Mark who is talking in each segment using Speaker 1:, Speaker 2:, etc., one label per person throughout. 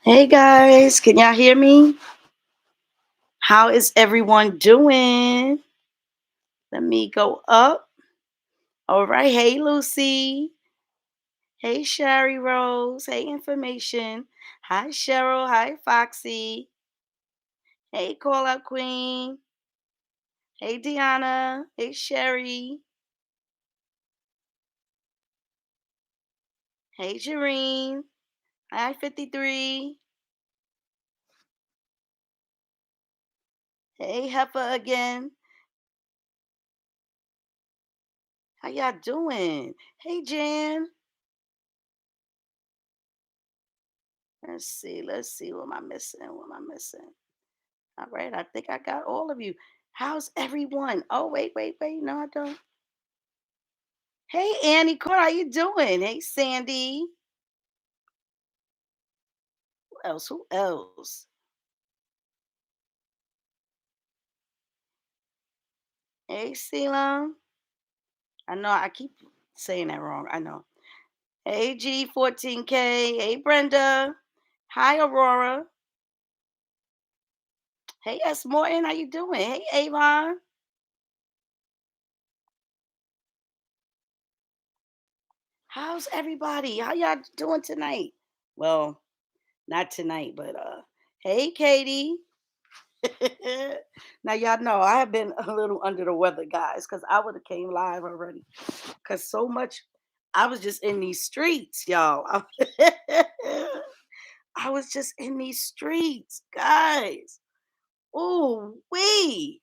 Speaker 1: Hey guys, can y'all hear me? How is everyone doing? Let me go up. All right. Hey Lucy. Hey Sherry Rose. Hey Information. Hi Cheryl. Hi Foxy. Hey Call Out Queen. Hey Deanna. Hey Sherry. Hey Jareen. Hi 53. Hey Heffa again. How y'all doing? Hey Jan. Let's see. Let's see. What am I missing? What am I missing? All right, I think I got all of you. How's everyone? Oh, wait. No, I don't. Hey, Annie Court, how you doing? Hey, Sandy. Who else? Who else? Hey, Ceylon. I know I keep saying that wrong. I know. Hey, G14K. Hey, Brenda. Hi, Aurora. Hey, S. Morton, how you doing? Hey, Avon. How's everybody? How y'all doing tonight? Well, not tonight, but hey, Katie. Now y'all know I have been a little under the weather, guys, because I would have came live already. Cause so much, I was just in these streets, y'all. I was just in these streets, guys. Ooh, wee,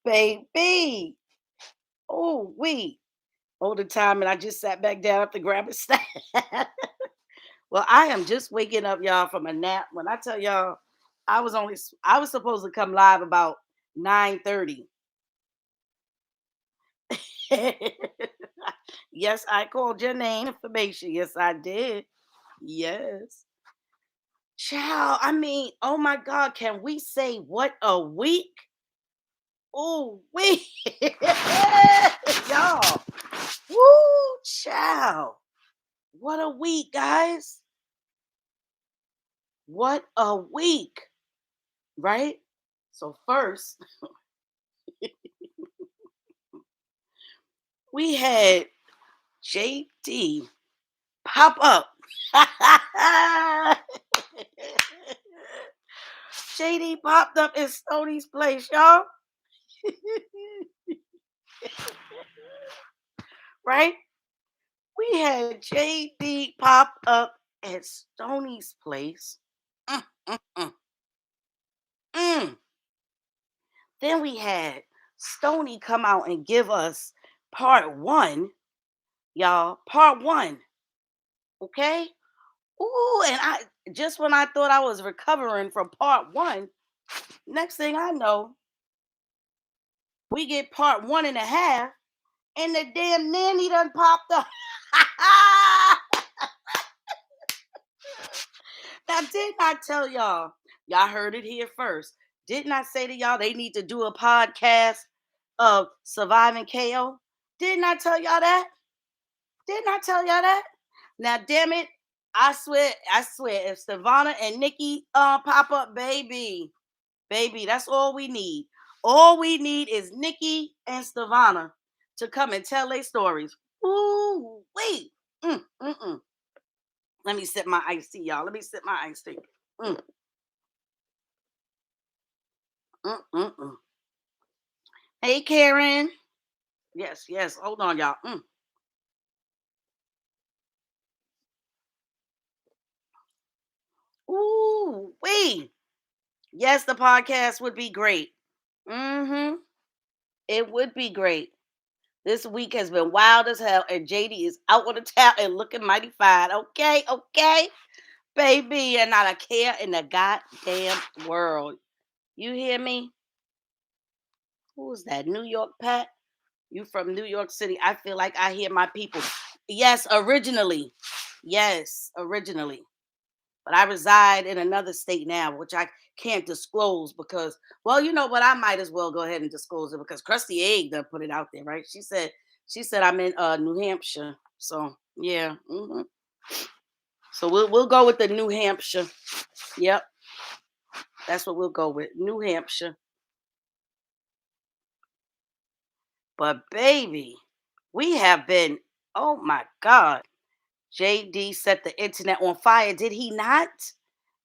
Speaker 1: baby. Oh, wee. All the time, and I just sat back down to grab a snack. Well, I am just waking up, y'all, from a nap. When I tell y'all, I was supposed to come live about 9:30. Yes, I called your name information. Yes, I did. Yes. Child, I mean, oh my God, can we say what a week? Oh, we y'all. Woo, child. What a week, guys. What a week, right? So first, we had JD pop up. JD popped up in Stoney's place, y'all. Right? We had JD pop up at Stoney's place. Mm, mm, mm, mm. Then we had Stoney come out and give us part one, y'all. Part one. Okay? Ooh, and I just when I thought I was recovering from part one, next thing I know, we get part one and a half, and the damn nanny done popped up. Now, didn't I tell y'all? Y'all heard it here first. Didn't I say to y'all they need to do a podcast of surviving KO? Didn't I tell y'all that? Didn't I tell y'all that? Now, damn it, I swear, if Savannah and Nikki pop up, baby, that's all we need. All we need is Nikki and Savannah to come and tell their stories. Ooh, wait. Mm. Let me sip my iced tea, y'all. Let me sip my iced tea. Mm, mm. Hey, Karen. Yes. Hold on, y'all. Ooh, wait. Yes, the podcast would be great. Mm-hmm. It would be great. This week has been wild as hell, and JD is out on the town and looking mighty fine. Okay, baby, and not a care in the goddamn world. You hear me? Who's that? New York Pat? You from New York City? I feel like I hear my people. Yes, originally. Yes, originally. But I reside in another state now, which I can't disclose because, well, you know what? I might as well go ahead and disclose it because Krusty Egg done put it out there, right? She said I'm in New Hampshire. So Yeah. So we'll go with the New Hampshire. Yep, that's what we'll go with. New Hampshire. But baby, we have been, oh my God. JD set the internet on fire. Did he not?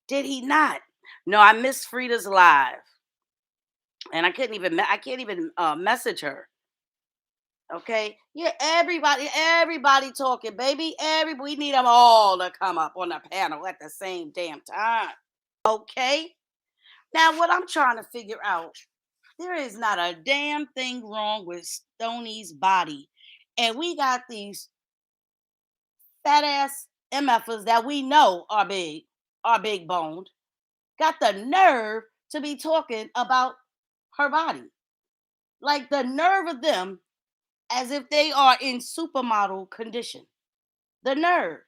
Speaker 1: Did he not? No, I missed Frida's live. And I can't even message her. Okay. Yeah, everybody talking, baby. We need them all to come up on the panel at the same damn time. Okay. Now, what I'm trying to figure out, there is not a damn thing wrong with Stoney's body. And we got these fat ass MFers that we know are big boned, got the nerve to be talking about her body. Like the nerve of them as if they are in supermodel condition. The nerve,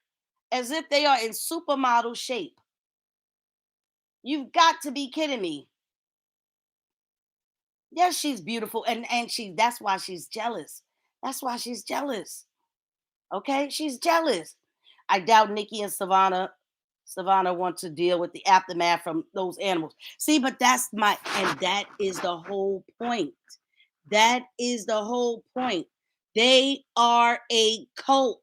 Speaker 1: as if they are in supermodel shape. You've got to be kidding me. Yes, she's beautiful, and that's why she's jealous. That's why she's jealous. Okay, she's jealous. I doubt Nikki and Savannah want to deal with the aftermath from those animals. See, but that is the whole point. That is the whole point. They are a cult.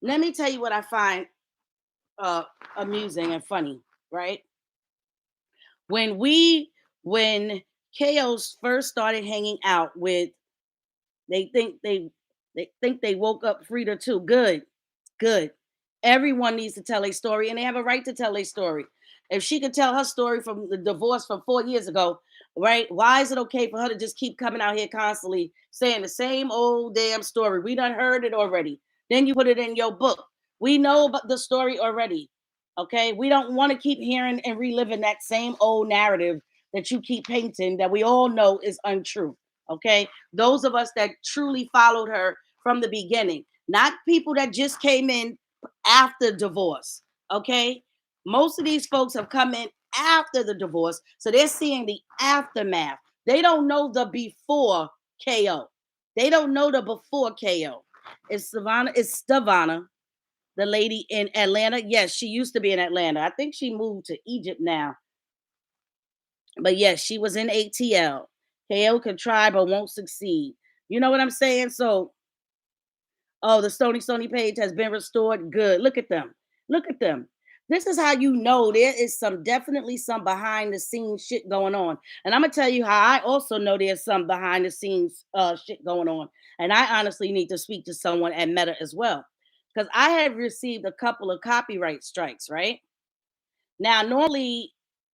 Speaker 1: Let me tell you what I find uh amusing and funny, right? When we when KOs first started hanging out with, they think they woke up Frida too. Good. Good. Everyone needs to tell a story, and they have a right to tell a story. If she could tell her story from the divorce from 4 years ago, right? Why is it okay for her to just keep coming out here constantly saying the same old damn story? We done heard it already. Then you put it in your book. We know about the story already. Okay. We don't want to keep hearing and reliving that same old narrative that you keep painting that we all know is untrue. Okay. Those of us that truly followed her from the beginning, not people that just came in after divorce. Okay. Most of these folks have come in after the divorce, so they're seeing the aftermath. They don't know the before KO. They don't know the before KO. It's Savannah, the lady in Atlanta. Yes, she used to be in Atlanta. I think she moved to Egypt now. But yes, she was in ATL. KO can try but won't succeed. You know what I'm saying? So, oh, the Stony page has been restored. Good. Look at them. Look at them. This is how you know there is definitely some behind the scenes shit going on. And I'm gonna tell you how I also know there's some behind the scenes shit going on. And I honestly need to speak to someone at Meta as well. Because I have received a couple of copyright strikes, right? Now, normally,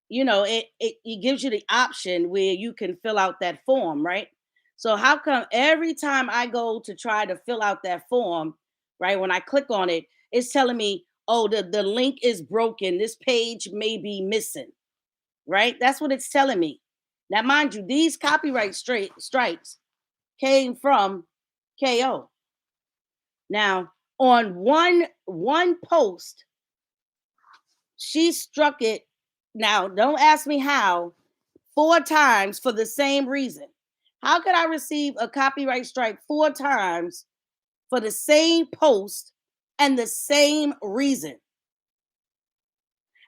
Speaker 1: it gives you the option where you can fill out that form, right? So how come every time I go to try to fill out that form, right, when I click on it, it's telling me, oh, the link is broken. This page may be missing, right? That's what it's telling me. Now, mind you, these copyright strikes came from KO. Now, on one post, she struck it. Now, don't ask me how, 4 times for the same reason. How could I receive a copyright strike 4 times for the same post and the same reason?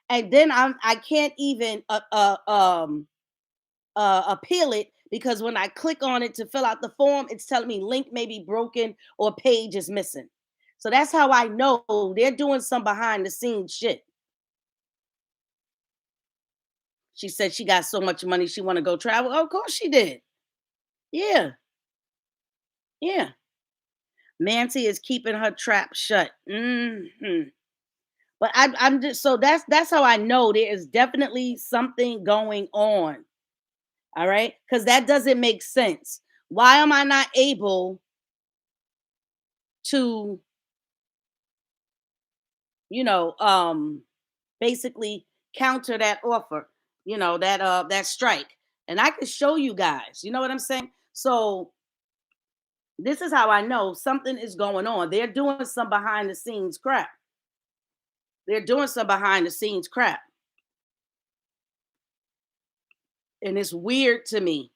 Speaker 1: And then I can't even appeal it because when I click on it to fill out the form, it's telling me link may be broken or page is missing. So that's how I know they're doing some behind the scenes shit. She said she got so much money she want to go travel. Oh, of course she did. Yeah, yeah. Nancy is keeping her trap shut. But I'm just, so that's how I know there is definitely something going on. All right, because that doesn't make sense. Why am I not able to, you know, basically counter that offer? That strike, and I can show you guys. You know what I'm saying? So this is how I know something is going on. They're doing some behind the scenes crap. They're doing some behind the scenes crap. And it's weird to me.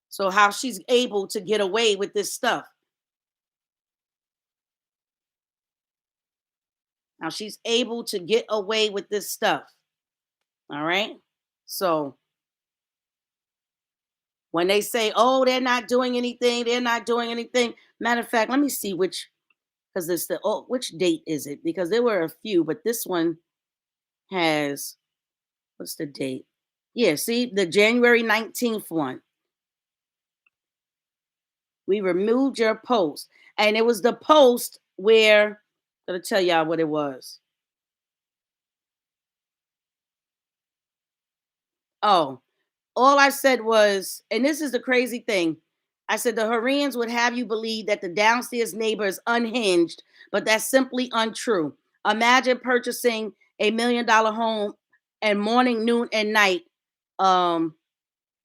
Speaker 1: So how she's able to get away with this stuff. Now she's able to get away with this stuff. All right. So when they say, oh, they're not doing anything, they're not doing anything. Matter of fact, let me see because it's which date is it? Because there were a few, but this one has, what's the date? Yeah, see, the January 19th one. We removed your post. And it was the post where, I'm going to tell y'all what it was. Oh, all I said was, and this is the crazy thing. I said the Hurrians would have you believe that the downstairs neighbor is unhinged, but that's simply untrue. Imagine purchasing $1 million home and morning, noon, and night. Um,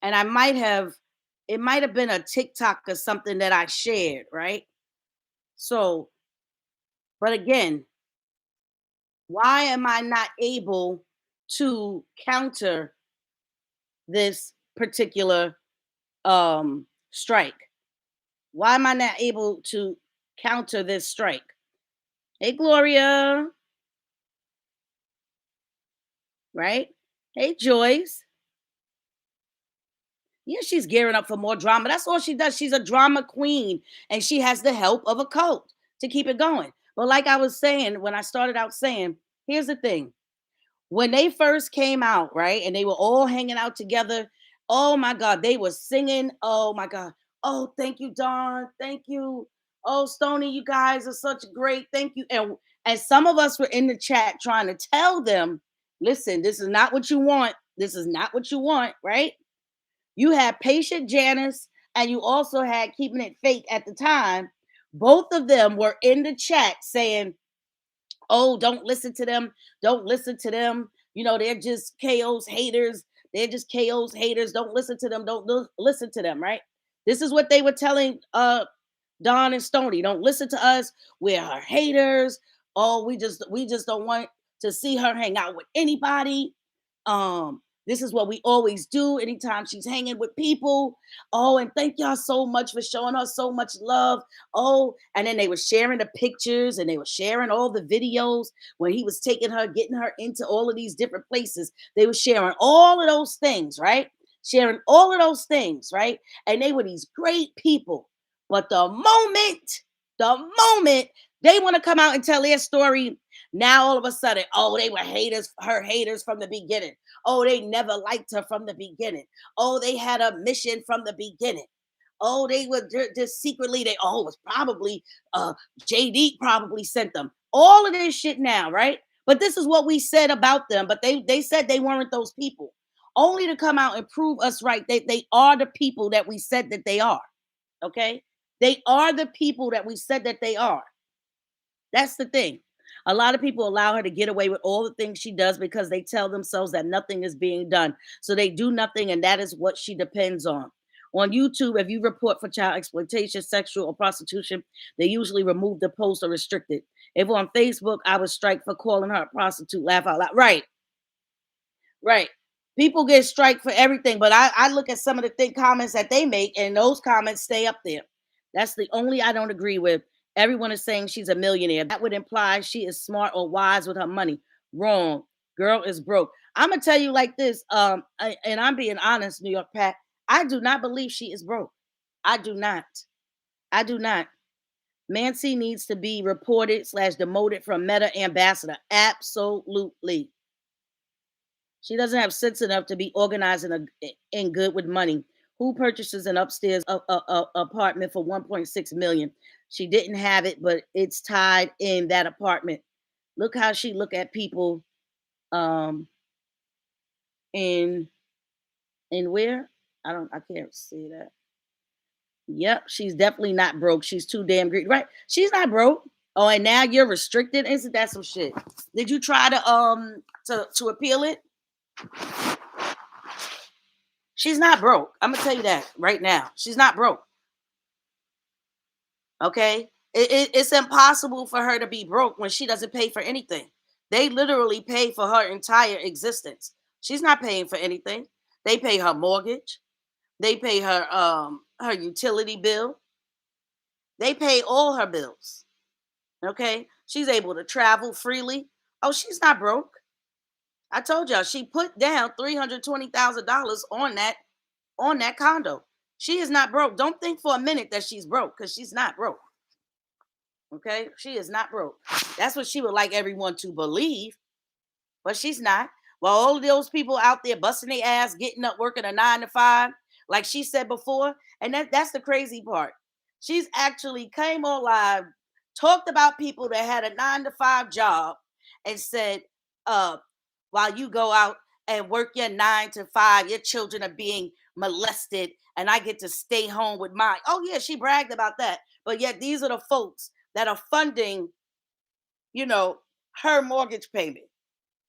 Speaker 1: and it might have been a TikTok or something that I shared, right? So, but again, why am I not able to counter this particular strike? Why am I not able to counter this strike? Hey, Gloria, right? Hey, Joyce. Yeah, she's gearing up for more drama. That's all she does. She's a drama queen, and she has the help of a cult to keep it going. But like I was saying, when I started out saying, here's the thing. When they first came out, right, and they were all hanging out together, oh my God, they were singing. Oh my God. Oh, thank you, Dawn. Thank you. Oh, Stony, you guys are such great. Thank you. And some of us were in the chat trying to tell them, listen, this is not what you want. This is not what you want, right? You had Patient Janice and you also had Keeping It Fake at the time. Both of them were in the chat saying, oh, don't listen to them. Don't listen to them. You know, they're just KO's haters. They're just KO's haters. Don't listen to them. Don't listen to them, right? This is what they were telling Don and Stony. Don't listen to us. We're her haters. Oh, we just don't want to see her hang out with anybody. This is what we always do anytime she's hanging with people. Oh, and thank y'all so much for showing us so much love. Oh, and then they were sharing the pictures and they were sharing all the videos when he was taking her, getting her into all of these different places. They were sharing all of those things, right? Sharing all of those things, right? And they were these great people. But the moment they want to come out and tell their story, now all of a sudden, oh, they were haters, her haters from the beginning. Oh, they never liked her from the beginning. Oh, they had a mission from the beginning. Oh, they were just secretly, it was probably JD probably sent them. All of this shit now, right? But this is what we said about them. But they said they weren't those people. Only to come out and prove us right. They are the people that we said that they are. Okay? They are the people that we said that they are. That's the thing. A lot of people allow her to get away with all the things she does because they tell themselves that nothing is being done. So they do nothing, and that is what she depends on. On YouTube, if you report for child exploitation, sexual, or prostitution, they usually remove the post or restrict it. If on Facebook, I would strike for calling her a prostitute, laugh out loud. Right. Right. People get strike for everything, but I look at some of the comments that they make, and those comments stay up there. That's the only I don't agree with. Everyone is saying she's a millionaire. That would imply she is smart or wise with her money. Wrong. Girl is broke. I'm gonna tell you like this. And I'm being honest, New York Pat. I do not believe she is broke. I do not. I do not. Mancy needs to be reported slash demoted from Meta ambassador. Absolutely. She doesn't have sense enough to be organized and good with money. Who purchases an upstairs apartment for 1.6 million? She didn't have it, but it's tied in that apartment. Look how she look at people um in where? I can't see that. Yep, she's definitely not broke. She's too damn greedy. Right. She's not broke. Oh, and now you're restricted. Isn't that some shit? Did you try to appeal it? She's not broke. I'm gonna tell you that right now. She's not broke. Okay, it's impossible for her to be broke when she doesn't pay for anything. They literally pay for her entire existence. She's not paying for anything. They pay her mortgage. They pay her utility bill. They pay all her bills. Okay, she's able to travel freely. Oh, she's not broke. I told y'all she put down $320,000 on that condo. She is not broke. Don't think for a minute that she's broke because she's not broke. Okay, she is not broke. That's what she would like everyone to believe, but she's not. While all of those people out there busting their ass, getting up, working a 9 to 5, like she said before, and that's the crazy part. She's actually came on live, talked about people that had a 9 to 5 job, and said, uh, while you go out and work your 9 to 5, your children are being molested, and I get to stay home with mine. Oh yeah, she bragged about that. But yet these are the folks that are funding, you know, her mortgage payment.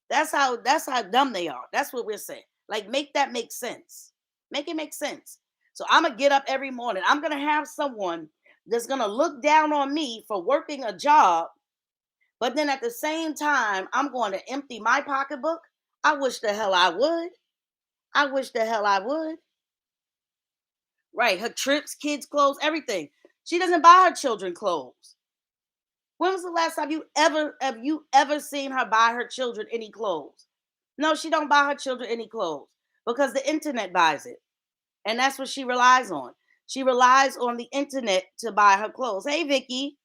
Speaker 1: That's how dumb they are. That's what we're saying. Like make that make sense. Make it make sense. So I'm gonna get up every morning. I'm gonna have someone that's gonna look down on me for working a job, but then at the same time, I'm going to empty my pocketbook. I wish the hell I would. I wish the hell I would. Right. Her trips, kids' clothes, everything. She doesn't buy her children clothes. When was the last time you ever seen her buy her children any clothes? No, she don't buy her children any clothes because the internet buys it. And that's what she relies on. She relies on the internet to buy her clothes. Hey Vicky,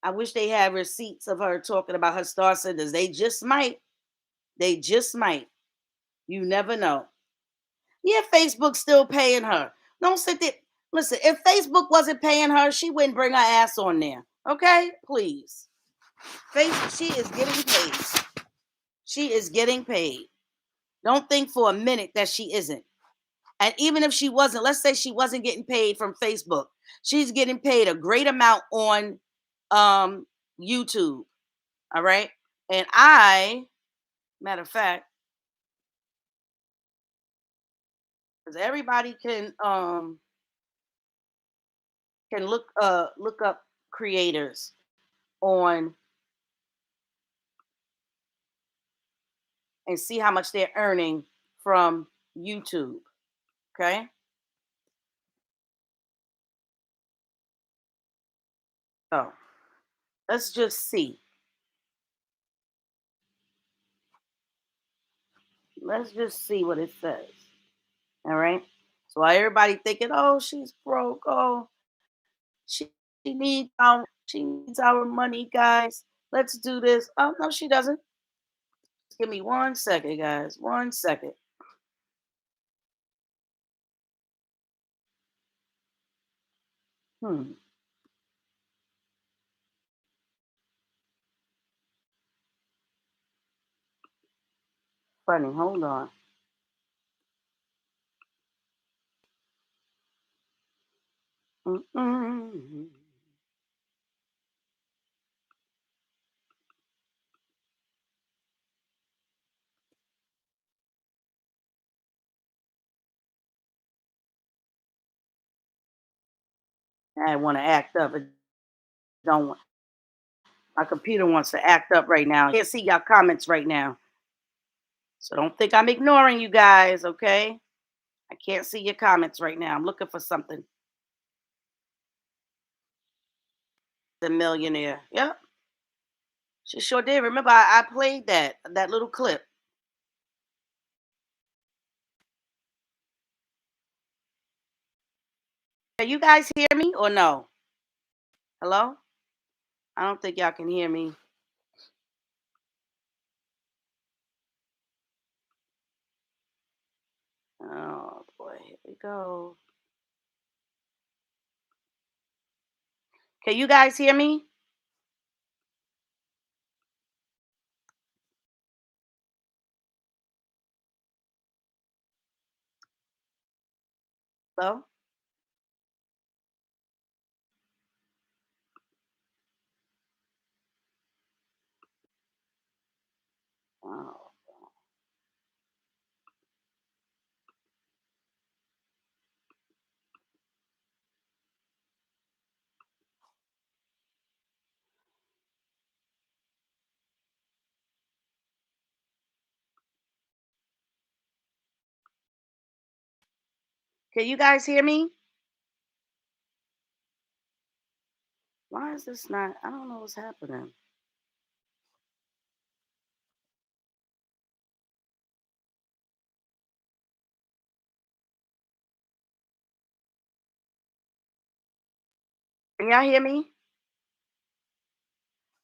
Speaker 1: I wish they had receipts of her talking about her star senders. They just might. They just might. You never know. Yeah, Facebook's still paying her. Don't sit there. Listen, if Facebook wasn't paying her, she wouldn't bring her ass on there. Okay? Please. She is getting paid. She is getting paid. Don't think for a minute that she isn't. And even if she wasn't, let's say she wasn't getting paid from Facebook, she's getting paid a great amount on um YouTube. All right. And matter of fact, because everybody can look up creators on and see how much they're earning from YouTube. Okay. So let's just see. Let's just see what it says. All right. So while everybody thinking, oh, she's broke. Oh, she she needs our money, guys. Let's do this. Oh no, she doesn't. Give me 1 second, guys. 1 second. Hmm. Funny. Hold on. Mm-mm. I want to act up. It don't want. My computer wants to act up right now. I can't see y'all comments right now. So don't think I'm ignoring you guys, okay? I can't see your comments right now. I'm looking for something. The millionaire. Yep. She sure did. Remember, I played that little clip. Can you guys hear me or no? Hello? I don't think y'all can hear me. Oh boy, here we go. Can you guys hear me? Hello? Oh. Can you guys hear me? Why is this not? I don't know what's happening. Can y'all hear me?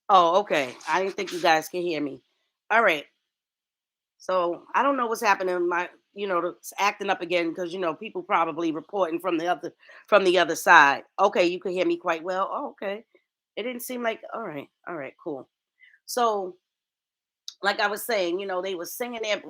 Speaker 1: Oh, okay. I didn't think you guys could hear me. All right. So I don't know what's happening. It's acting up again because people probably reporting from the other side. Okay, you can hear me quite well. Oh, okay. It didn't seem like. All right, cool. So like I was saying, they were singing their,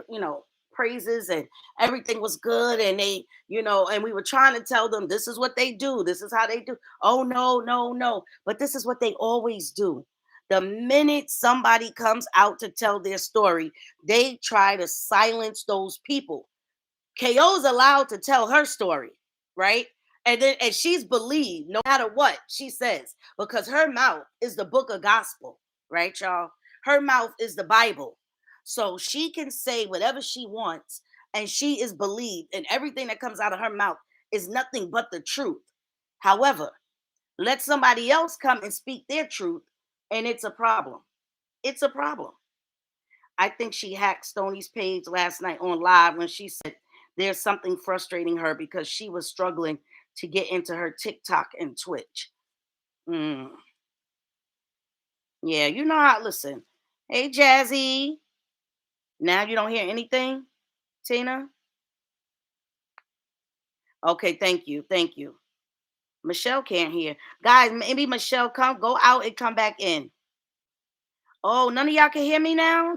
Speaker 1: praises and everything was good. And and we were trying to tell them this is what they do. This is how they do. Oh, no, no, no. But this is what they always do. The minute somebody comes out to tell their story, they try to silence those people. KO's allowed to tell her story, right? And she's believed no matter what she says, because her mouth is the book of gospel, right, y'all? Her mouth is the Bible. So she can say whatever she wants, and she is believed, and everything that comes out of her mouth is nothing but the truth. However, let somebody else come and speak their truth, and it's a problem. It's a problem. I think she hacked Stoney's page last night on live when she said there's something frustrating her because she was struggling to get into her TikTok and Twitch. Mm, yeah, you know how. Listen, hey Jazzy. Now you don't hear anything, Tina. Okay, thank you, thank you. Michelle can't hear, guys. Maybe Michelle go out and come back in. Oh, none of y'all can hear me now.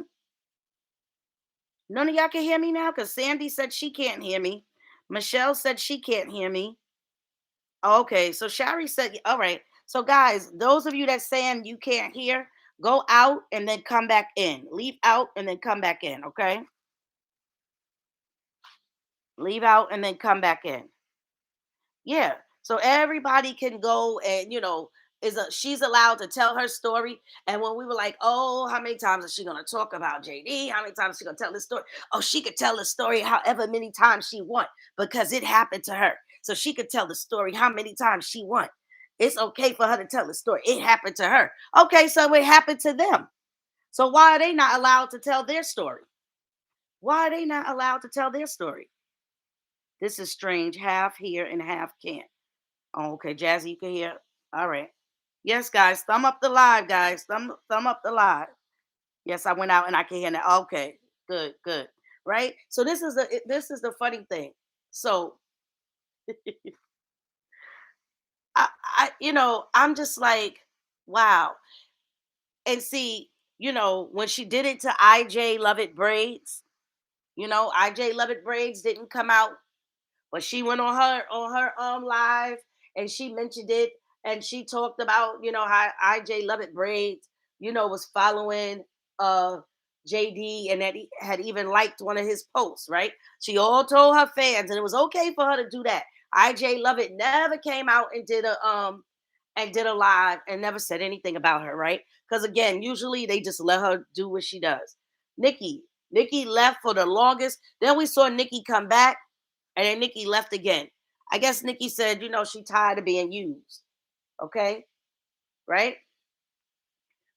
Speaker 1: None of y'all can hear me now because Sandy said she can't hear me. Michelle said she can't hear me. Okay, so Shari said, all right. So, guys, those of you that saying you can't hear, go out and then come back in. Leave out and then come back in. Okay, leave out and then come back in. Yeah. So everybody can go and she's allowed to tell her story. And when we were like, oh, how many times is she gonna talk about JD? How many times is she gonna tell this story? Oh, she could tell the story however many times she want because it happened to her. So she could tell the story how many times she want. It's okay for her to tell the story. It happened to her. Okay, so it happened to them. So why are they not allowed to tell their story? Why are they not allowed to tell their story? This is strange. Half here and half can't. Oh, okay, Jazzy, you can hear. All right. Yes, guys, thumb up the live, guys. Thumb up the live. Yes, I went out and I can hear now. Okay, good, good. Right. So this is the funny thing. So I'm just like, wow. And see, when she did it to IJ Love It Braids, IJ Love It Braids didn't come out. But she went on her live and she mentioned it and she talked about how IJ Love It Braids was following uh JD and that he had even liked one of his posts, right? She all told her fans and it was okay for her to do that. IJ Love It never came out and did a live and never said anything about her, right? Because again, usually they just let her do what she does. Nikki left for the longest. Then we saw Nikki come back and then Nikki left again. I guess Nikki said, she tired of being used. Okay. Right.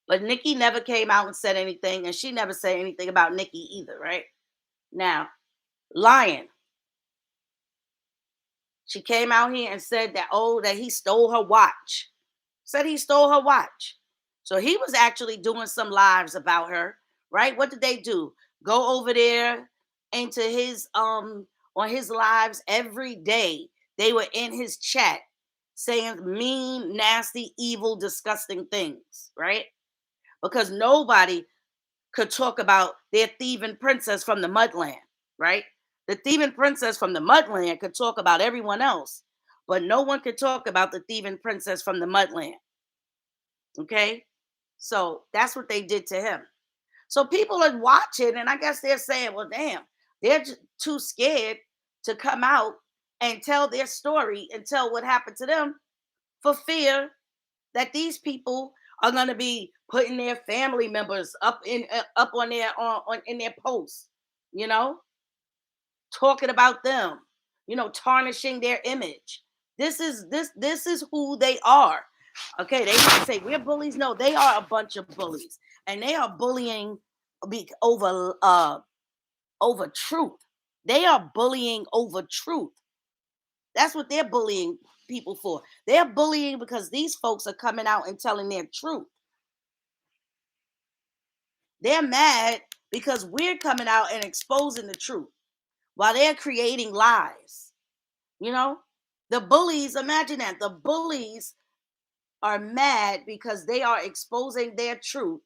Speaker 1: But Nikki never came out and said anything. And she never said anything about Nikki either. Right. Now, Lion, she came out here and said that he stole her watch. Said he stole her watch. So he was actually doing some lives about her. Right. What did they do? Go over there into his on his lives every day. They were in his chat saying mean, nasty, evil, disgusting things, right? Because nobody could talk about their thieving princess from the mudland, right? The thieving princess from the mudland could talk about everyone else, but no one could talk about the thieving princess from the mudland, okay? So that's what they did to him. So people are watching, and I guess they're saying, well, damn, they're too scared to come out and tell their story and tell what happened to them for fear that these people are going to be putting their family members up on in their posts, you know, talking about them, tarnishing their image. This is who they are. Okay, they might say we're bullies. No, they are a bunch of bullies, and they are bullying over truth. They are bullying over truth. That's what they're bullying people for. They're bullying because these folks are coming out and telling their truth. They're mad because we're coming out and exposing the truth while they're creating lies. You know, the bullies, imagine that the bullies are mad because they are exposing their truth.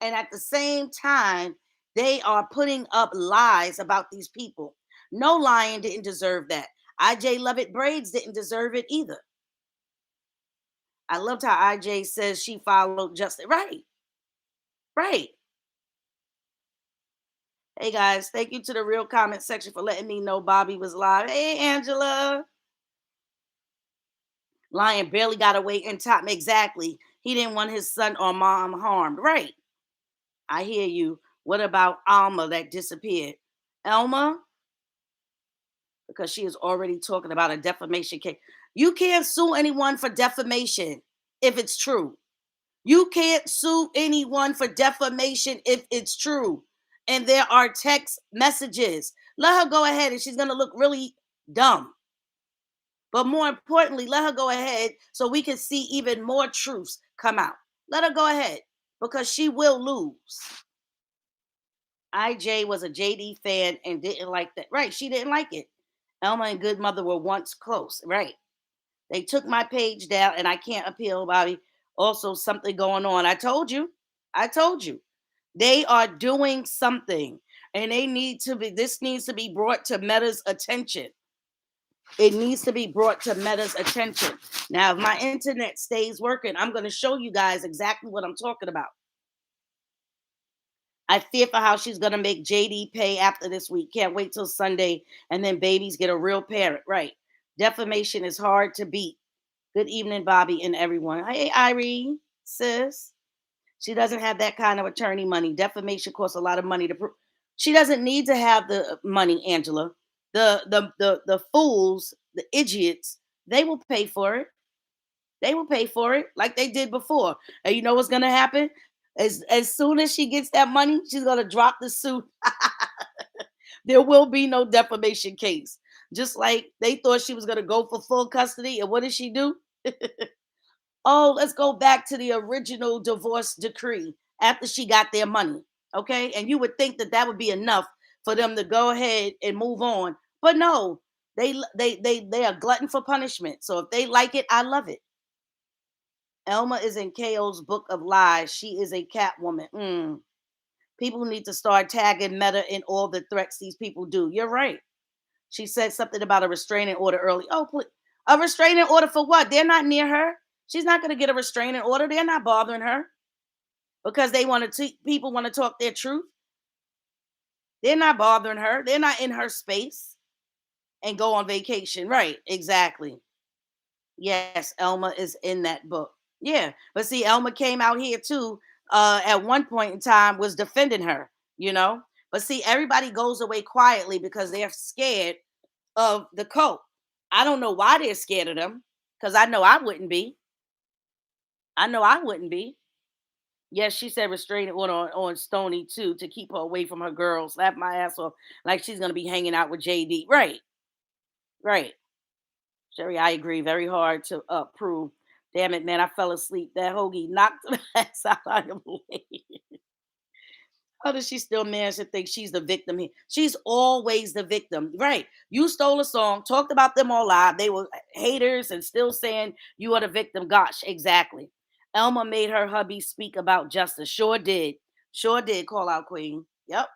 Speaker 1: And at the same time, they are putting up lies about these people. No lion didn't deserve that. IJ Lovett Braids didn't deserve it either. I loved how IJ says she followed justice. Right, right. Hey guys, thank you to the real comment section for letting me know Bobby was live. Hey Angela. Lion barely got away in time. Exactly. He didn't want his son or mom harmed. Right. I hear you. What about Alma that disappeared? Elma, because she is already talking about a defamation case. You can't sue anyone for defamation if it's true. You can't sue anyone for defamation if it's true. And there are text messages. Let her go ahead and she's going to look really dumb. But more importantly, let her go ahead so we can see even more truths come out. Let her go ahead because she will lose. IJ was a JD fan and didn't like that. Right. She didn't like it. Elma and Good Mother were once close. Right. They took my page down and I can't appeal, Bobby. Also, something going on. I told you. I told you. They are doing something and this needs to be brought to Meta's attention. It needs to be brought to Meta's attention. Now, if my internet stays working, I'm going to show you guys exactly what I'm talking about. I fear for how she's going to make JD pay after this week. Can't wait till Sunday and then babies get a real parent. Right. Defamation is hard to beat. Good evening, Bobby and everyone. Hey, Irene, sis. She doesn't have that kind of attorney money. Defamation costs a lot of money to prove. She doesn't need to have the money, Angela. The fools, the idiots, they will pay for it. They will pay for it like they did before. And you know what's gonna happen? As soon as she gets that money, she's gonna drop the suit. There will be no defamation case. Just like they thought she was gonna go for full custody, and what did she do? Oh, let's go back to the original divorce decree after she got their money. Okay. And you would think that that would be enough for them to go ahead and move on. But no, they are glutton for punishment. So if they like it, I love it. Elma is in KO's book of lies. She is a Catwoman. People need to start tagging Meta in all the threats these people do. You're right. She said something about a restraining order early. Oh, please. A restraining order for what? They're not near her. She's not going to get a restraining order. They're not bothering her because they want to. People want to talk their truth. They're not bothering her. They're not in her space and go on vacation. Right? Exactly. Yes, Elma is in that book. Yeah, but see, Elma came out here too. At one point in time, was defending her. You know, but see, everybody goes away quietly because they're scared of the cult. I don't know why they're scared of them because I know I wouldn't be. I know I wouldn't be. Yes, she said restraining order on Stony too to keep her away from her girls. Slap my ass off like she's gonna be hanging out with JD. Right, right. Sherry, I agree. Very hard to prove. Damn it, man! I fell asleep. That hoagie knocked the ass out of me. How does she still manage to think she's the victim here? She's always the victim. Right. You stole a song, talked about them all live. They were haters and still saying you are the victim. Gosh, exactly. Elma made her hubby speak about justice. Sure did. Sure did call out Queen. Yep.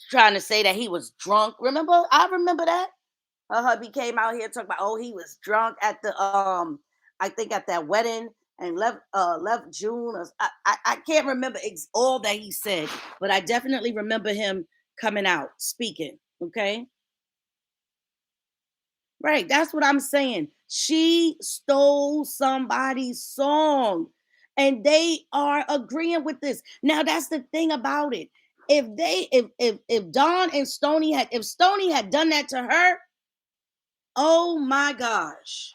Speaker 1: Trying to say that he was drunk. Remember? I remember that. Her hubby came out here talking about, oh, he was drunk at the I think at that wedding and left June. I can't remember all that he said, but I definitely remember him coming out speaking. Okay, right. That's what I'm saying. She stole somebody's song, and they are agreeing with this. Now that's the thing about it. If Dawn and Stony had if Stony had done that to her, oh my gosh.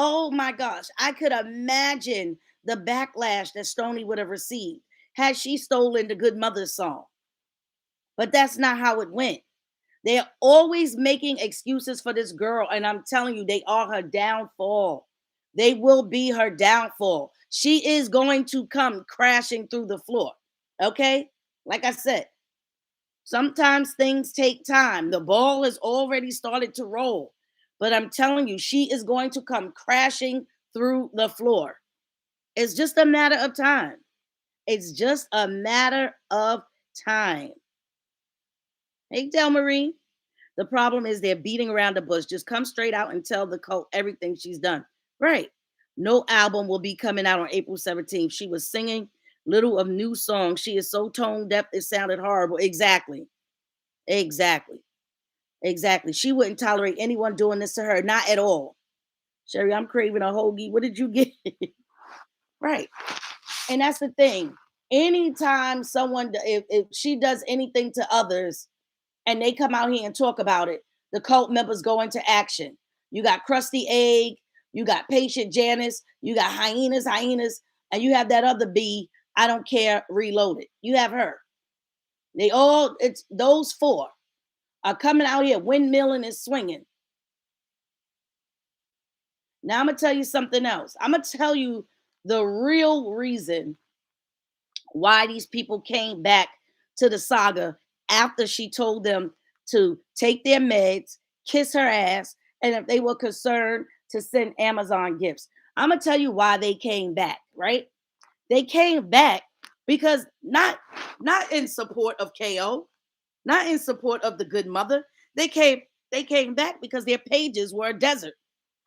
Speaker 1: Oh my gosh, I could imagine the backlash that Stony would have received had she stolen the Good Mother song. But that's not how it went. They're always making excuses for this girl, and I'm telling you, they are her downfall. They will be her downfall. She is going to come crashing through the floor. Okay? Like I said, sometimes things take time. The ball has already started to roll. But I'm telling you, she is going to come crashing through the floor. It's just a matter of time. It's just a matter of time. Hey, Del Marie. The problem is they're beating around the bush. Just come straight out and tell the cult everything she's done. Right. No album will be coming out on April 17th. She was singing little of new songs. She is so tone deaf, it sounded horrible. Exactly. Exactly. Exactly. She wouldn't tolerate anyone doing this to her. Not at all. Sherry, I'm craving a hoagie. What did you get? Right. And that's the thing. Anytime someone, if she does anything to others, and they come out here and talk about it, the cult members go into action. You got Krusty Egg, you got Patient Janice, you got Hyenas, and you have that other bee, I don't care, reloaded. You have her. They all, it's those four are coming out here windmilling and swinging. Now I'm going to tell you something else. I'm going to tell you the real reason why these people came back to the saga after she told them to take their meds, kiss her ass, and if they were concerned to send Amazon gifts. I'm gonna tell you why they came back, right? They came back because not in support of KO, not in support of the good mother. They came back because their pages were a desert.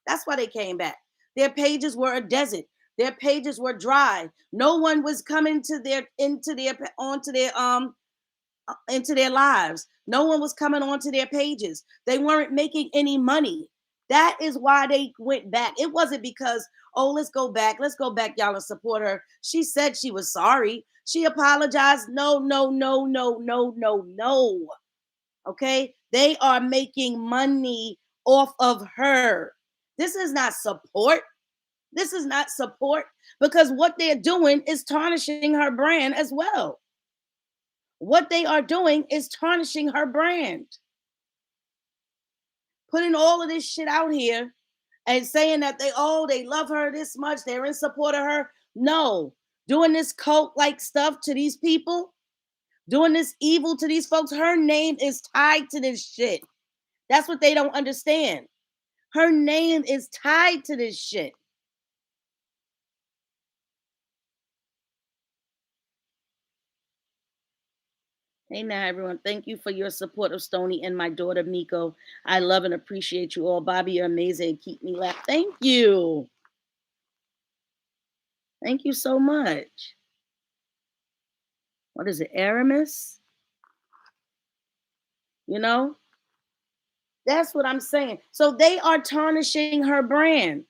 Speaker 1: That's why they came back. Their pages were a desert. Their pages were dry. No one was coming to their into their lives. No one was coming onto their pages. They weren't making any money. That is why they went back. It wasn't because, oh, let's go back. Let's go back, y'all, and support her. She said she was sorry. She apologized. No, no, no, no, no, no, no. Okay? They are making money off of her. This is not support. This is not support because what they're doing is tarnishing her brand as well. What they are doing is tarnishing her brand. Putting all of this shit out here and saying that they love her this much, they're in support of her. No, doing this cult like stuff to these people, doing this evil to these folks, her name is tied to this shit. That's what they don't understand. Her name is tied to this shit. Hey now, everyone. Thank you for your support of Stony and my daughter Miko. I love and appreciate you all. Bobby, you're amazing. Keep me laughing. Thank you. Thank you so much. What is it, Aramis? You know, that's what I'm saying. So they are tarnishing her brand.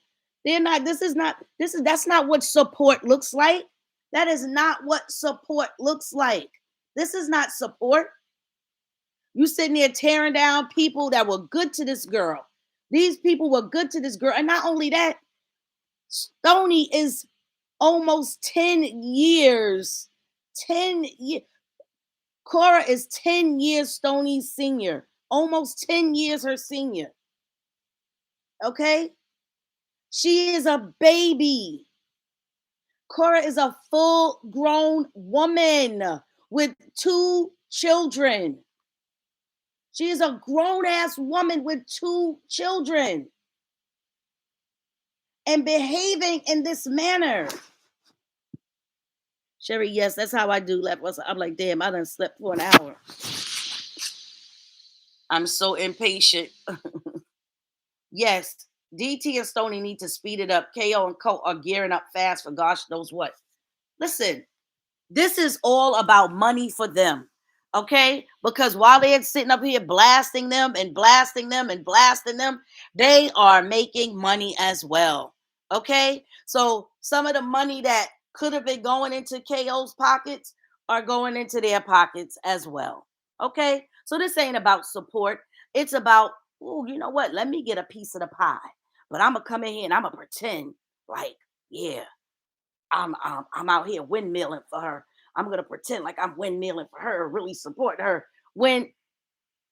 Speaker 1: They're not, that's not what support looks like. That is not what support looks like. This is not support. You sitting there tearing down people that were good to this girl. These people were good to this girl. And not only that, Stony is almost 10 years. 10 years. Cora is 10 years Stony's senior. Almost 10 years her senior. Okay? She is a baby. Cora is a full grown woman with 2 children. She is a grown ass woman with 2 children and behaving in this manner. Sherry, yes, that's how I do. I'm like, damn, I done slept for an hour. I'm so impatient. Yes, DT and Stony need to speed it up. KO and Colt are gearing up fast for gosh knows what. Listen, this is all about money for them. Okay? Because while they're sitting up here blasting them and blasting them and blasting them, they are making money as well. Okay? So some of the money that could have been going into KO's pockets are going into their pockets as well. Okay? So this ain't about support. It's about, oh, you know what? Let me get a piece of the pie. but I'm gonna come in here and I'm gonna pretend like, yeah, I'm out here windmilling for her. I'm gonna pretend like I'm windmilling for her, really support her. When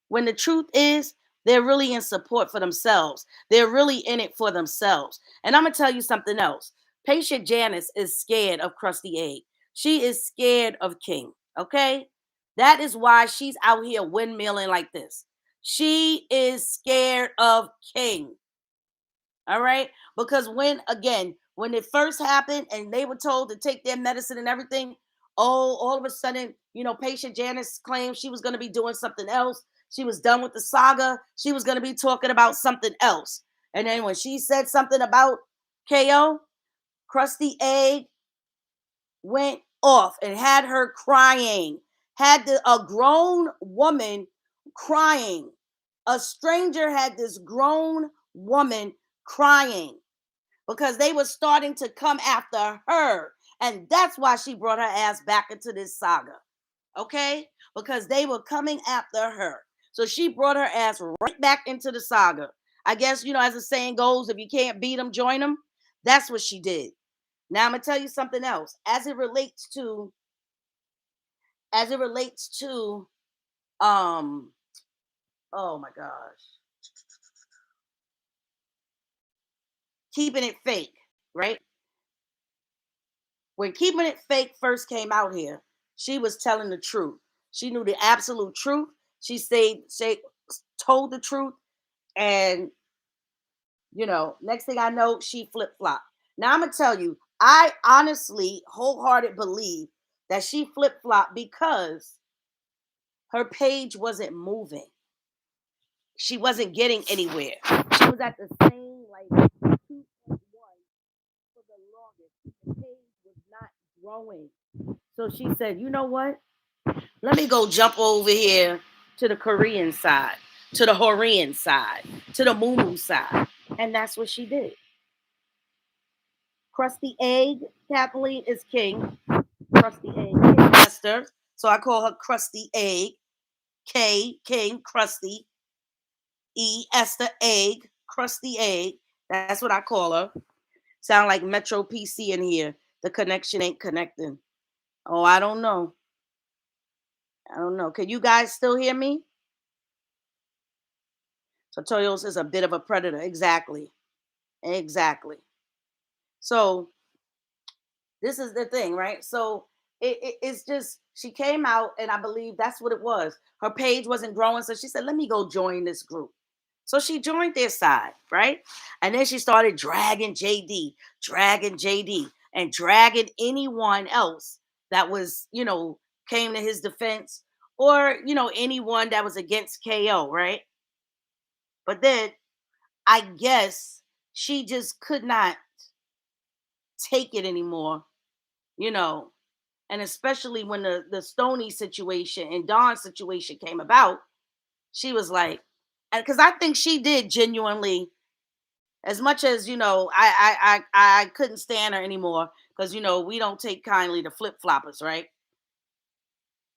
Speaker 1: the truth is, they're really in support for themselves. They're really in it for themselves. And I'm gonna tell you something else. Patient Janice is scared of Krusty Egg. She is scared of King. Okay, that is why she's out here windmilling like this. She is scared of King. All right. Because when it first happened and they were told to take their medicine and everything, oh, all of a sudden, patient Janice claimed she was going to be doing something else. She was done with the saga. She was going to be talking about something else. And then when she said something about KO, Krusty Egg went off and had her crying, a grown woman crying. A stranger had this grown woman crying because they were starting to come after her. And that's why she brought her ass back into this saga. Okay? Because they were coming after her. So she brought her ass right back into the saga. I guess, as the saying goes, if you can't beat them, join them. That's what she did. Now I'm gonna tell you something else. As it relates to um oh my gosh, keeping it fake, right? When Keeping It Fake first came out here, she was telling the truth. She knew the absolute truth. She told the truth, and next thing I know, she flip flopped. Now I'm gonna tell you, I honestly, wholehearted believe that she flip flopped because her page wasn't moving. She wasn't getting anywhere. She was at the same like 2.1 for the longest. The page was not growing. So she said, you know what? Let me go jump over here to the Korean side, to the Horian side, to the Mumu side. And that's what she did. Krusty Egg, Kathleen, is King. Krusty Egg is Esther. So I call her Krusty Egg. K, King, Krusty. E, Esther, Egg, Krusty Egg. That's what I call her. Sound like Metro PC in here. The connection ain't connecting. Oh, I don't know. I don't know. Can you guys still hear me? Sartorius is a bit of a predator. Exactly. Exactly. So this is the thing, right? So it's just she came out, and I believe that's what it was. Her page wasn't growing, so she said, "Let me go join this group." So she joined their side, right? And then she started dragging JD, and dragging anyone else that was, came to his defense, or anyone that was against KO, right? But then I guess she just could not take it anymore, you know. And especially when the Stony situation and Dawn situation came about, she was like, because I think she did genuinely, as much as I couldn't stand her anymore because we don't take kindly to flip floppers, right?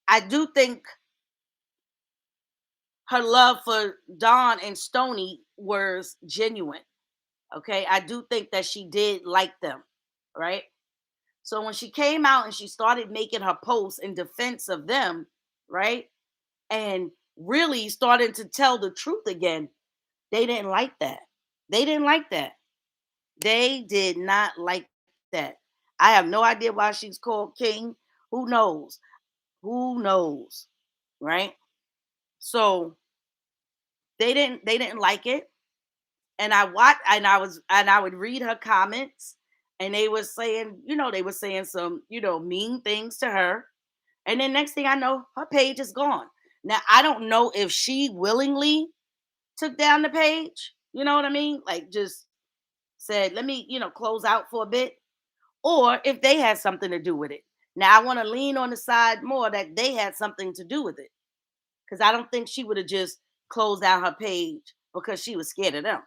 Speaker 1: I do think her love for Dawn and Stony was genuine. Okay, I do think that she did like them, right? So when she came out and she started making her posts in defense of them, right? And really starting to tell the truth again, they didn't like that. They didn't like that. They did not like that. I have no idea why she's called King. Who knows? Who knows? Right? So they didn't like it. And I would read her comments, and they were saying some, mean things to her. And then next thing I know, her page is gone. Now I don't know if she willingly took down the page, you know what I mean? Like just said, let me, close out for a bit, or if they had something to do with it. Now I want to lean on the side more that they had something to do with it, because I don't think she would have just closed out her page because she was scared of them.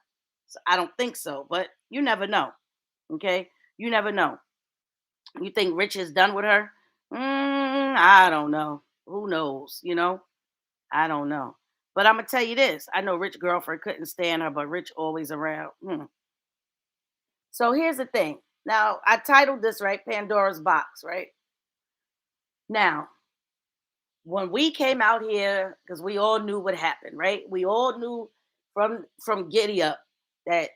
Speaker 1: So I don't think so, but you never know. Okay, you never know. You think Rich is done with her? I don't know. Who knows? I don't know. But I'm gonna tell you this: I know Rich girlfriend couldn't stand her, but Rich always around. So here's the thing. Now, I titled this, right, Pandora's Box, right? Now, when we came out here, because we all knew what happened, right? We all knew from Giddy Up that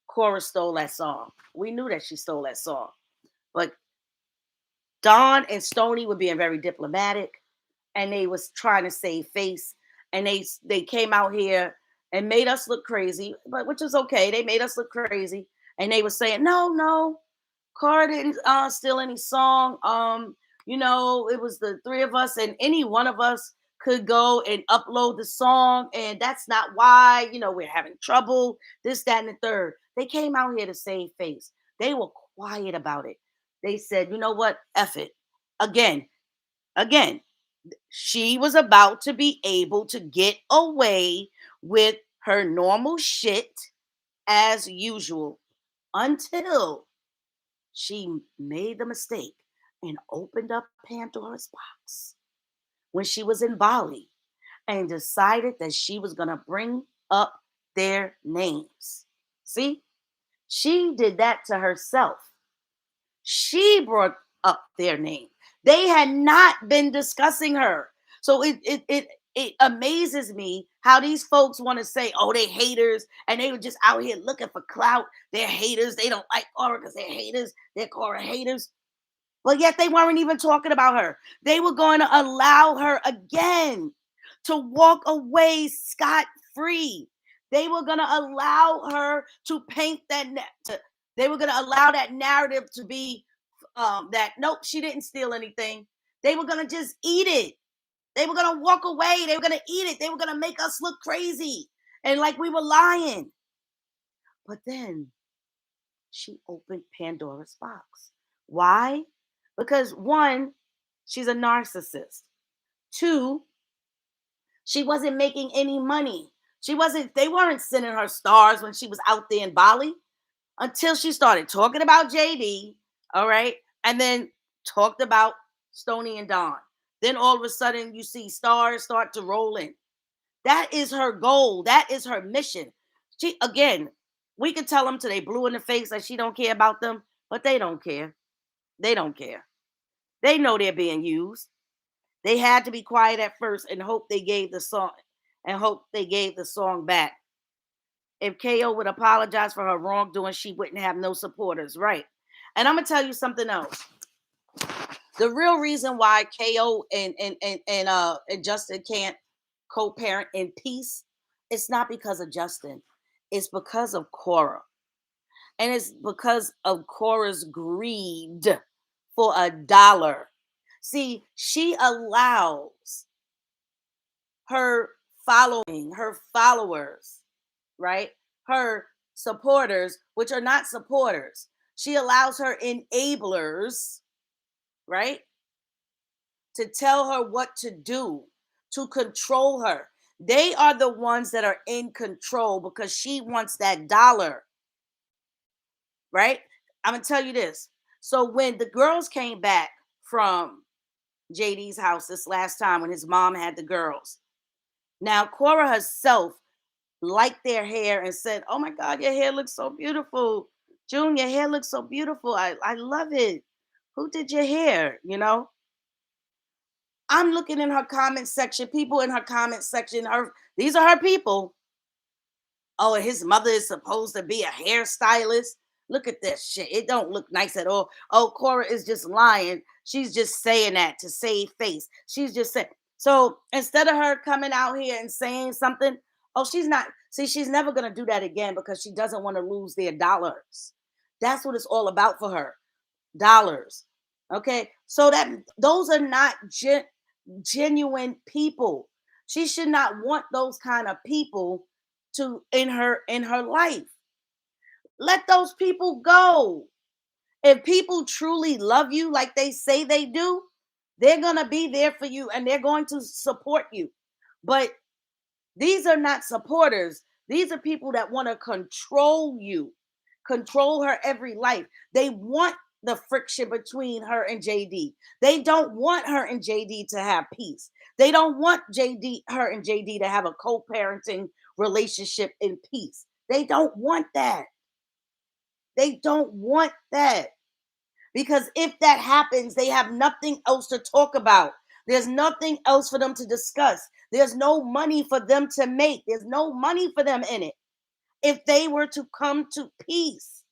Speaker 1: Cora stole that song. We knew that she stole that song. But Don and Stony were being very diplomatic, and they was trying to save face, and they came out here and made us look crazy, but which is okay. They made us look crazy, and they were saying, no, no, Cora didn't steal any song. It was the three of us, and any one of us could go and upload the song, and that's not why. We're having trouble. This, that, and the third. They came out here to save face. They were quiet about it. They said, you know what? F it. Again, again, she was about to be able to get away with her normal shit as usual until she made the mistake and opened up Pandora's box when she was in Bali and decided that she was going to bring up their names. See, she did that to herself. She brought up their name. They had not been discussing her. So it amazes me how these folks want to say, oh, they haters, and they were just out here looking for clout. They're haters. They don't like Cora because they're haters. They're Cora haters. But yet they weren't even talking about her. They were going to allow her again to walk away scot free. They were going to allow her to paint that. They were going to allow that narrative to be that nope, she didn't steal anything. They were going to just eat it. They were going to walk away. They were going to eat it. They were going to make us look crazy and like we were lying. But then she opened Pandora's box. Why? Because one, she's a narcissist. Two, she wasn't making any money. They weren't sending her stars when she was out there in Bali until she started talking about JD, all right? And then talked about Stony and Don. Then all of a sudden you see stars start to roll in. That is her goal. That is her mission. We could tell them till they blue in the face that she don't care about them, but they don't care. They don't care. They know they're being used. They had to be quiet at first and hope they gave the song back. If KO would apologize for her wrongdoing, she wouldn't have no supporters, right? And I'm gonna tell you something else. The real reason why KO and Justin can't co-parent in peace, it's not because of Justin. It's because of Cora. And it's because of Cora's greed for $1. See, she allows her her followers, right? Her supporters, which are not supporters. She allows her enablers, right, to tell her what to do, to control her. They are the ones that are in control because she wants that dollar, right? I'm going to tell you this. So when the girls came back from JD's house this last time when his mom had the girls, now Cora herself liked their hair and said, oh my God, your hair looks so beautiful. June, your hair looks so beautiful. I love it. Who did your hair? I'm looking in her comment section, people in her comment section, these are her people. Oh, and his mother is supposed to be a hairstylist. Look at this shit. It don't look nice at all. Oh, Cora is just lying. She's just saying that to save face. She's just saying. So instead of her coming out here and saying something, oh, she's not. See, she's never going to do that again because she doesn't want to lose their dollars. That's what it's all about for her. Dollars. Okay. So those are not genuine people. She should not want those kind of people to in her life. Let those people go. If people truly love you like they say they do, they're going to be there for you and they're going to support you. But these are not supporters. These are people that want to control you, control her every life. They want the friction between her and JD. They don't want her and JD to have peace. They don't want her and JD to have a co-parenting relationship in peace. They don't want that. They don't want that. Because if that happens, they have nothing else to talk about. There's nothing else for them to discuss. There's no money for them to make. There's no money for them in it if they were to come to peace.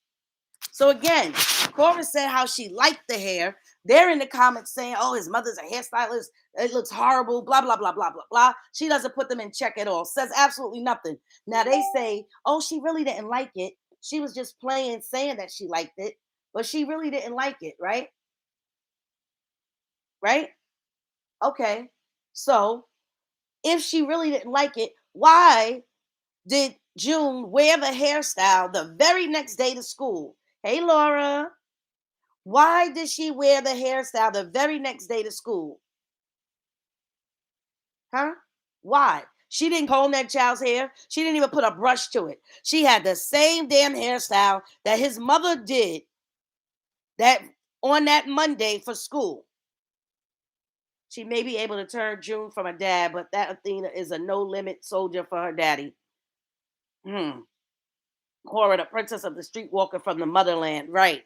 Speaker 1: So again, Cora said how she liked the hair. They're in the comments saying, oh, his mother's a hairstylist. It looks horrible, blah, blah, blah, blah, blah, blah. She doesn't put them in check at all, says absolutely nothing. Now they say, oh, she really didn't like it. She was just playing, saying that she liked it, but she really didn't like it, right? Right? Okay. So if she really didn't like it, why did June wear the hairstyle the very next day to school? Hey, Laura. Why did she wear the hairstyle the very next day to school? Huh? Why? She didn't comb that child's hair. She didn't even put a brush to it. She had the same damn hairstyle that his mother did that on that Monday for school. She may be able to turn June from her dad, but that Athena is a no limit soldier for her daddy. Cora, the princess of the street walker from the motherland. Right.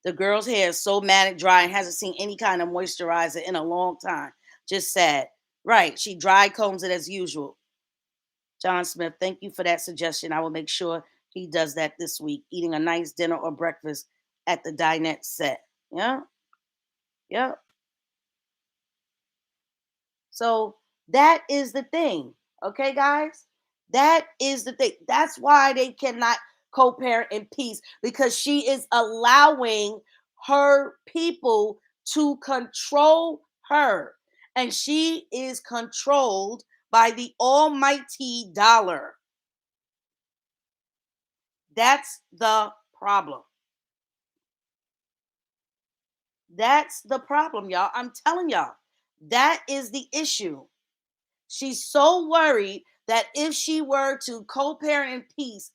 Speaker 1: The girl's hair is so matted dry and hasn't seen any kind of moisturizer in a long time. Just sad. Right. She dry combs it as usual. John Smith, thank you for that suggestion. I will make sure he does that this week. Eating a nice dinner or breakfast at the dinette set. Yeah. Yeah. So that is the thing. Okay, guys? That is the thing. That's why they cannot co parent in peace because she is allowing her people to control her. And she is controlled by the almighty dollar. That's the problem. That's the problem, y'all. I'm telling y'all, that is the issue. She's so worried that if she were to co-parent in peace,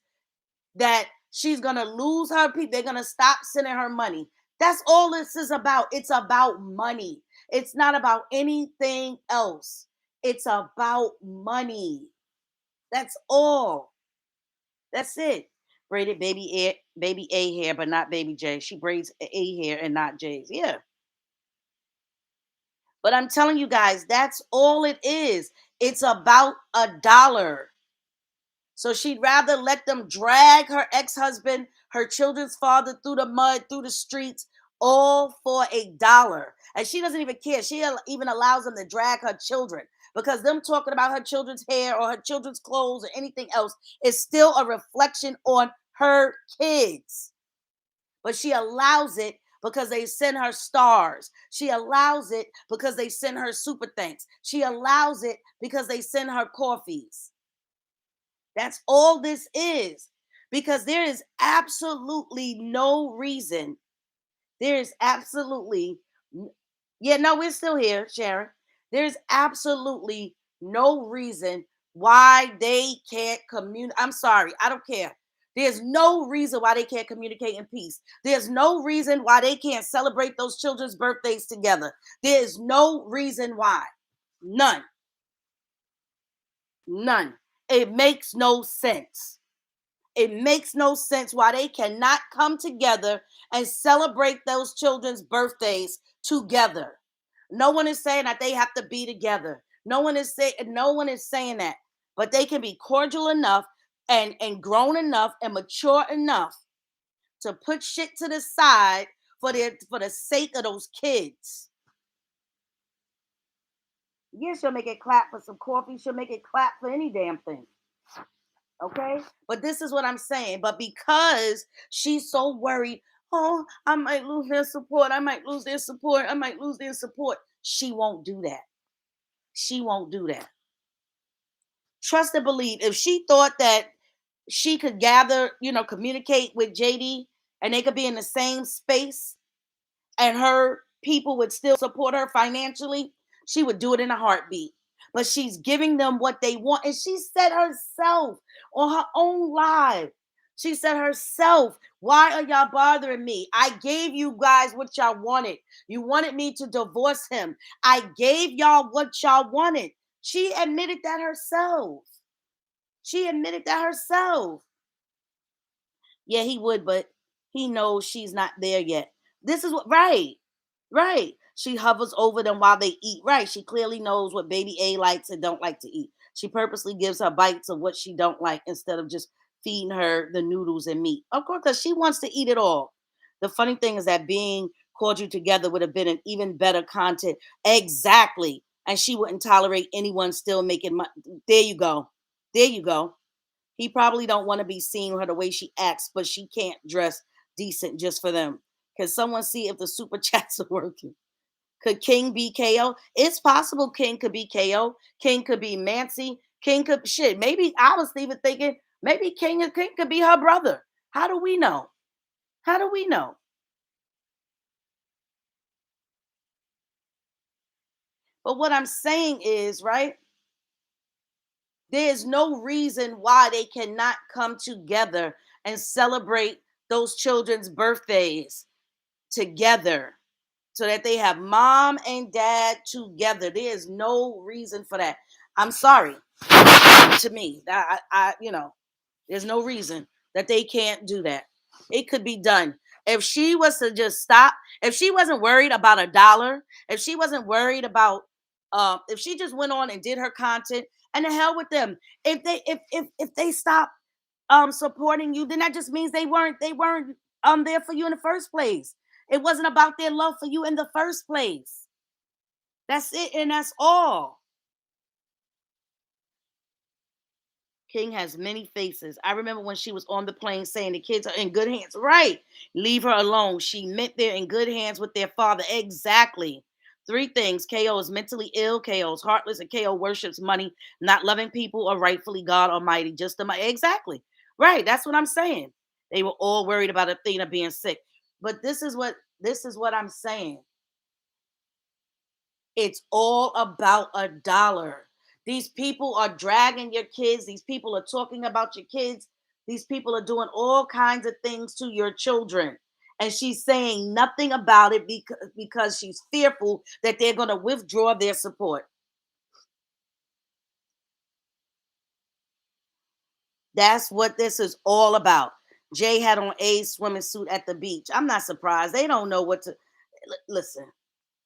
Speaker 1: that she's gonna lose her people. They're gonna stop sending her money. That's all this is about. It's about money. It's not about anything else. It's about money. That's all. That's it. Braided baby A hair, but not baby J. She braids A hair and not J's. Yeah. But I'm telling you guys, that's all it is. It's about a dollar. So she'd rather let them drag her ex husband, her children's father through the mud, through the streets, all for a dollar. And she doesn't even care. She even allows them to drag her children because them talking about her children's hair or her children's clothes or anything else is still a reflection on her kids. But she allows it because they send her stars. She allows it because they send her super thanks. She allows it because they send her coffees. That's all this is. Because there is absolutely no reason. There is absolutely, yeah, no, we're still here, Sharon. There's absolutely no reason why they can't communicate. I'm sorry, I don't care. There's no reason why they can't communicate in peace. There's no reason why they can't celebrate those children's birthdays together. There's no reason why. None. None. It makes no sense. It makes no sense why they cannot come together and celebrate those children's birthdays together. No one is saying that they have to be together. No one is saying that. But they can be cordial enough and grown enough and mature enough to put shit to the side for the sake of those kids. Yeah, she'll make it clap for some coffee. She'll make it clap for any damn thing. Okay. But this is what I'm saying. But because she's so worried, oh, I might lose their support. I might lose their support. I might lose their support. She won't do that. She won't do that. Trust and believe. If she thought that she could gather, communicate with JD and they could be in the same space and her people would still support her financially, she would do it in a heartbeat. But she's giving them what they want. And she said herself on her own live, she said herself, why are y'all bothering me? I gave you guys what y'all wanted. You wanted me to divorce him. I gave y'all what y'all wanted. She admitted that herself. She admitted that herself. Yeah, he would, but He knows she's not there yet. This is what, right, right. She hovers over them while they eat. Right. She clearly knows what baby A likes and don't like to eat. She purposely gives her bites of what she don't like instead of just feeding her the noodles and meat. Of course, because she wants to eat it all. The funny thing is that being cordial together would have been an even better content. Exactly. And she wouldn't tolerate anyone still making money. There you go. There you go. He probably don't want to be seeing her the way she acts, but she can't dress decent just for them. Can someone see if the super chats are working? Could King be KO? It's possible King could be KO. King could be Mancy. King could shit. Maybe I was even thinking maybe King could be her brother. How do we know? How do we know? But what I'm saying is, right? There's no reason why they cannot come together and celebrate those children's birthdays together so that they have mom and dad together. There is no reason for that. I'm sorry. To me, there's no reason that they can't do that. It could be done. If she was to just stop, if she wasn't worried about a dollar, if she wasn't worried about if she just went on and did her content, and the hell with them. If they stop supporting you, then that just means they weren't there for you in the first place. It wasn't about their love for you in the first place. That's it, and that's all. King has many faces. I remember when she was on the plane saying the kids are in good hands. Right. Leave her alone. She meant they're in good hands with their father. Exactly. Three things. KO is mentally ill, KO is heartless, and KO worships money, not loving people or rightfully God Almighty. Just the money. Exactly. Right. That's what I'm saying. They were all worried about Athena being sick. But this is what I'm saying. It's all about a dollar. These people are dragging your kids. These people are talking about your kids. These people are doing all kinds of things to your children. And she's saying nothing about it because she's fearful that they're going to withdraw their support. That's what this is all about. Jay had on a swimming suit at the beach. I'm not surprised. They don't know what to listen.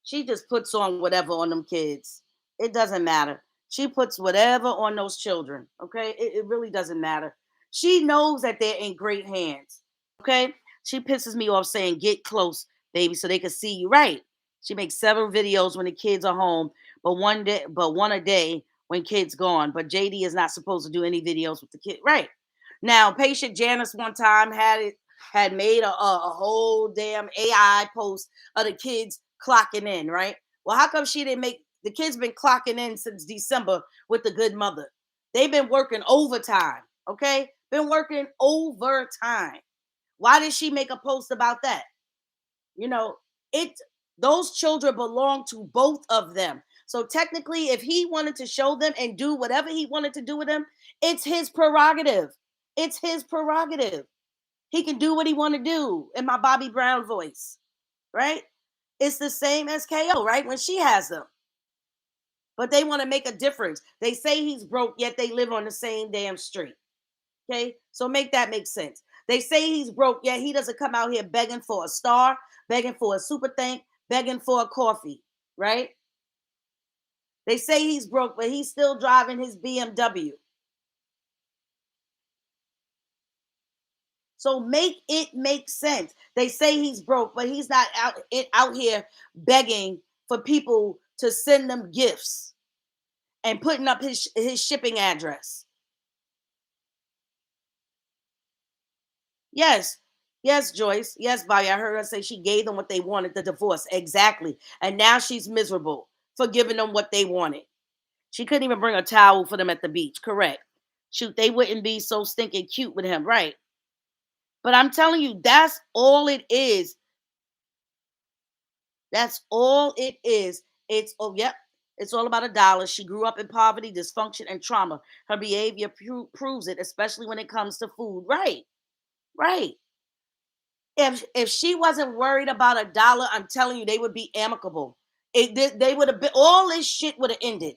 Speaker 1: She just puts on whatever on them kids. It doesn't matter. She puts whatever on those children. Okay. It really doesn't matter. She knows that they're in great hands. Okay. She pisses me off saying, get close, baby, so they can see you. Right. She makes several videos when the kids are home, but one a day when kids gone. But JD is not supposed to do any videos with the kid. Right. Now, patient Janice one time had made a whole damn AI post of the kids clocking in, right? Well, how come she didn't make the kids been clocking in since December with the good mother? They've been working overtime, okay? Been working overtime. Why did she make a post about that? You know, it those children belong to both of them. So technically, if he wanted to show them and do whatever he wanted to do with them, it's his prerogative. It's his prerogative. He can do what he want to do in my Bobby Brown voice, right? It's the same as KO, right? When she has them. But they want to make a difference. They say he's broke, yet they live on the same damn street. Okay? So make that make sense. They say he's broke, yet he doesn't come out here begging for a star, begging for a super thank, begging for a coffee, right? They say he's broke, but he's still driving his BMW. So make it make sense. They say he's broke, but he's not out here begging for people to send them gifts and putting up his shipping address. Yes. Yes, Joyce. Yes, Bobby. I heard her say she gave them what they wanted, the divorce. Exactly. And now she's miserable for giving them what they wanted. She couldn't even bring a towel for them at the beach. Correct. Shoot, they wouldn't be so stinking cute with him. Right. But I'm telling you, that's all it is. That's all it is. It's oh yep. It's all about a dollar. She grew up in poverty, dysfunction, and trauma. Her behavior proves it, especially when it comes to food. Right, right. If she wasn't worried about a dollar, I'm telling you, they would be amicable. They would have been all this shit would have ended.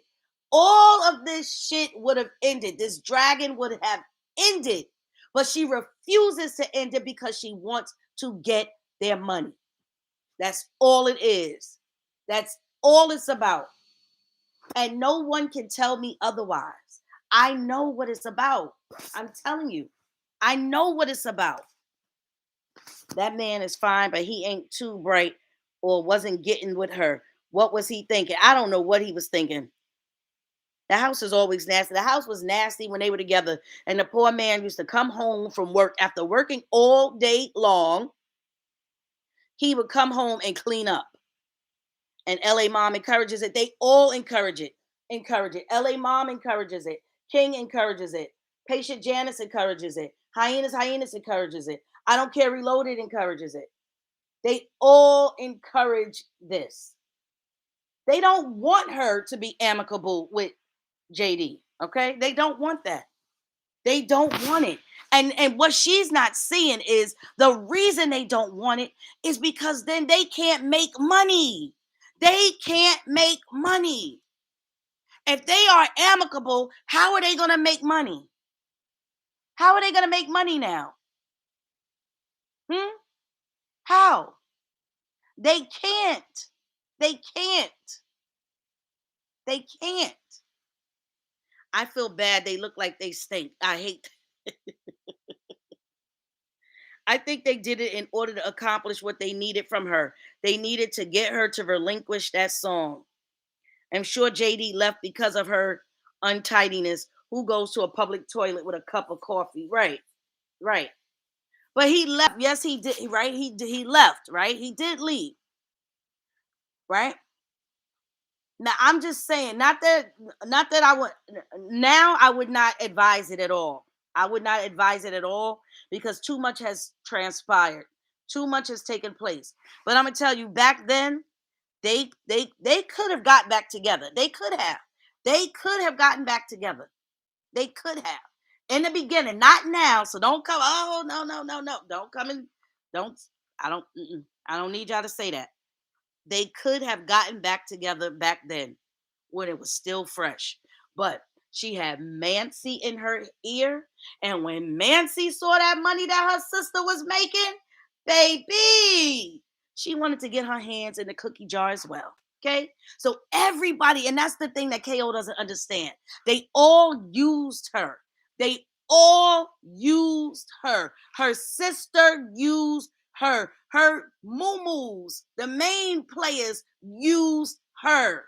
Speaker 1: All of this shit would have ended. This dragon would have ended. But she refuses to end it because she wants to get their money. That's all it is. That's all it's about. And no one can tell me otherwise. I know what it's about. I'm telling you. I know what it's about. That man is fine, but he ain't too bright or wasn't getting with her. What was he thinking? I don't know what he was thinking. The house is always nasty. The house was nasty when they were together. And the poor man used to come home from work after working all day long. He would come home and clean up. And LA Mom encourages it. They all encourage it. Encourage it. LA Mom encourages it. King encourages it. Patient Janice encourages it. Hyenas encourages it. I don't care. Reloaded encourages it. They all encourage this. They don't want her to be amicable with JD. Okay? They don't want that. They don't want it. And what she's not seeing is the reason they don't want it is because then they can't make money. They can't make money. If they are amicable, how are they going to make money? How are they going to make money now? How? They can't. They can't. They can't. I feel bad. They look like they stink. I hate. I think they did it in order to accomplish what they needed from her. They needed to get her to relinquish that song. I'm sure JD left because of her untidiness. Who goes to a public toilet with a cup of coffee? Right, right. But he left. Yes, he did. Right, he left. Right, he did leave. Right. Now I'm just saying, not that I would now I would not advise it at all. I would not advise it at all because too much has transpired. Too much has taken place. But I'm gonna tell you, back then, they could have got back together. They could have. They could have gotten back together. They could have. In the beginning, not now. So don't come. Oh, no, no, no, no. Don't come and don't I don't I don't need y'all to say that. They could have gotten back together back then when it was still fresh. But she had Mancy in her ear. And when Mancy saw that money that her sister was making, baby, she wanted to get her hands in the cookie jar as well. Okay. So everybody, and that's the thing that KO doesn't understand. They all used her. They all used her. Her sister used her. Her moo the main players, used her.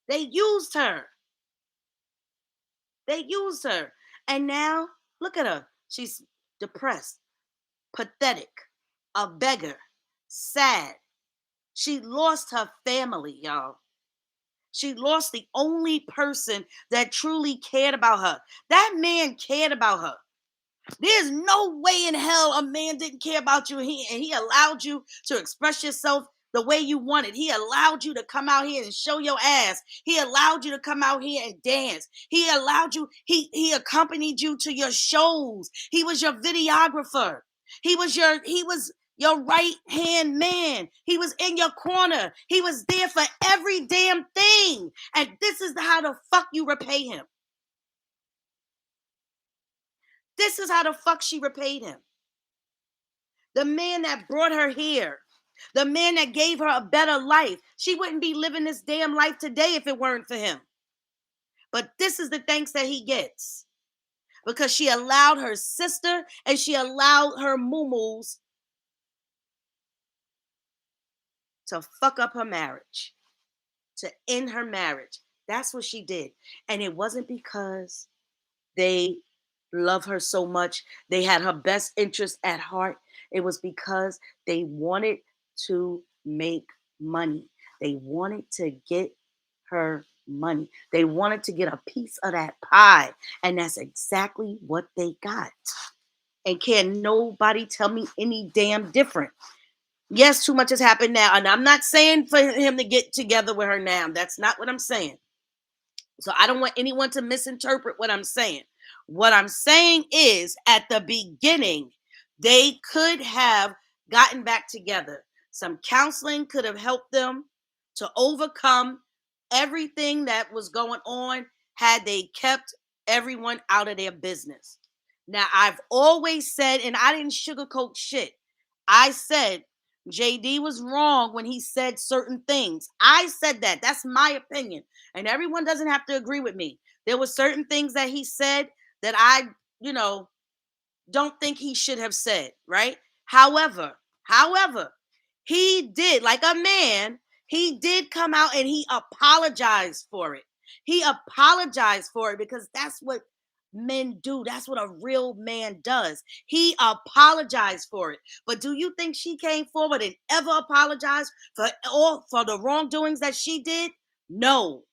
Speaker 1: They used her. They used her. And now, look at her. She's depressed, pathetic, a beggar, sad. She lost her family, y'all. She lost the only person that truly cared about her. That man cared about her. There's no way in hell a man didn't care about you, and he allowed you to express yourself the way you wanted. He allowed you to come out here and show your ass. He allowed you to come out here and dance. He allowed you, he accompanied you to your shows. He was your videographer. He was your right hand man. He was in your corner. He was there for every damn thing. And this is how the fuck you repay him. This is how the fuck she repaid him. The man that brought her here. The man that gave her a better life. She wouldn't be living this damn life today if it weren't for him. But this is the thanks that he gets. Because she allowed her sister and she allowed her moo-moos to fuck up her marriage. To end her marriage. That's what she did. And it wasn't because they love her so much. They had her best interest at heart. It was because they wanted to make money. They wanted to get her money. They wanted to get a piece of that pie. And that's exactly what they got. And can nobody tell me any damn different? Yes, too much has happened now. And I'm not saying for him to get together with her now. That's not what I'm saying. So I don't want anyone to misinterpret what I'm saying. What I'm saying is at the beginning, they could have gotten back together. Some counseling could have helped them to overcome everything that was going on had they kept everyone out of their business. Now, I've always said, and I didn't sugarcoat shit. I said JD was wrong when he said certain things. I said that. That's my opinion. And everyone doesn't have to agree with me. There were certain things that he said that I, you know, don't think he should have said, right? However, he did, like a man, he did come out and he apologized for it. He apologized for it because that's what men do. That's what a real man does. He apologized for it. But do you think she came forward and ever apologized for the wrongdoings that she did? No.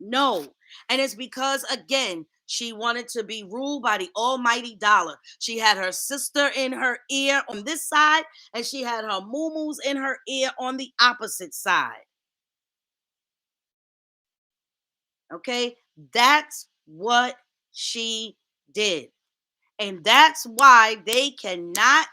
Speaker 1: No. And it's because, again, she wanted to be ruled by the almighty dollar. She had her sister in her ear on this side, and she had her moo in her ear on the opposite side. Okay? That's what she did. And that's why they cannot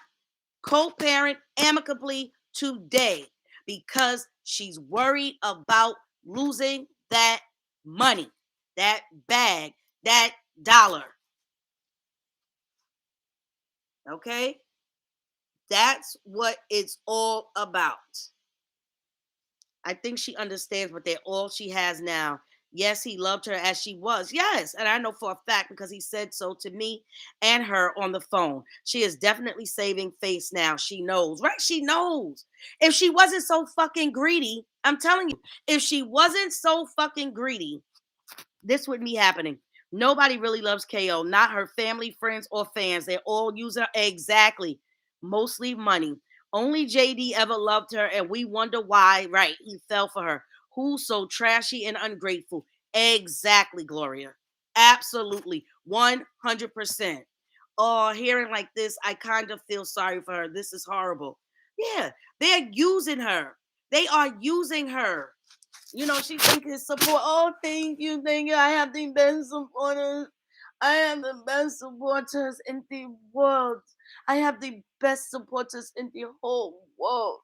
Speaker 1: co parent amicably today because she's worried about losing that money, that bag, that dollar. Okay? That's what it's all about. I think she understands, but they're all she has now. Yes, he loved her as she was. Yes. And I know for a fact because he said so to me and her on the phone. She is definitely saving face now. She knows, right? She knows. If she wasn't so fucking greedy, I'm telling you, if she wasn't so fucking greedy, this wouldn't be happening. Nobody really loves KO, not her family, friends, or fans. They're all using her exactly, mostly money. Only JD ever loved her, and we wonder why. Right, he fell for her. Who's so trashy and ungrateful? Exactly, Gloria. Absolutely, 100%. Oh, hearing like this, I kind of feel sorry for her. This is horrible. Yeah, they're using her. They are using her. She think his support. Oh, thank you. I have the best supporters. I have the best supporters in the world. I have the best supporters in the whole world.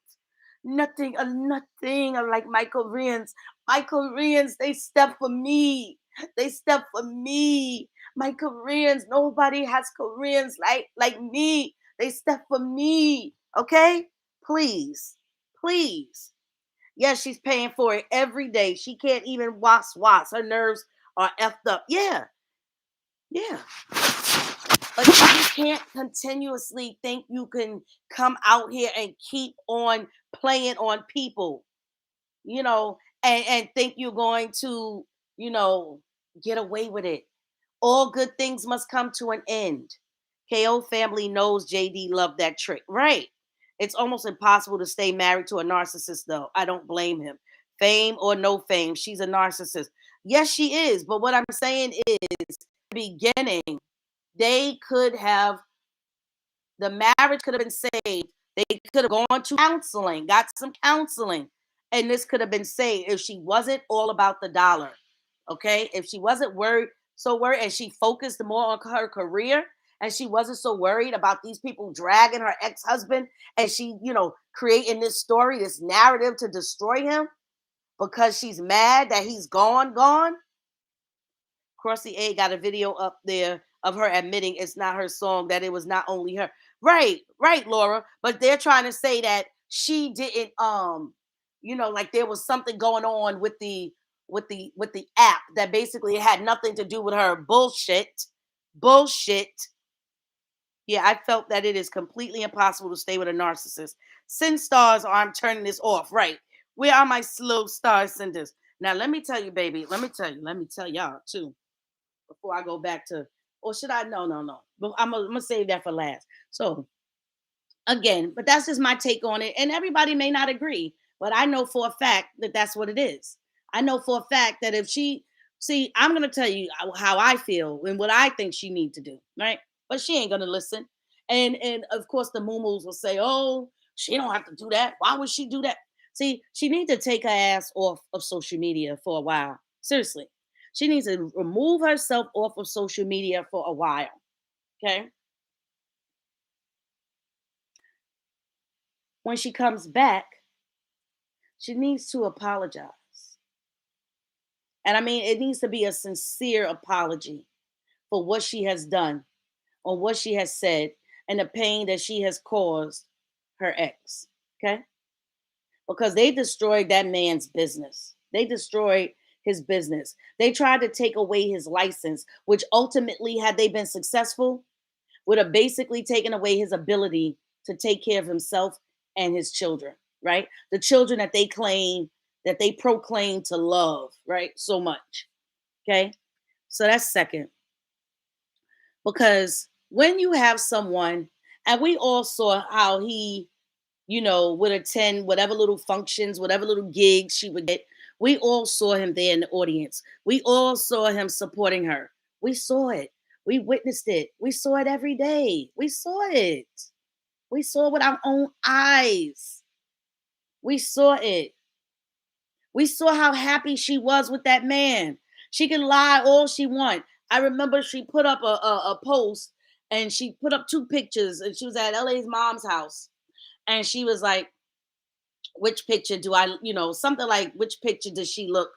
Speaker 1: Nothing like my Koreans. My Koreans, they step for me. They step for me. My Koreans, nobody has Koreans like me. They step for me. Okay? Please. Yes, she's paying for it every day. She can't even was. Her nerves are effed up. Yeah. But you can't continuously think you can come out here and keep on playing on people, and think you're going to, you know, get away with it. All good things must come to an end. KO family knows JD loved that trick. Right. It's almost impossible to stay married to a narcissist, though. I don't blame him. Fame or no fame, she's a narcissist. Yes, she is. But what I'm saying is, beginning, they could have, the marriage could have been saved. They could have gone to counseling, got some counseling, and this could have been saved if she wasn't all about the dollar. Okay. If she wasn't so worried, and she focused more on her career, and she wasn't so worried about these people dragging her ex-husband, and she, creating this story, this narrative to destroy him because she's mad that he's gone. Crossy A got a video up there of her admitting it's not her song, that it was not only her. Right, Laura. But they're trying to say that she didn't, like there was something going on with the app that basically had nothing to do with her. Bullshit. Yeah, I felt that it is completely impossible to stay with a narcissist. Send stars or I'm turning this off. Right. Where are my slow star senders? Now let me tell you, baby. Let me tell y'all too before I go back to, or should I? No. But I'm gonna save that for last. So again, but that's just my take on it, and everybody may not agree, but I know for a fact that that's what it is. I know for a fact that if she, see, I'm gonna tell you how I feel and what I think she needs to do, right? But she ain't gonna listen, and of course the moo will say, "Oh, she don't have to do that. Why would she do that?" See, she needs to take her ass off of social media for a while. Seriously, she needs to remove herself off of social media for a while. Okay. When she comes back, she needs to apologize. And I mean, it needs to be a sincere apology for what she has done or what she has said and the pain that she has caused her ex. Okay, because they destroyed that man's business. They destroyed his business. They tried to take away his license, which ultimately, had they been successful, would have basically taken away his ability to take care of himself and his children, right? The children that they claim, that they proclaim to love, right? So much. Okay. So that's second. Because when you have someone, and we all saw how he, would attend whatever little functions, whatever little gigs she would get. We all saw him there in the audience. We all saw him supporting her. We saw it. We witnessed it. We saw it every day. We saw it. We saw it with our own eyes. We saw it. We saw how happy she was with that man. She can lie all she want. I remember she put up a post, and she put up two pictures, and she was at LA's mom's house. And she was like, which picture do I, something like, which picture does she look,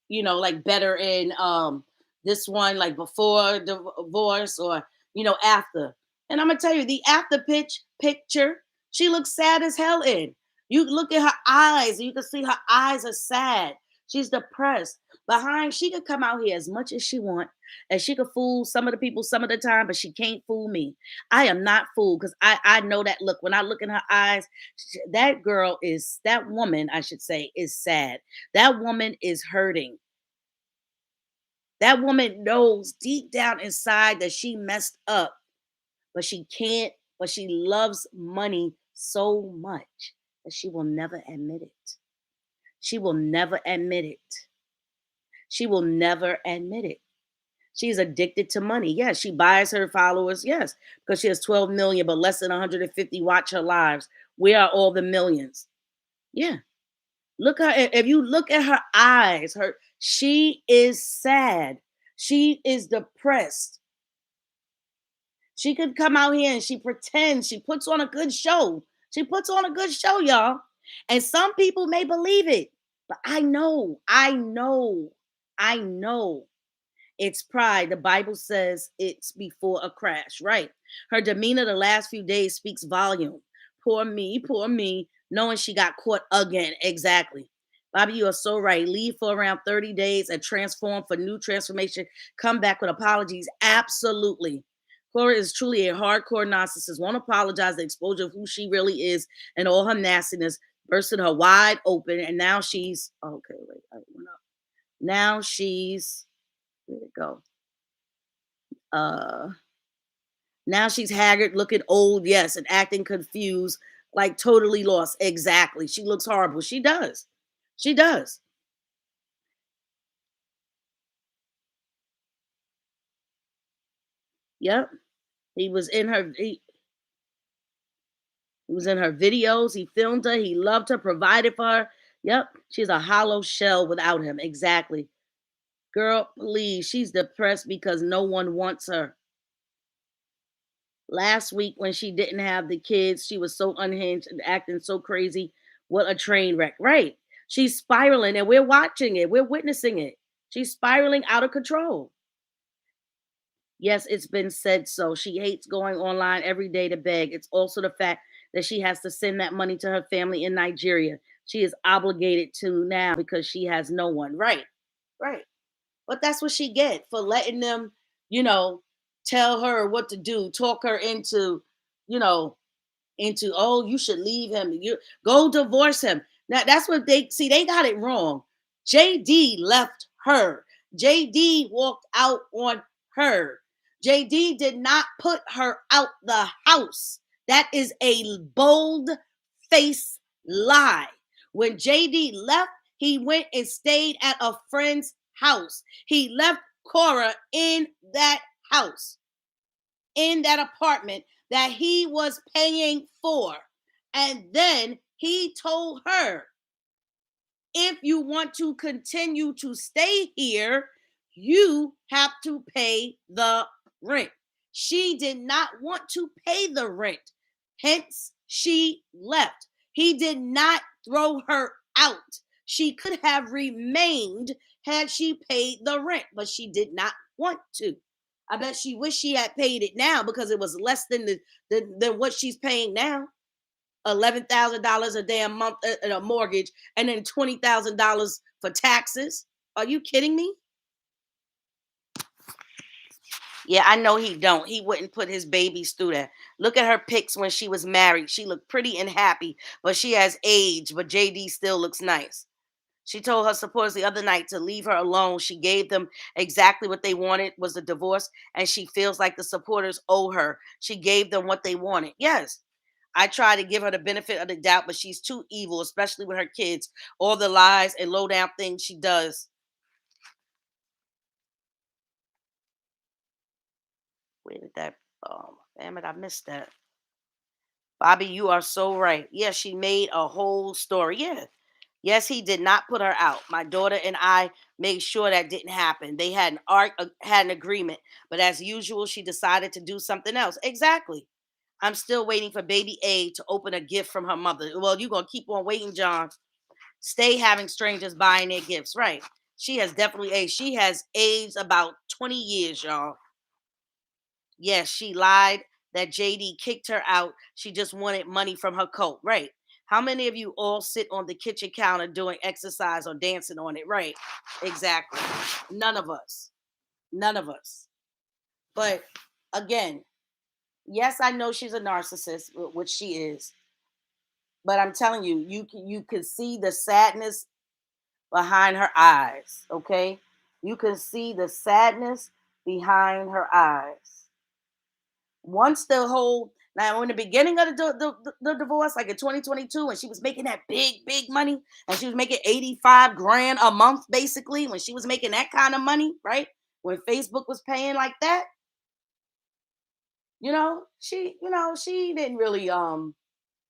Speaker 1: like better in, this one, like before divorce, or after. And I'm gonna tell you, the after picture, she looks sad as hell in. You look at her eyes, and you can see her eyes are sad. She's depressed. Behind, she could come out here as much as she want, and she could fool some of the people some of the time, but she can't fool me. I am not fooled, because I know that look. When I look in her eyes, that woman, I should say, is sad. That woman is hurting. That woman knows deep down inside that she messed up, but she can't, but she loves money so much that she will never admit it. She will never admit it. She will never admit it. She's addicted to money. Yes, she buys her followers. Yes, because she has 12 million, but less than 150 watch her lives. Where are all the millions? Yeah. Look at, if you look at her eyes, she is sad. She is depressed. She could come out here and she pretends, she puts on a good show. She puts on a good show, y'all. And some people may believe it. But I know it's pride. The Bible says it's before a crash, right? Her demeanor the last few days speaks volume. Poor me, knowing she got caught again. Exactly. Bobby, you are so right. Leave for around 30 days and transform for new transformation. Come back with apologies. Absolutely. Cora is truly a hardcore narcissist. Won't apologize. The exposure of who she really is and all her nastiness bursted her wide open. And now she's okay. Wait, I went up. Now she's, where'd it go? Uh Now she's haggard, looking old, yes, and acting confused, like totally lost. Exactly. She looks horrible. She does. She does. Yep. He was in her he was in her videos. He filmed her. He loved her, provided for her. Yep. She's a hollow shell without him. Exactly. Girl, please. She's depressed because no one wants her. Last week, when she didn't have the kids, she was so unhinged and acting so crazy. What a train wreck. Right. She's spiraling, and we're watching it. We're witnessing it. She's spiraling out of control. Yes, it's been said so. She hates going online every day to beg. It's also the fact that she has to send that money to her family in Nigeria. She is obligated to now because she has no one. Right. Right. But that's what she get for letting them, you know, tell her what to do, talk her you know, oh, you should leave him. You go divorce him. Now that's what they see. They got it wrong. JD left her. JD walked out on her. JD did not put her out the house. That is a bold face lie. When JD left, he went and stayed at a friend's house. He left Cora in that house, in that apartment that he was paying for. And then he told her, if you want to continue to stay here, you have to pay the rent. She did not want to pay the rent. Hence, she left. He did not throw her out. She could have remained had she paid the rent, but she did not want to. I bet she wished she had paid it now because it was less than than what she's paying now. $11,000 a damn month in a mortgage, and then $20,000 for taxes. Are you kidding me? Yeah, I know he don't. He wouldn't put his babies through that. Look at her pics when she was married. She looked pretty and happy, but she has age, but JD still looks nice. She told her supporters the other night to leave her alone. She gave them exactly what they wanted was a divorce, and she feels like the supporters owe her. She gave them what they wanted. Yes. I try to give her the benefit of the doubt, but she's too evil, especially with her kids. All the lies and low down things she does. Where did that? Oh, damn it! I missed that. Bobby, you are so right. Yeah, she made a whole story. Yeah. Yes, he did not put her out. My daughter and I made sure that didn't happen. They had an agreement, but as usual, she decided to do something else. Exactly. I'm still waiting for baby A to open a gift from her mother. Well, you're gonna keep on waiting, John. Stay having strangers buying their gifts. Right. She has definitely aged. She has aged about 20 years, y'all. Yes, she lied that JD kicked her out. She just wanted money from her coat. Right. How many of you all sit on the kitchen counter doing exercise or dancing on it? Right. Exactly. None of us. None of us. But again, yes, I know she's a narcissist, which she is. But I'm telling you, you can see the sadness behind her eyes. Okay, you can see the sadness behind her eyes. Once the whole now in the beginning of the divorce, like in 2022, and she was making that big money, and she was making 85 grand a month, basically, when she was making that kind of money, right? When Facebook was paying like that, she didn't really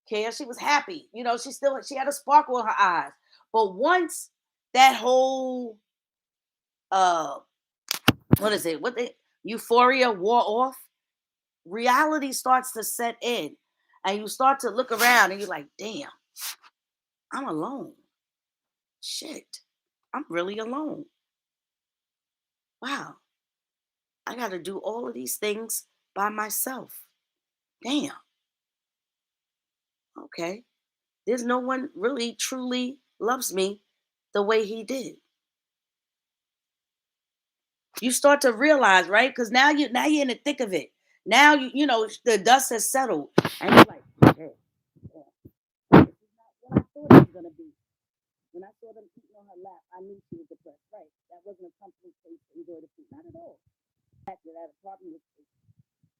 Speaker 1: care. She was happy. She had a sparkle in her eyes. But once that whole uh what is it? What they euphoria wore off, reality starts to set in. And you start to look around and you're like, damn, I'm alone. Shit. I'm really alone. Wow. I gotta do all of these things by myself. Damn. Okay. There's no one really truly loves me the way he did. You start to realize, right? Because now you're in the thick of it. Now you know the dust has settled, and you're like, "Hey, yeah, this is not what I thought it was gonna be." When I saw them eating on her lap, I knew she was depressed. Right? That wasn't a comfortable place to enjoy the food, not at all. That apartment was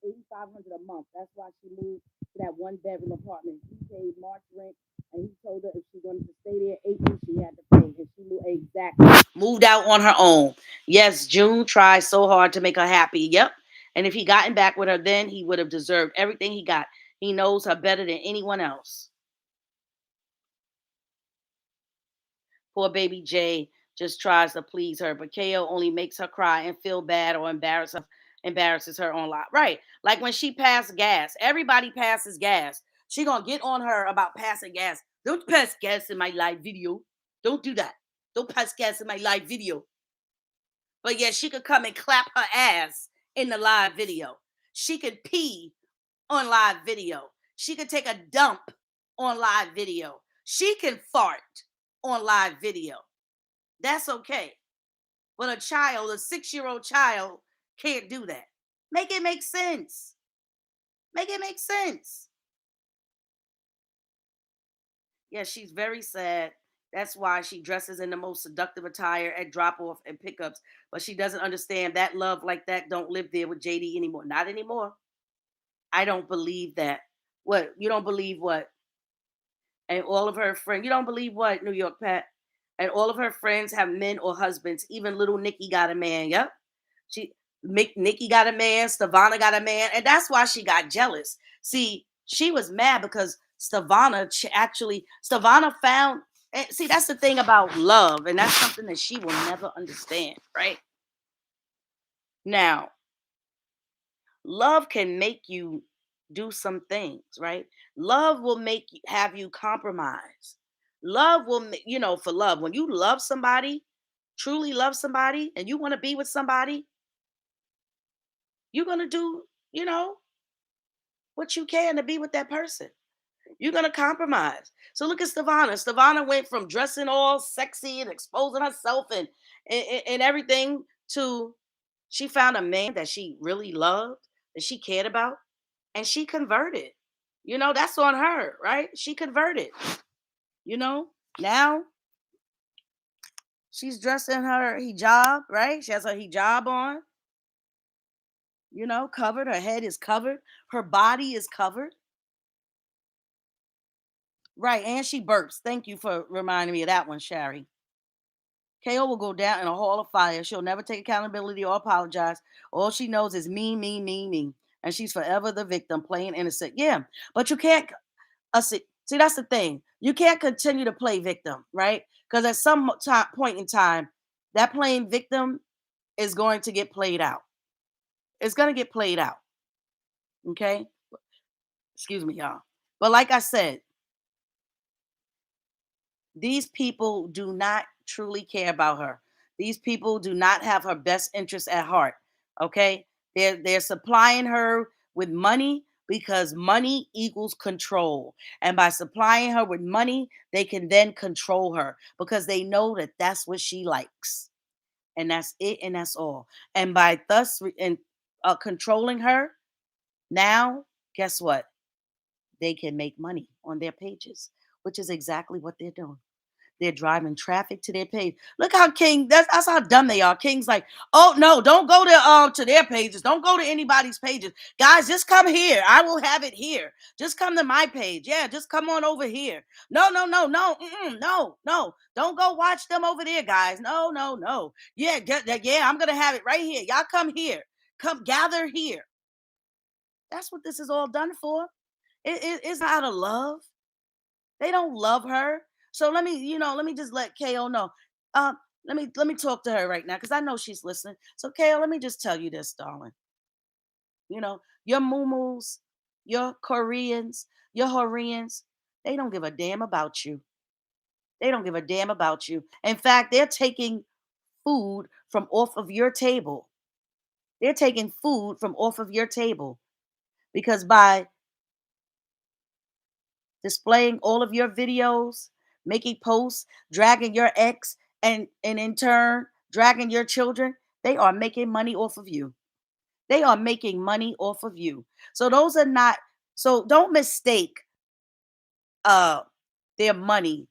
Speaker 1: 8,500 a month. That's why she moved to that one bedroom apartment. He paid March rent, and he told her if she wanted to stay there April, she had to pay. And she moved exactly moved out on her own. Yes, June tried so hard to make her happy. Yep. And if he gotten back with her then, he would have deserved everything he got. He knows her better than anyone else. Poor baby Jay just tries to please her, but KO only makes her cry and feel bad or embarrasses her on lot. Right. Like when she passed gas. Everybody passes gas. She gonna get on her about passing gas. Don't pass gas in my live video. Don't do that. Don't pass gas in my live video. But yet she could come and clap her ass in the live video. She could pee on live video. She could take a dump on live video. She can fart on live video. That's okay. But a child, a 6-year-old child, can't do that. Make it make sense. Make it make sense. Yeah, she's very sad. That's why she dresses in the most seductive attire at drop off and pickups. But she doesn't understand that love like that don't live there with JD anymore. Not anymore. I don't believe that. What? You don't believe what? And all of her friends, you don't believe what, New York Pat? And all of her friends have men or husbands. Even little Nikki got a man. Yep. Nikki got a man, Stavana got a man, and that's why she got jealous. See, she was mad because Stavana found. And see, that's the thing about love, and that's something that she will never understand, right? Now, love can make you do some things, right? Love will have you compromise. Love will, for love, when you love somebody, truly love somebody, and you want to be with somebody, you're gonna do, what you can to be with that person. You're gonna compromise. So look at Stevana. Stevana went from dressing all sexy and exposing herself and everything to she found a man that she really loved, that she cared about, and she converted. That's on her, right? She converted. You know, now she's dressed in her hijab, right? She has her hijab on, covered. Her head is covered. Her body is covered. Right. And she burps. Thank you for reminding me of that one, Shari. KO will go down in a hall of fire. She'll never take accountability or apologize. All she knows is me, me, me, me. And she's forever the victim, playing innocent. Yeah. But you can't see, that's the thing. You can't continue to play victim, right? Because at some point in time, that playing victim is going to get played out. It's going to get played out. Okay. Excuse me, y'all. But like I said, these people do not truly care about her. These people do not have her best interests at heart. Okay? They're supplying her with money because money equals control. And by supplying her with money, they can then control her because they know that that's what she likes. And that's it and that's all. And by thus controlling her, now guess what? They can make money on their pages, which is exactly what they're doing. They're driving traffic to their page. Look how King, that's how dumb they are. King's like, oh no, don't go to their pages. Don't go to anybody's pages. Guys, just come here. I will have it here. Just come to my page. Yeah, just come on over here. No, no, no, no, no, no. Don't go watch them over there, guys. No, no, no. Yeah, yeah, I'm gonna have it right here. Y'all come here. Come gather here. That's what this is all done for. It's not out of love. They don't love her. So let me just let KO know. Let me talk to her right now because I know she's listening. So KO, let me just tell you this, darling. Your Mumus, your Koreans, your Koreans, they don't give a damn about you. They don't give a damn about you. In fact, they're taking food from off of your table. They're taking food from off of your table because by displaying all of your videos, making posts, dragging your ex, and in turn dragging your children, they are making money off of you. They are making money off of you. So those are not so don't mistake uh their money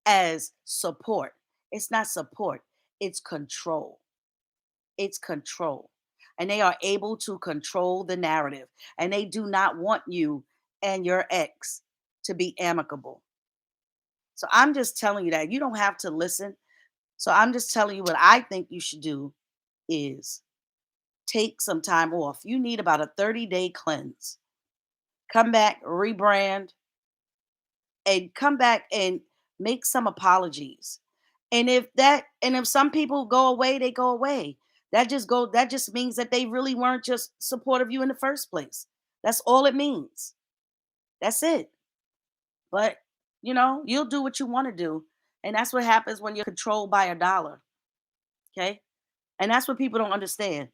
Speaker 1: as support. It's not support, it's control. It's control. And they are able to control the narrative. And they do not want you and your ex to be amicable. So I'm just telling you that you don't have to listen. So I'm just telling you what I think you should do is take some time off. You need about a 30-day cleanse. Come back, rebrand, and come back and make some apologies. And if some people go away, they go away. That just means that they really weren't just supportive of you in the first place. That's all it means. That's it. But you'll do what you want to do. And that's what happens when you're controlled by a dollar. Okay. And that's what people don't understand.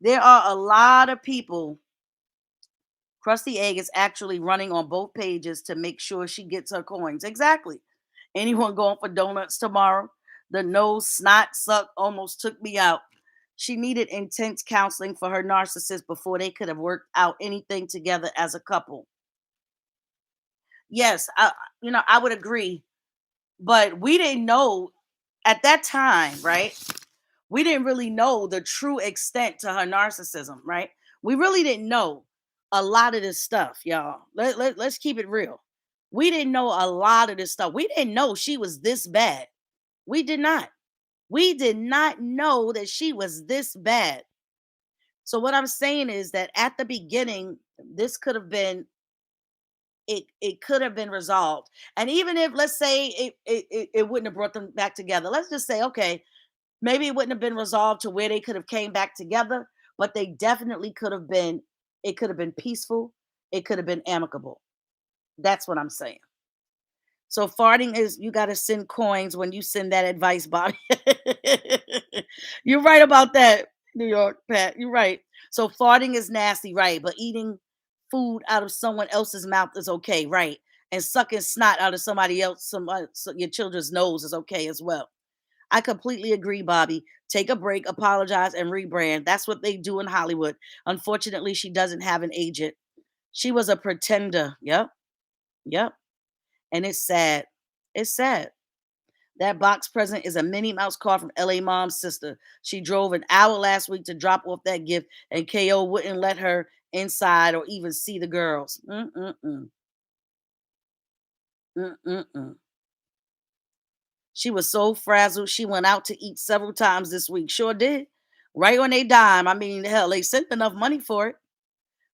Speaker 1: There are a lot of people. Krusty Egg is actually running on both pages to make sure she gets her coins. Exactly. Anyone going for donuts tomorrow? The nose snot suck almost took me out. She needed intense counseling for her narcissist before they could have worked out anything together as a couple. Yes, I would agree, but we didn't know at that time, right? We didn't really know the true extent to her narcissism, right? We really didn't know a lot of this stuff, y'all. Let's keep it real. We didn't know a lot of this stuff. We didn't know she was this bad. We did not. We did not know that she was this bad. So what I'm saying is that at the beginning, this could have been it could have been resolved. And even if let's say it wouldn't have brought them back together. Let's just say, okay, maybe it wouldn't have been resolved to where they could have came back together, but they definitely could have been it could have been peaceful, it could have been amicable. That's what I'm saying. So farting is you got to send coins when you send that advice, Bobby. You're right about that, New York Pat. You're right. So farting is nasty, right? But eating food out of someone else's mouth is okay, right? and sucking snot out of somebody else, your children's nose is okay as well. I completely agree, Bobby. Take a break, apologize, and rebrand. That's what they do in Hollywood. Unfortunately, she doesn't have an agent. She was a pretender. Yep. Yep. And it's sad. It's sad. That box present is a Minnie Mouse car from LA Mom's sister. She drove an hour last week to drop off that gift, and KO wouldn't let her inside or even see the girls. Mm-mm-mm. Mm-mm-mm. She was so frazzled, she went out to eat several times this week. Sure did. Right on a dime. I mean, hell, they sent enough money for it.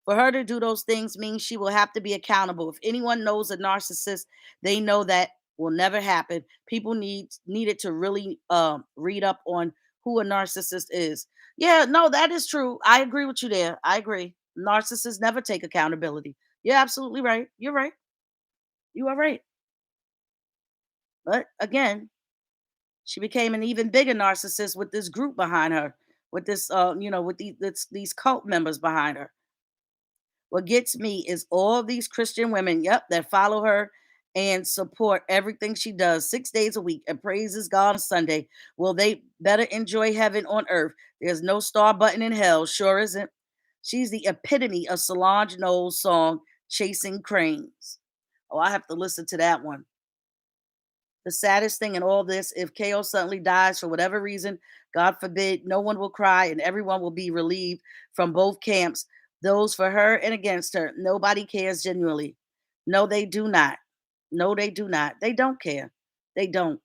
Speaker 1: For her to do those things means she will have to be accountable. If anyone knows a narcissist, they know that will never happen. People needed to really read up on who a narcissist is. Yeah, no, that is true. I agree with you there. I agree. Narcissists never take accountability. You're absolutely right. You're right. You are right. But again, she became an even bigger narcissist with this group behind her, with this, with these cult members behind her. What gets me is all these Christian women, yep, that follow her and support everything she does 6 days a week and praises God on Sunday. Well, they better enjoy heaven on earth. There's no star button in hell, sure isn't. She's the epitome of Solange Knowles' song, Chasing Cranes. Oh, I have to listen to that one. The saddest thing in all this, if KO suddenly dies for whatever reason, God forbid, no one will cry and everyone will be relieved from both camps, those for her and against her. Nobody cares genuinely. No, they do not. No, they do not. They don't care. They don't.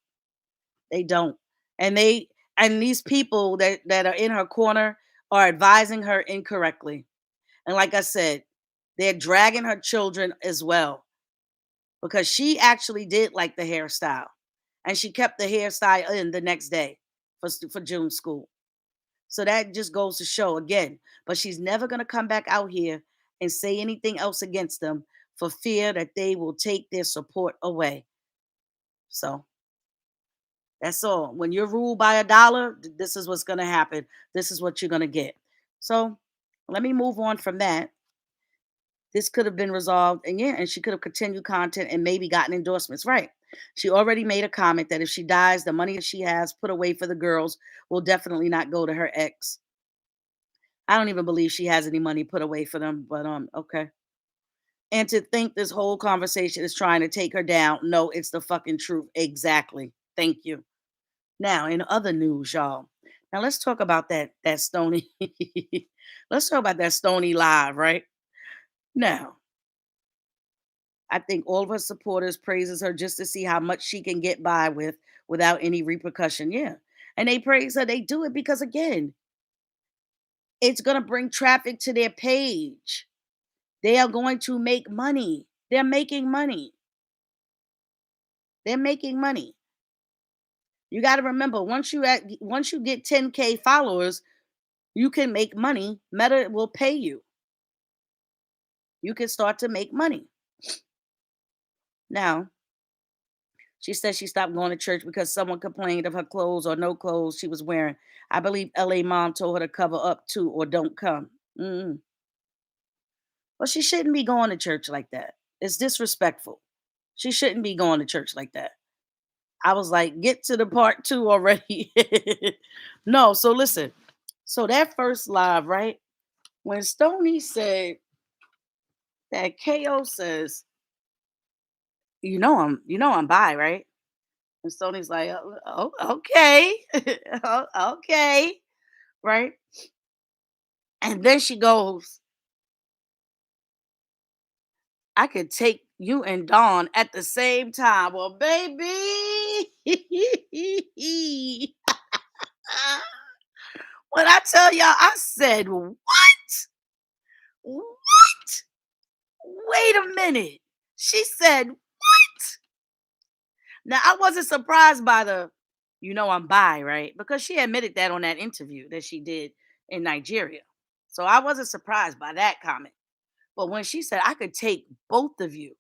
Speaker 1: They don't. And these people that are in her corner are advising her incorrectly. And like I said, they're dragging her children as well because she actually did like the hairstyle and she kept the hairstyle in the next day for June school. So that just goes to show again, but she's never going to come back out here and say anything else against them for fear that they will take their support away. So that's all. When you're ruled by a dollar, this is what's going to happen. This is what you're going to get. So let me move on from that. This could have been resolved, and yeah, and she could have continued content and maybe gotten endorsements. Right. She already made a comment that if she dies, the money that she has put away for the girls will definitely not go to her ex. I don't even believe she has any money put away for them, but okay. And to think this whole conversation is trying to take her down. No, it's the fucking truth. Exactly. Thank you. Now, in other news, y'all. Now let's talk about that Stony. Let's talk about that Stony live, right? Now, I think all of her supporters praises her just to see how much she can get by with without any repercussion. Yeah. And they praise her. They do it because again, it's going to bring traffic to their page. They are going to make money. They're making money. They're making money. You got to remember once you get 10K followers, you can make money. Meta will pay you. You can start to make money. Now, she said she stopped going to church because someone complained of her clothes or no clothes she was wearing. I believe LA Mom told her to cover up too or don't come. Mm. Well, she shouldn't be going to church like that. It's disrespectful. She shouldn't be going to church like that. I was like, get to the part two already. No, so listen. So that first live, right? When Stony said that KO says, I'm bi, right? And Sony's like, oh, okay, okay, right? And then she goes, I could take you and Dawn at the same time. Well, baby, when I tell y'all, I said, what? What? Wait a minute. She said, now I wasn't surprised by I'm bi, right? Because she admitted that on that interview that she did in Nigeria. So I wasn't surprised by that comment. But when she said, I could take both of you,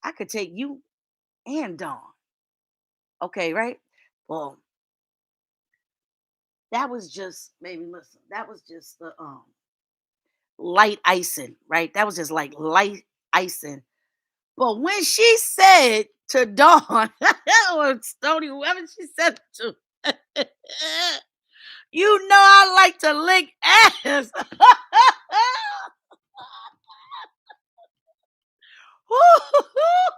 Speaker 1: I could take you and Dawn. Okay, right? Well, that was just, maybe listen, that was just the light icing, right? That was just like light icing. But when she said to Dawn or Stony, whoever she said it to, you know I like to lick ass.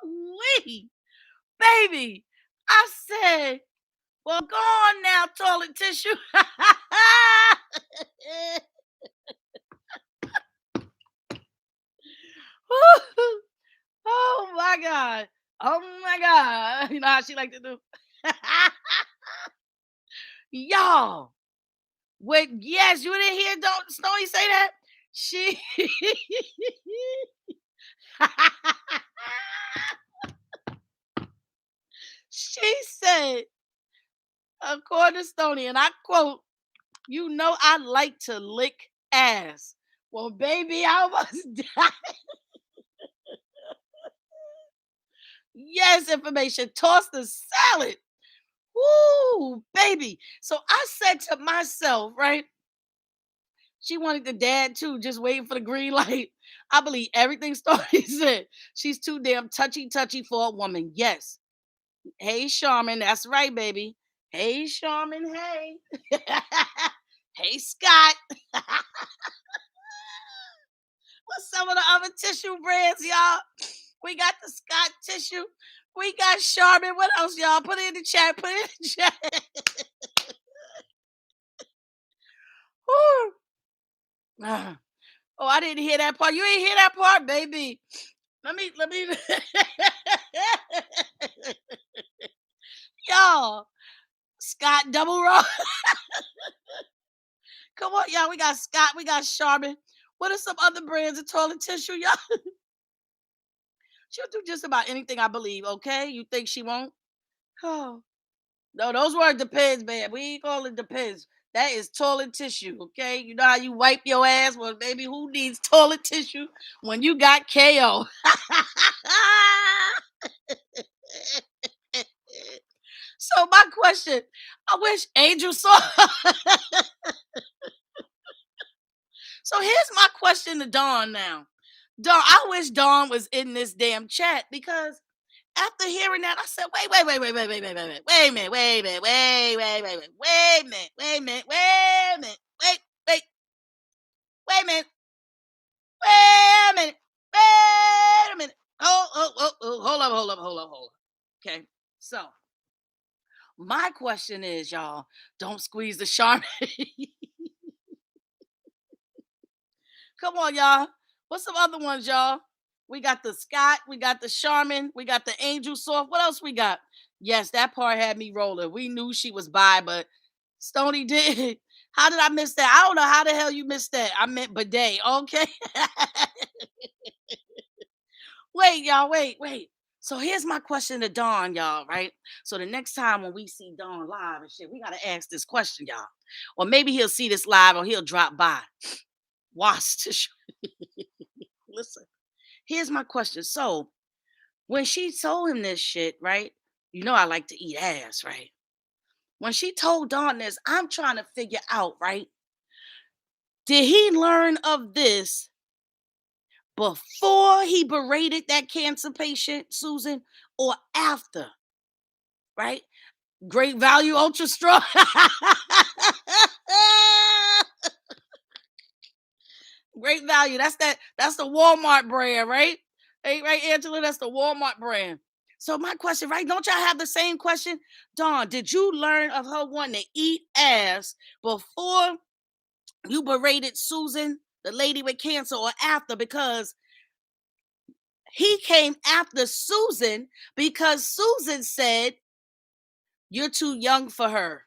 Speaker 1: Wee, baby. I said, well, go on now, toilet tissue. Oh my God. Oh my God. You know how she like to do? Y'all. Wait, yes, you didn't hear Don't Snowy say that? She she said, according to Stony, and I quote, you know I like to lick ass. Well, baby, I almost died. Yes, information. Toss the salad. Woo, baby. So I said to myself, right? She wanted the dad too, just waiting for the green light. I believe everything Stormy said. She's too damn touchy for a woman. Yes. Hey, Charmin. That's right, baby. Hey, Charmin. Hey. Hey, Scott. What's some of the other tissue brands, y'all? We got the Scott tissue. We got Charmin. What else, y'all? Put it in the chat. Put it in the chat. Woo. Ah. Oh, I didn't hear that part. You ain't hear that part, baby. Let me y'all. Scott double roll. Come on, y'all. We got Scott, we got Charmin. What are some other brands of toilet tissue, y'all? She'll do just about anything, I believe, okay? You think she won't? Oh. No, those words depends, man. We ain't call it depends. That is toilet tissue, okay? You know how you wipe your ass? Well, baby, who needs toilet tissue when you got KO? So my question, I wish Angel saw. So here's my question to Dawn now. Dawn, I wish Dawn was in this damn chat because after hearing that, I said, wait a minute, wait a minute, wait a minute, wait a minute, wait a minute, wait, wait, wait a minute, wait a minute, wait a minute. Hold up, hold up, hold up, hold up. Okay, so my question is, y'all, don't squeeze the Charmin. Come on, y'all. What's some other ones, y'all? We got the Scott, we got the Charmin, we got the Angel Soft. What else we got? Yes, that part had me rolling. We knew she was by, but Stony did. How did I miss that? I don't know how the hell you missed that. I meant bidet. Okay. Wait, y'all. Wait. So here's my question to Dawn, y'all, right? So the next time when we see Dawn live and shit, we gotta ask this question, y'all. Or maybe he'll see this live or he'll drop by. Wash tissue. Listen. Here's my question. So when she told him this shit, right? You know I like to eat ass, right? When she told Dawn this, I'm trying to figure out, right? Did he learn of this before he berated that cancer patient, Susan, or after? Right? Great value, ultra strong. Great value. That's the Walmart brand, right? Hey, right, Angela? That's the Walmart brand. So my question, right? Don't y'all have the same question? Dawn, did you learn of her wanting to eat ass before you berated Susan, the lady with cancer, or after? Because he came after Susan because Susan said, you're too young for her.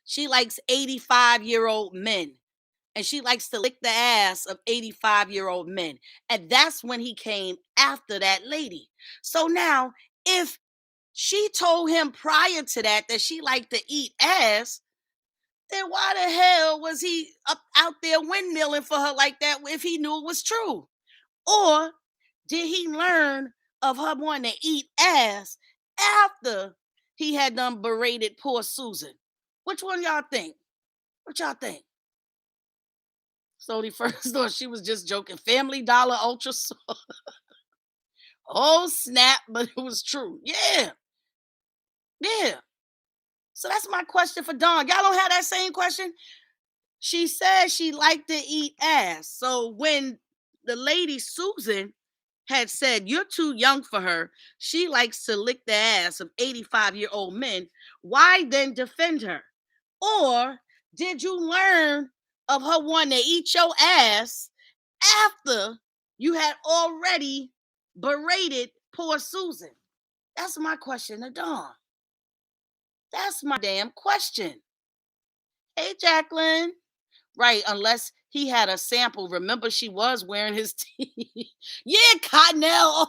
Speaker 1: She likes 85-year-old men. And she likes to lick the ass of 85-year-old men. And that's when he came after that lady. So now, if she told him prior to that she liked to eat ass, then why the hell was he up out there windmilling for her like that if he knew it was true? Or did he learn of her wanting to eat ass after he had done berated poor Susan? Which one y'all think? What y'all think? So the first thought she was just joking. Family Dollar Ultra. Oh snap! But it was true. Yeah, yeah. So that's my question for Dawn. Y'all don't have that same question? She said she liked to eat ass. So when the lady Susan had said you're too young for her, she likes to lick the ass of 85-year-old men, why then defend her? Or did you learn of her wanting to eat your ass after you had already berated poor Susan? That's my question to Dawn. That's my damn question. Hey, Jacqueline. Right, unless he had a sample. Remember, she was wearing his teeth. Yeah, Cottonelle.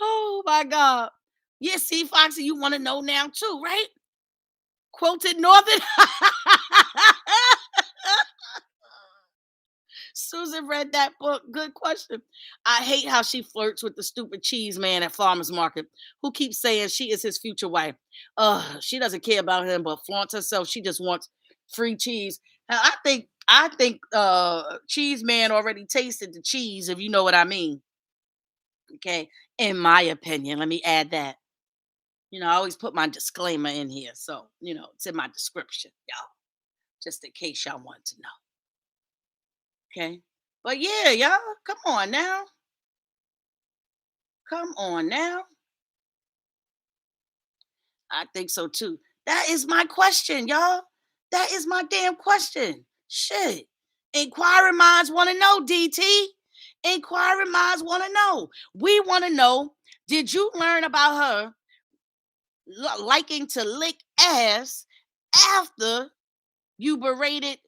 Speaker 1: Oh my God. Yeah, see, Foxy, you want to know now too, right? Quoted Northern. Susan read that book. Good question. I hate how she flirts with the stupid cheese man at farmers market who keeps saying she is his future wife. She doesn't care about him but flaunts herself. She just wants free cheese. Now, I think cheese man already tasted the cheese, if you know what I mean. Okay. In my opinion. Let me add that. I always put my disclaimer in here. So, it's in my description, y'all. Just in case y'all want to know. Okay. But yeah, y'all, come on now. Come on now. I think so too. That is my question, y'all. That is my damn question. Shit. Inquiring minds want to know, DT. Inquiring minds want to know. We want to know, did you learn about her liking to lick ass after you berated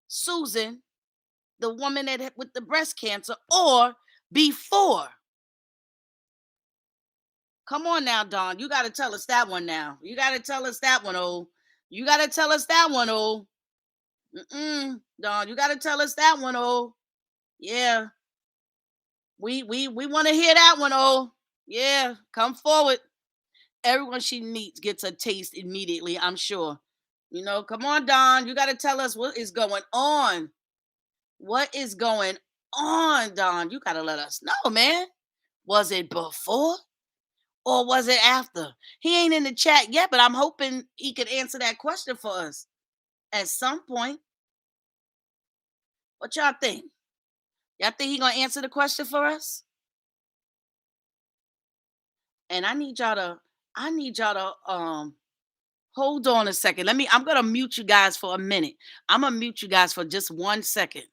Speaker 1: Susan, the woman with the breast cancer, or before? Come on now, Dawn. You got to tell us that one now. You got to tell us that one, oh. You got to tell us that one, oh. Dawn, you got to tell us that one, oh. Yeah. We want to hear that one, oh. Yeah, come forward. Everyone she meets gets a taste immediately, I'm sure. Come on, Dawn. You got to tell us what is going on. What is going on, Dawn? You got to let us know, man. Was it before? Or was it after? He ain't in the chat yet, but I'm hoping he could answer that question for us at some point. What y'all think? Y'all think he gonna answer the question for us? And I need y'all to hold on a second. I'm gonna mute you guys for a minute. I'm gonna mute you guys for just 1 second.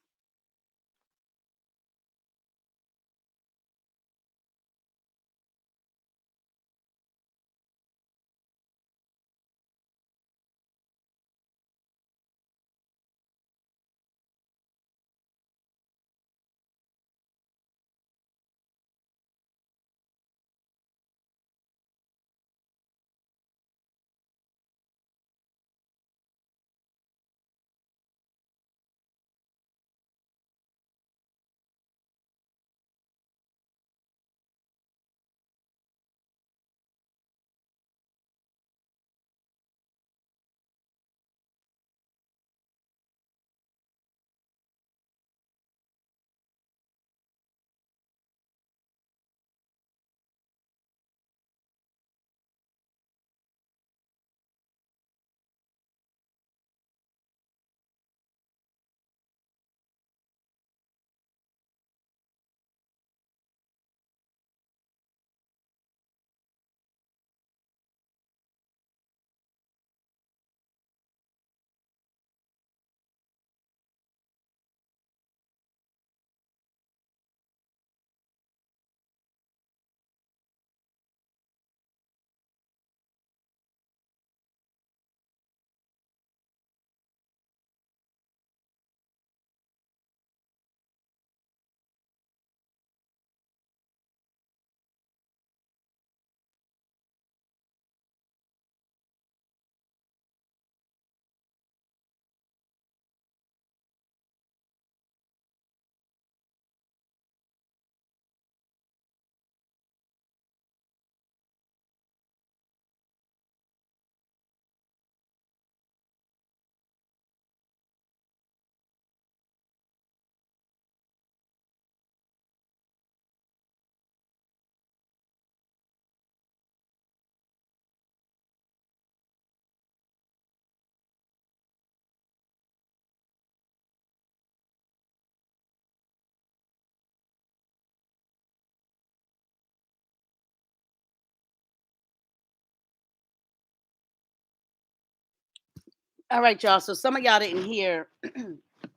Speaker 1: All right, y'all. So some of y'all didn't hear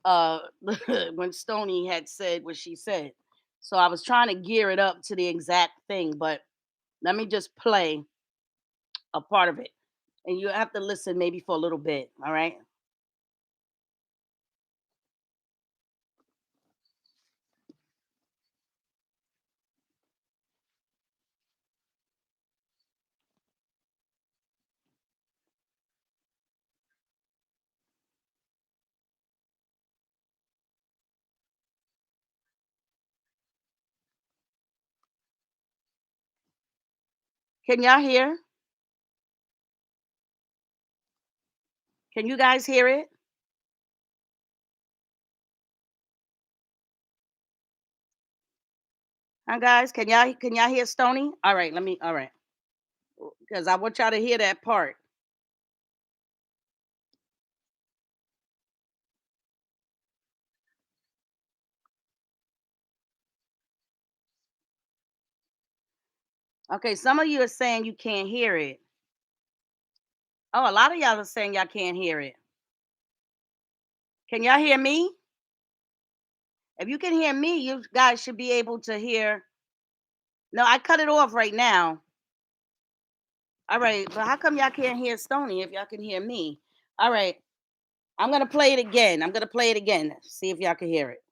Speaker 1: uh when Stony had said what she said. So I was trying to gear it up to the exact thing, but let me just play a part of it. And you have to listen maybe for a little bit. All right. Can y'all hear? Can you guys hear it? Huh, guys? Can y'all hear Stony? All right, all right. Because I want y'all to hear that part. Okay, some of you are saying you can't hear it. Oh, a lot of y'all are saying y'all can't hear it. Can y'all hear me? If you can hear me, you guys should be able to hear. No, I cut it off right now. All right, but how come y'all can't hear Stony if y'all can hear me? All right, I'm gonna play it again. I'm gonna play it again. See if y'all can hear it.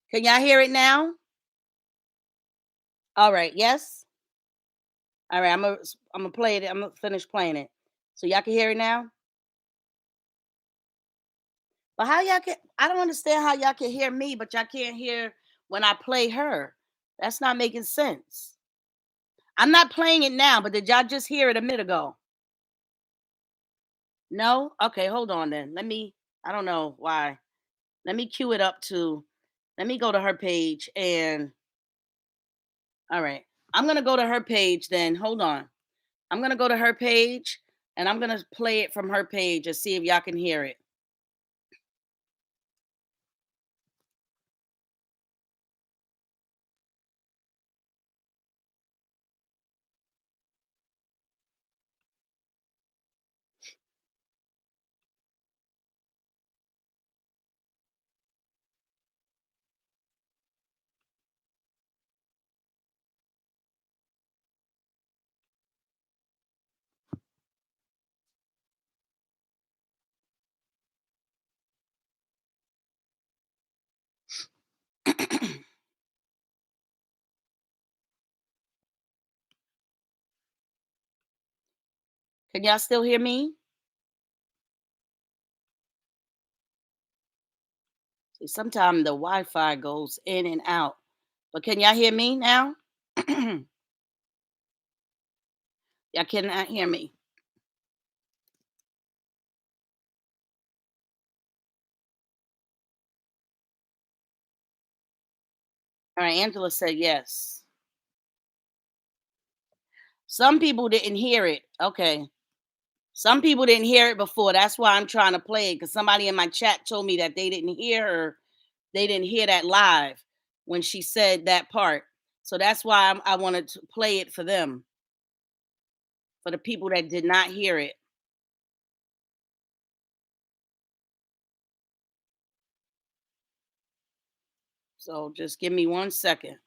Speaker 1: Can y'all hear it now? All right, yes. All right, I'm gonna play it. I'm gonna finish playing it, so y'all can hear it now. But how y'all can? I don't understand how y'all can hear me, but y'all can't hear when I play her. That's not making sense. I'm not playing it now, but did y'all just hear it a minute ago? No? Okay, hold on then. Let me. I don't know why. Let me cue it up to. Let me go to her page and. All right, I'm gonna go to her page then. Hold on. I'm gonna go to her page and I'm gonna play it from her page and see if y'all can hear it. Can y'all still hear me? See, sometimes the Wi-Fi goes in and out. But can y'all hear me now? Y'all cannot hear me. All right, Angela said yes. Some people didn't hear it. Okay. Some people didn't hear it before. That's why I'm trying to play it because somebody in my chat told me that they didn't hear her. They didn't hear that live when she said that part. So that's why I wanted to play it for them, for the people that did not hear it. So just give me 1 second.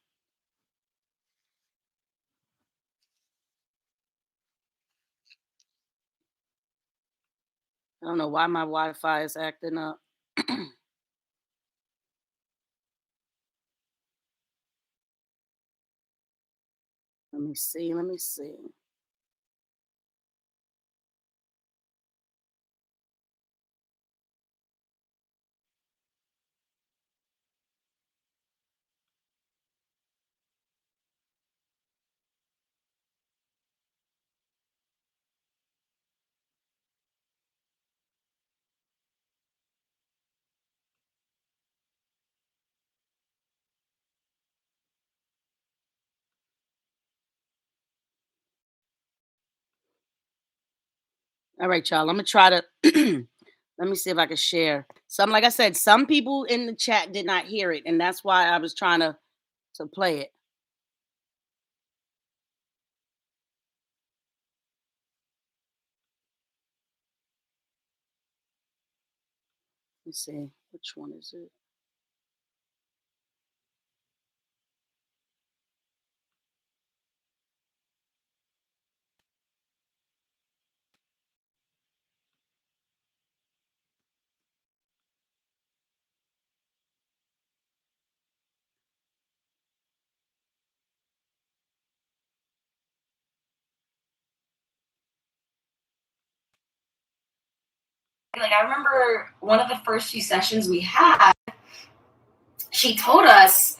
Speaker 1: I don't know why my Wi-Fi is acting up. Let me see. Let me see. All right, y'all. I'm gonna try to let me see if I can share. Some, like I said, some people in the chat did not hear it, and that's why I was trying to play it. Let's see, which one is it?
Speaker 2: Like I remember one of the first few sessions we had, she told us,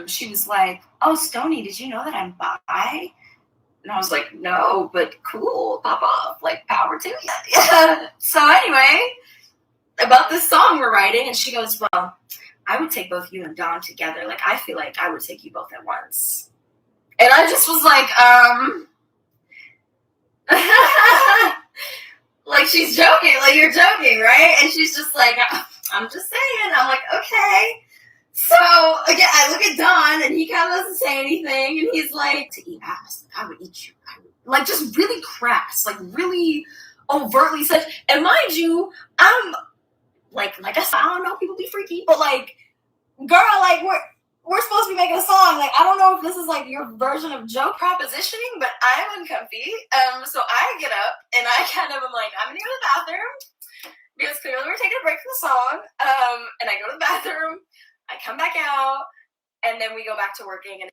Speaker 2: she was like, "Oh, Stony, did you know that I'm bi?" And I was like, "No, but cool, pop off, like power to you." Yeah. So anyway, about this song we're writing, and she goes, "Well, I would take both you and Don together. Like I feel like I would take you both at once." And I just was like, like she's joking, like you're joking, right? And she's just like, "I'm just saying." I'm like, "Okay." So again, I look at Don, and he kind of doesn't say anything, and he's like, "To eat ass, I would eat you." Like just really crass, like really overtly such. And mind you, I'm like I said, I don't know, people be freaky, but like, girl, like we're supposed to be making a song. Like I don't know if this is like your version of joke propositioning, but I'm uncomfy. So I get up and I kind of am like, I'm gonna go to the bathroom because clearly we're taking a break from the song. And I go to the bathroom, I come back out, and then we go back to working. And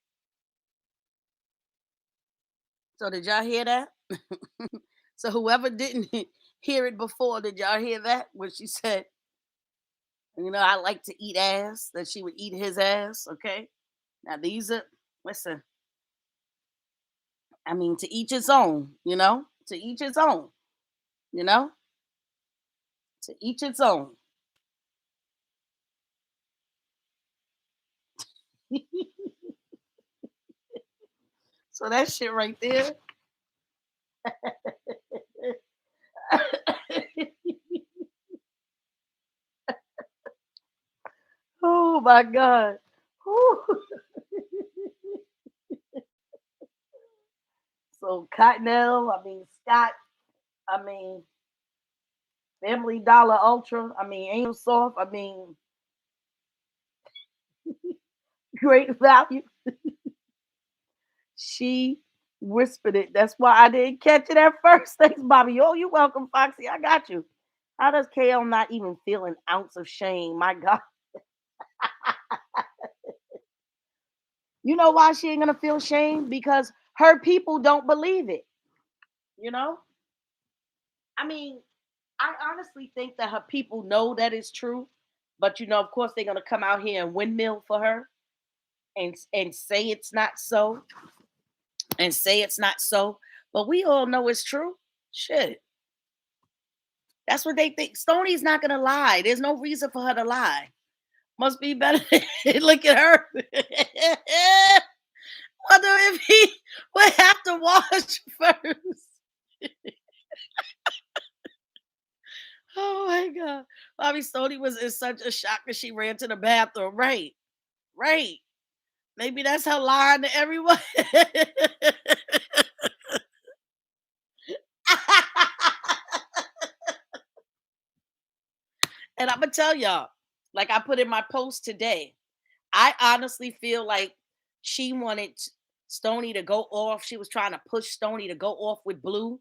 Speaker 1: So did y'all hear that? So whoever didn't hear it before, did y'all hear that? When she said, I like to eat ass, that she would eat his ass. Okay. Now these are, listen, I mean, to each his own, to each his own, you know, to each its own. So that shit right there. Oh my God. Whew. So Cottonelle, I mean Scott, I mean Family Dollar Ultra, I mean Angel Soft, I mean Great Value. She whispered it. That's why I didn't catch it at first. Thanks, Bobby. Oh, you welcome, Foxy. I got you. How does KL not even feel an ounce of shame? My God. You know why she ain't gonna feel shame? Because her people don't believe it. You know? I mean, I honestly think that her people know that it's true. But of course, they're gonna come out here and windmill for her and say it's not so. And say it's not so. But we all know it's true. Shit. That's what they think. Stoney's not gonna lie. There's no reason for her to lie. Must be better. Look at her. Wonder if he would have to wash first. Oh my God. Bobby Stoney was in such a shock that she ran to the bathroom. Right. Right. Maybe that's her line to everyone. And I'm gonna tell y'all, like I put in my post today, I honestly feel like she wanted Stony to go off. She was trying to push Stony to go off with Blue,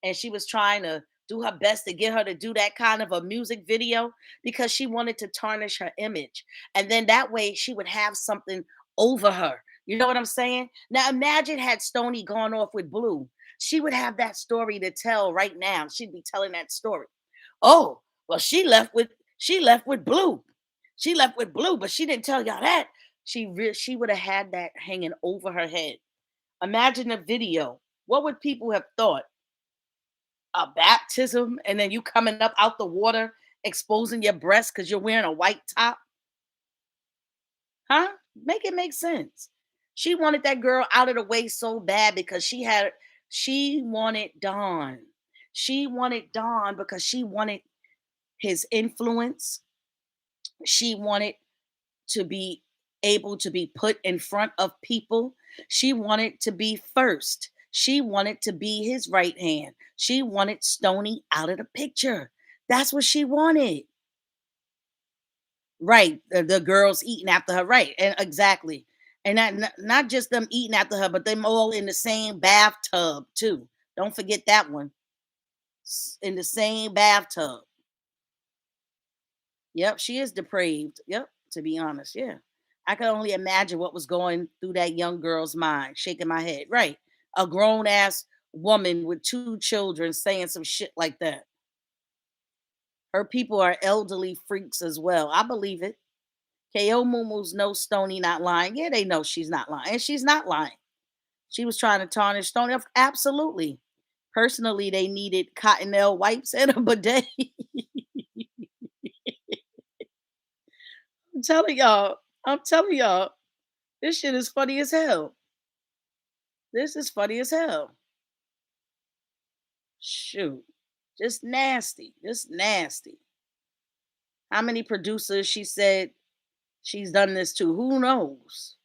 Speaker 1: and she was trying to do her best to get her to do that kind of a music video because she wanted to tarnish her image. And then that way she would have something over her. You know what I'm saying? Now imagine had Stony gone off with Blue. She would have that story to tell right now. She'd be telling that story. Oh, well, she left with Blue. She left with Blue, but she didn't tell y'all that. She would have had that hanging over her head. Imagine the video. What would people have thought? A baptism, and then you coming up out the water, exposing your breast because you're wearing a white top? Huh? Make it make sense. She wanted that girl out of the way so bad because she wanted Dawn. She wanted Don because she wanted his influence. She wanted to be able to be put in front of people. She wanted to be first. She wanted to be his right hand. She wanted Stony out of the picture. That's what she wanted. Right. The girls eating after her. Right. And exactly. And not just them eating after her, but them all in the same bathtub too. Don't forget that one. In the same bathtub. Yep, she is depraved. Yep, to be honest. Yeah. I can only imagine what was going through that young girl's mind, shaking my head. Right. A grown ass woman with two children saying some shit like that. Her people are elderly freaks as well. I believe it. KO Moomoo's no Stony not lying. Yeah, they know she's not lying. And she's not lying. She was trying to tarnish Stony. Absolutely. Personally, they needed Cottonelle wipes and a bidet. I'm telling y'all. I'm telling y'all. This shit is funny as hell. This is funny as hell. Shoot. Just nasty. Just nasty. How many producers she said she's done this to? Who knows?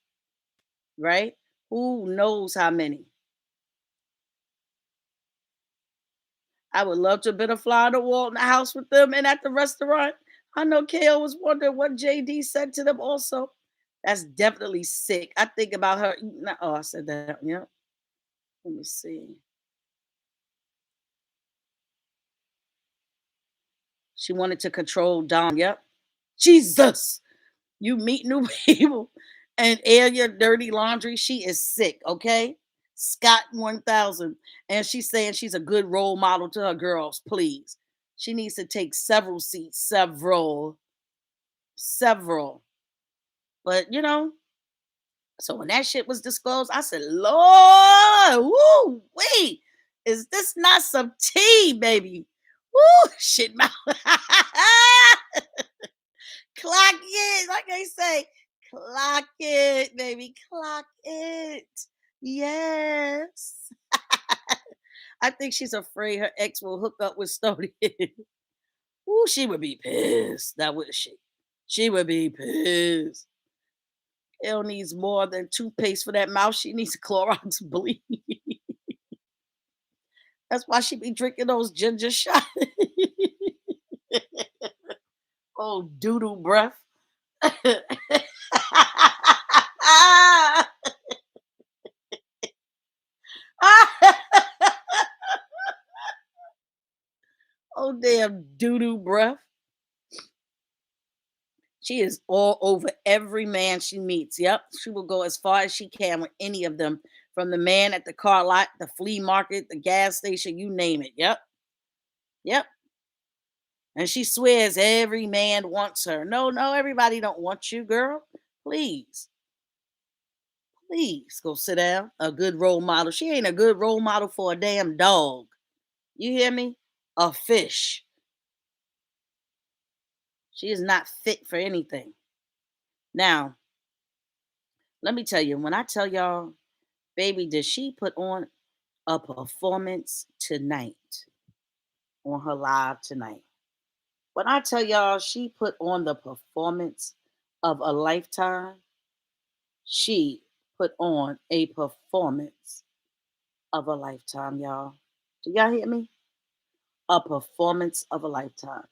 Speaker 1: Right? Who knows how many? I would love to have been a fly on the wall in the house with them and at the restaurant. I know KO was wondering what JD said to them also. That's definitely sick. I think about her. Oh, I said that. Yep. Let me see. She wanted to control Dom. Yep. Jesus. You meet new people and air your dirty laundry. She is sick, okay? Scott 1000. And she's saying she's a good role model to her girls, please. She needs to take several seats, several. But, so when that shit was disclosed, I said, Lord, woo, wait, is this not some tea, baby? Woo, shit, mouth. Clock it, like I say, clock it, baby, clock it. Yes. I think she's afraid her ex will hook up with Stony. Ooh, she would be pissed. That would she. She would be pissed. Elle needs more than toothpaste for that mouth. She needs Clorox bleach. That's why she be drinking those ginger shots. Oh, doo-doo breath. Oh, damn doo-doo breath. She is all over every man she meets. Yep. She will go as far as she can with any of them. From the man at the car lot, the flea market, the gas station, you name it. Yep. Yep. And she swears every man wants her. No, no, everybody don't want you, girl. Please. Please go sit down. A good role model. She ain't a good role model for a damn dog. You hear me? A fish. She is not fit for anything. Now, let me tell you, when I tell y'all, baby, did she put on a performance tonight on her live tonight? When I tell y'all she put on the performance of a lifetime, she put on a performance of a lifetime, y'all. Do y'all hear me? A performance of a lifetime.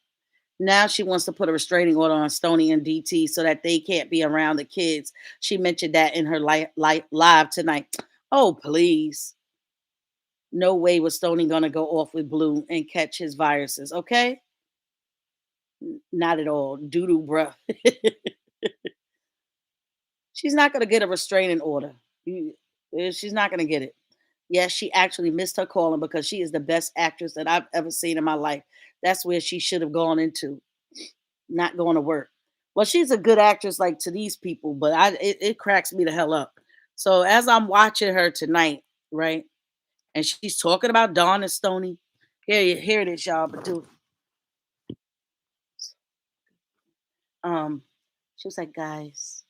Speaker 1: Now she wants to put a restraining order on Stony and DT so that they can't be around the kids. She mentioned that in her live tonight. Oh, please. No way was Stony going to go off with Blue and catch his viruses, okay? Not at all. Doo-doo breath. She's not going to get a restraining order. She's not going to get it. Yes, she actually missed her calling because she is the best actress that I've ever seen in my life. That's where she should have gone into, not going to work. Well, she's a good actress, like to these people, but it cracks me the hell up. So as I'm watching her tonight, right, and she's talking about Dawn and Stony, here it is, y'all. But do she was like, guys,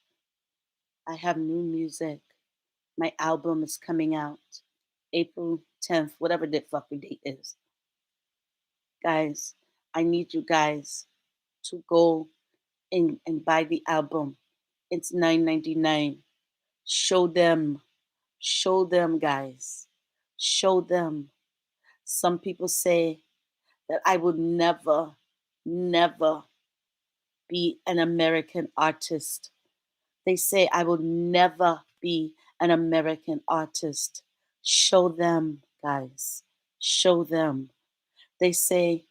Speaker 1: I have new music. My album is coming out April 10th, whatever the fucking date is. Guys, I need you guys to go and buy the album. It's 9.99. Show them. Show them, guys. Show them. Some people say that I would never, never be an American artist. They say I will never be an American artist. Show them, guys. Show them. They say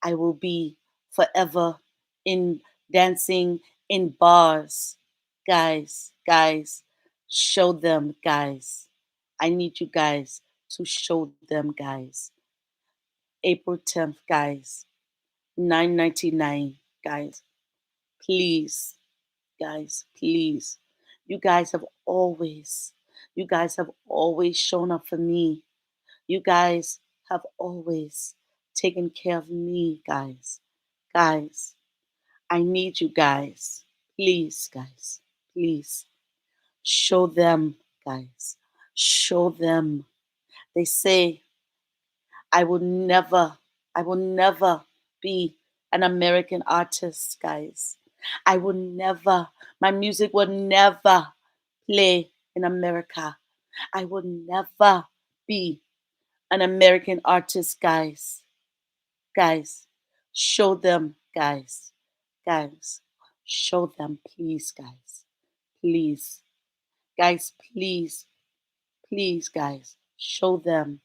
Speaker 1: I will be forever in dancing in bars. Guys, show them, guys. I need you guys to show them, guys. April 10th, guys. 9.99, guys. Please, guys, please. You guys have always, you guys have always shown up for me. You guys have always taken care of me, guys. Guys, I need you guys. Please, guys, please. Show them, guys. Show them. They say I will never, I will never be an American artist, guys. I will never, my music will never play in America. I will never be an American artist, guys. Guys, show them, guys. Guys, show them, please, guys. Please. Guys, please, please, guys. Show them.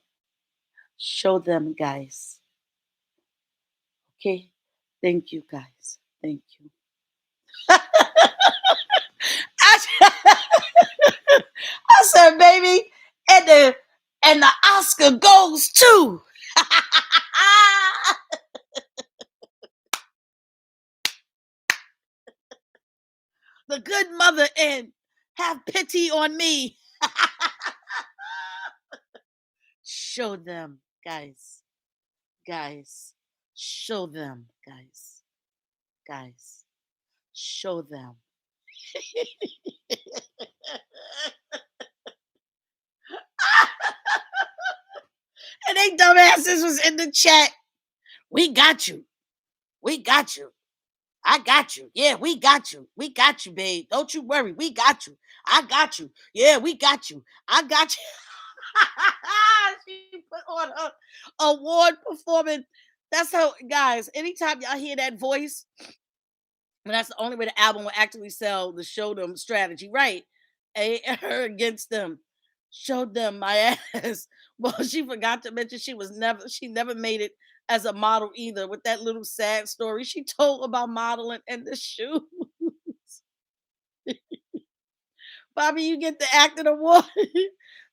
Speaker 1: Show them, guys. Okay? Thank you, guys. Thank you. I said, baby, and the Oscar goes to the good mother and have pity on me. Show them, guys. Guys. Show them, guys. Guys. Show them. And they dumbasses was in the chat. We got you. We got you. I got you. Yeah, we got you. We got you, babe. Don't you worry. We got you. I got you. Yeah, we got you. I got you. She put on her award performance. That's how, guys, anytime y'all hear that voice, and that's the only way the album will actually sell the show them strategy, right? Her against them. Showed them my ass. Well, she forgot to mention she never made it as a model either with that little sad story she told about modeling and the shoe. Bobby, you get the acting award.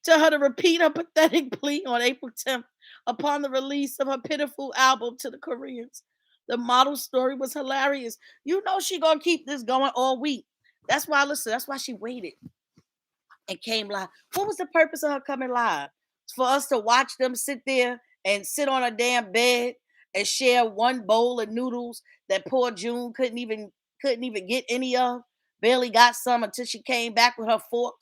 Speaker 1: Tell her to repeat her pathetic plea on April 10th upon the release of her pitiful album to the Koreans. The model story was hilarious. You know she gonna keep this going all week. That's why, listen, that's why she waited and came live. What was the purpose of her coming live? For us to watch them sit there and sit on a damn bed and share one bowl of noodles that poor June couldn't even get any of. Barely got some until she came back with her fork.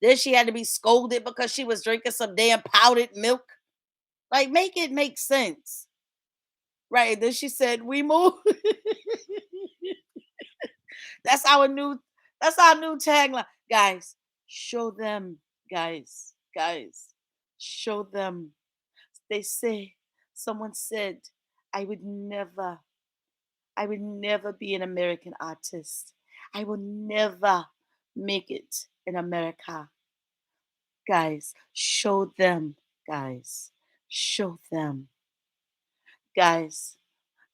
Speaker 1: Then she had to be scolded because she was drinking some damn powdered milk. Like, make it make sense. Right. Then she said, we move. that's our new that's our new tagline. Guys, show them. Guys, show them. They say, someone said, I would never, I would never be an American artist. I will never make it in America. Guys, show them, guys. Show them. Guys,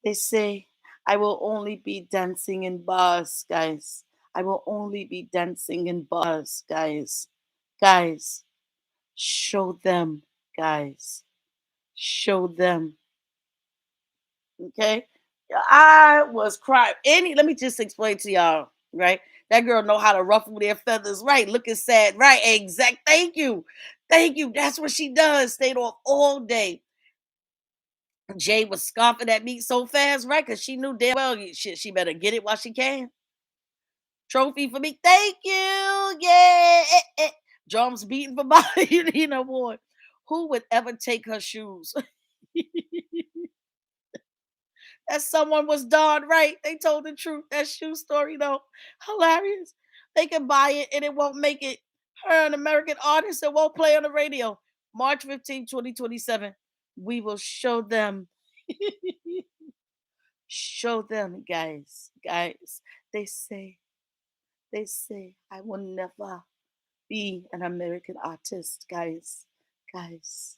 Speaker 1: they say I will only be dancing in bars, guys. I will only be dancing in bars, guys. Guys, show them, guys. Show them. Okay? I was crying. Let me just explain to y'all, right? That girl know how to ruffle their feathers, right? Looking sad, right? Exact. Thank you. Thank you. That's what she does. Stayed off all day. Jay was scoffing at me so fast, right? Because she knew damn well she better get it while she can. Trophy for me. Thank you. Yeah. Drums beating for Bobby Union Award. Who would ever take her shoes? that someone was darn right. They told the truth. That shoe story, though, hilarious. They can buy it and it won't make it. Her, an American artist, that won't play on the radio. March 15, 2027. We will show them. Show them, guys. Guys. They say, I will never be an American artist, guys. Guys.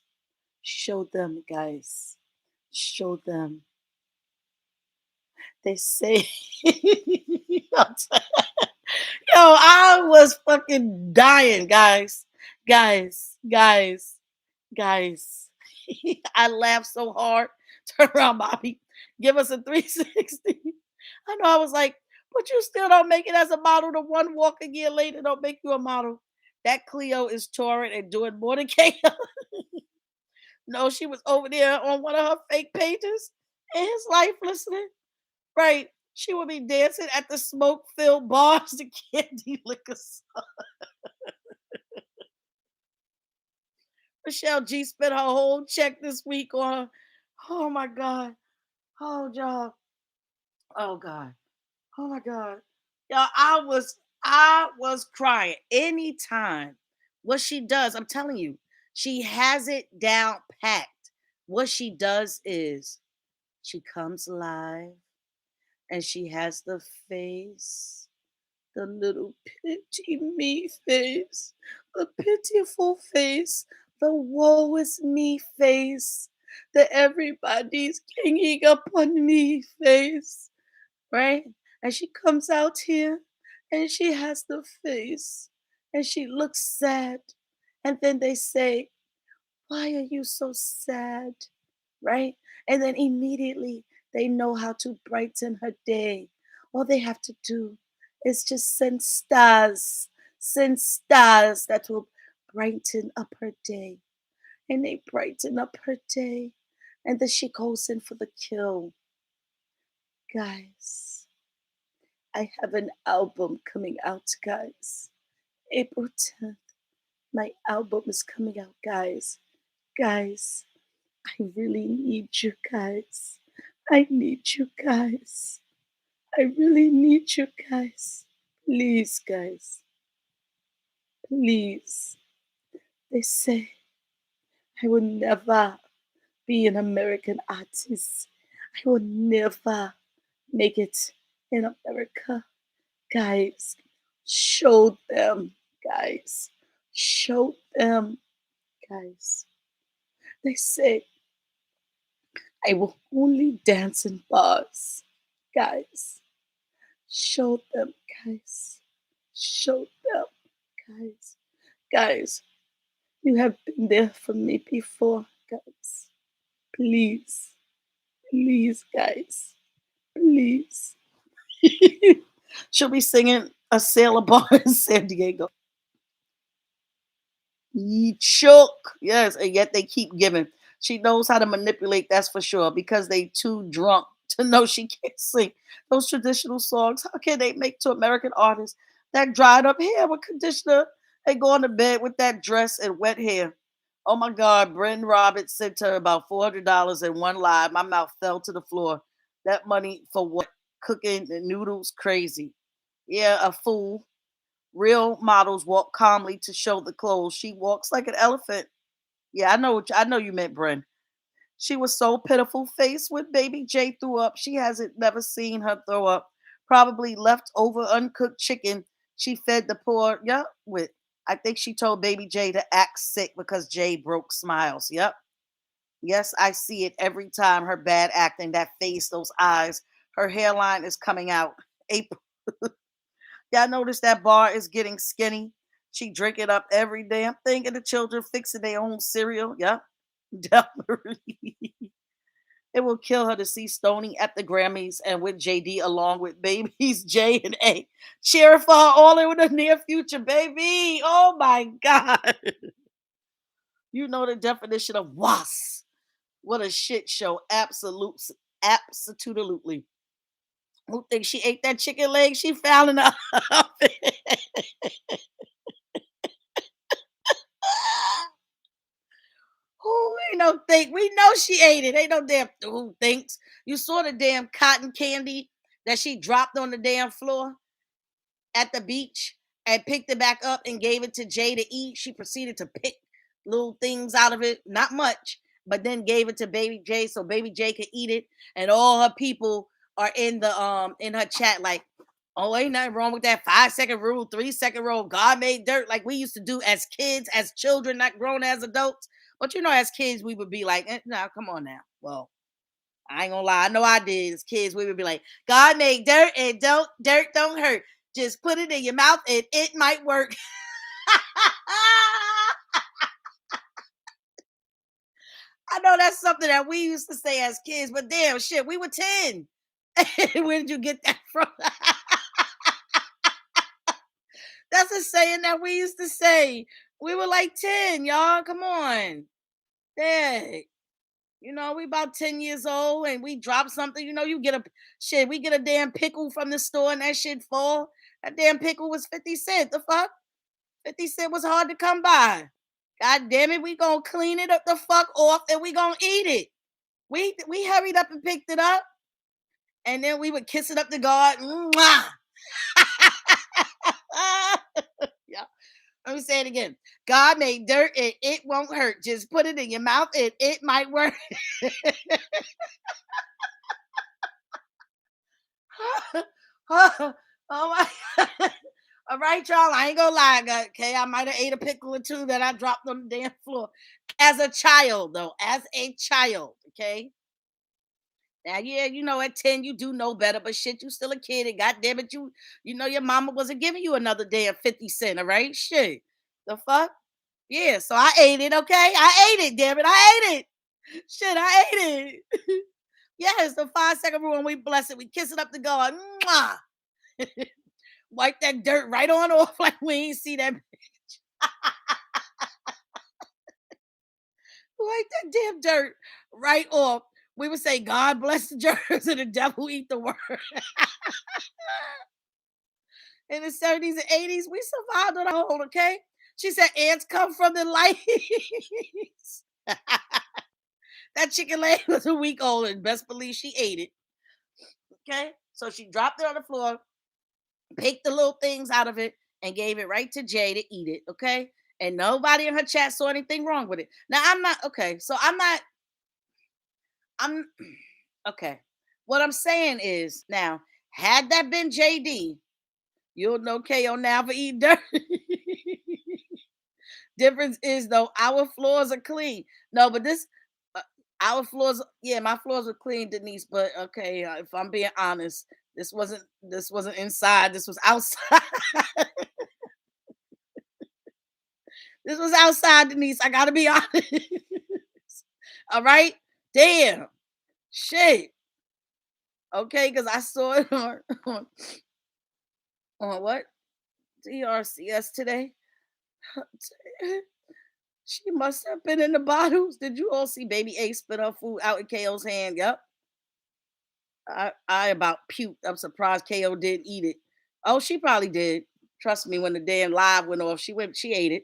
Speaker 1: Show them, guys. Show them. They say, yo, I was fucking dying, guys. Guys. Guys. I laughed so hard. Turn around, Bobby. Give us a 360. I know I was like, but you still don't make it as a model. The one walk a year later don't make you a model. That Cleo is touring and doing more than Kayla. No, she was over there on one of her fake pages in his life listening. Right. She would be dancing at the smoke filled bars, the candy liquors. Michelle G spent her whole check this week on her. Oh my God. Oh, y'all. Oh God. Oh my God. Y'all, I was crying anytime. What she does, I'm telling you, she has it down packed. What she does is she comes live and she has the face, the little pity me face, the pitiful face, the woe is me face, the everybody's ganging up on me face, right? And she comes out here and she has the face and she looks sad. And then they say, why are you so sad? Right? And then immediately they know how to brighten her day. All they have to do is just send stars that will brighten up her day. And they brighten up her day. And then she goes in for the kill. Guys, I have an album coming out, guys. April 10th, my album is coming out, guys. Guys, I really need you guys. I need you guys. I really need you guys. Please, guys. Please. They say I will never be an American artist. I will never make it in America. Guys, show them, guys. Show them, guys. They say I will only dance in bars. Guys, show them, guys. Show them, guys. Guys, you have been there for me before, guys. Please, please, guys. Please. She'll be singing a sailor bar in San Diego. Ye choke. Yes, and yet they keep giving. She knows how to manipulate, that's for sure, because they too drunk to know she can't sing those traditional songs. How can they make to American artists that dried up hair with conditioner and go on to bed with that dress and wet hair? Oh my God, Bren Roberts sent her about $400 in one live. My mouth fell to the floor. That money for what? Cooking the noodles? Crazy. Yeah, a fool. Real models walk calmly to show the clothes. She walks like an elephant. Yeah, I know you meant Bren. She was so pitiful faced when baby J threw up. She hasn't never seen her throw up. Probably left over uncooked chicken she fed the poor with. I think she told baby J to act sick because Jay broke smiles. Yep. Yes, I see it every time. Her bad acting, that face, those eyes. Her hairline is coming out. April. Y'all notice that bar is getting skinny. She drink it up every damn thing, and the children fixing their own cereal. Yep, definitely. It will kill her to see Stony at the Grammys and with JD along with babies J and A. Cheering for her all in the near future, baby. Oh my God. You know the definition of was. What a shit show. Absolutely. Who thinks she ate that chicken leg she found in the oven? Who we don't think? We know she ate it. Ain't no damn who thinks. You saw the damn cotton candy that she dropped on the damn floor at the beach and picked it back up and gave it to Jay to eat. She proceeded to pick little things out of it, not much, but then gave it to baby Jay so baby Jay could eat it. And all her people are in her chat like, oh, ain't nothing wrong with that 5 second rule, 3 second rule. God made dirt like we used to do as kids, as children, not grown as adults. But as kids, we would be like, no, come on now. Well, I ain't gonna lie. I know I did as kids. We would be like, God made dirt and dirt don't hurt. Just put it in your mouth and it might work. I know that's something that we used to say as kids, but damn shit, we were 10. Where did you get that from? That's a saying that we used to say. We were like 10, y'all. Come on. Dang. We about 10 years old and we drop something. You get a shit. We get a damn pickle from the store and that shit fall. That damn pickle was 50 cents. The fuck? 50 cents was hard to come by. God damn it. We gonna clean it up the fuck off and we gonna eat it. We hurried up and picked it up. And then we would kiss it up to God. Mwah! Yeah. Let me say it again. God made dirt and it won't hurt. Just put it in your mouth and it might work. Oh my God. All right, y'all. I ain't gonna lie, okay. I might have ate a pickle or two that I dropped on the damn floor. As a child, though. As a child, okay. Now, yeah, at 10 you do know better, but shit, you still a kid, and goddamn it, your mama wasn't giving you another damn 50 cent, all right? Shit. The fuck? Yeah, so I ate it, okay? I ate it, damn it. I ate it. Shit, I ate it. Yes, the 5 second rule, and we bless it. We kiss it up to God. Mwah! Wipe that dirt right on off like we ain't see that. Wipe that damn dirt right off. We would say, God bless the germs and the devil eat the worm. In the 70s and 80s, we survived on our own, okay? She said ants come from the lights. That chicken leg was a week old, and best believe she ate it. Okay? So she dropped it on the floor, picked the little things out of it, and gave it right to Jay to eat it, okay? And nobody in her chat saw anything wrong with it. Now, I'm not, okay, so I'm, okay. What I'm saying is, now, had that been JD, you'll know KO now for eating dirt. Difference is though, our floors are clean. No, but uh, our floors, yeah, my floors were clean, Denise. But okay, if I'm being honest, this wasn't inside. This was outside. This was outside, Denise. I gotta be honest. All right, damn, shit. Okay, because I saw it on what DRCS today. She must have been in the bottles. Did you all see Baby A spit her food out in KO's hand? Yep. I about puked. I'm surprised KO didn't eat it. Oh, she probably did. Trust me, when the damn live went off, she ate it.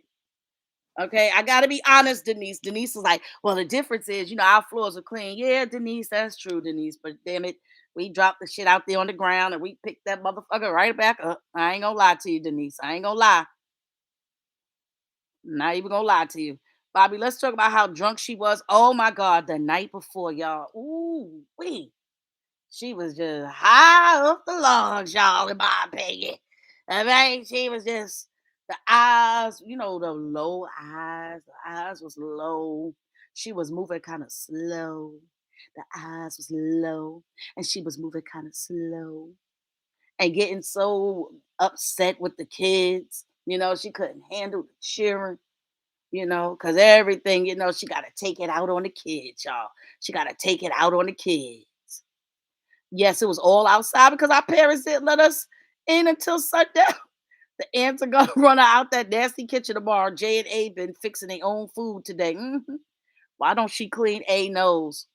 Speaker 1: Okay, I gotta be honest, Denise. Denise was like, well, the difference is, our floors are clean. Yeah, Denise, that's true, Denise. But damn it, we dropped the shit out there on the ground and we picked that motherfucker right back up. I ain't gonna lie to you, Denise. I ain't gonna lie. Not even gonna lie to you. Bobby, let's talk about how drunk she was. Oh my God, the night before, y'all. Ooh, wee. She was just high off the logs, y'all, in my opinion. I mean, she was just the eyes, the low eyes. The eyes was low. She was moving kind of slow. The eyes was low, and she was moving kind of slow and getting so upset with the kids. She couldn't handle the cheering. Because everything, she got to take it out on the kids, y'all. She got to take it out on the kids. Yes, it was all outside because our parents didn't let us in until sundown. The ants are gonna run her out that nasty kitchen tomorrow. Jay and A been fixing their own food today. Why don't she clean A nose?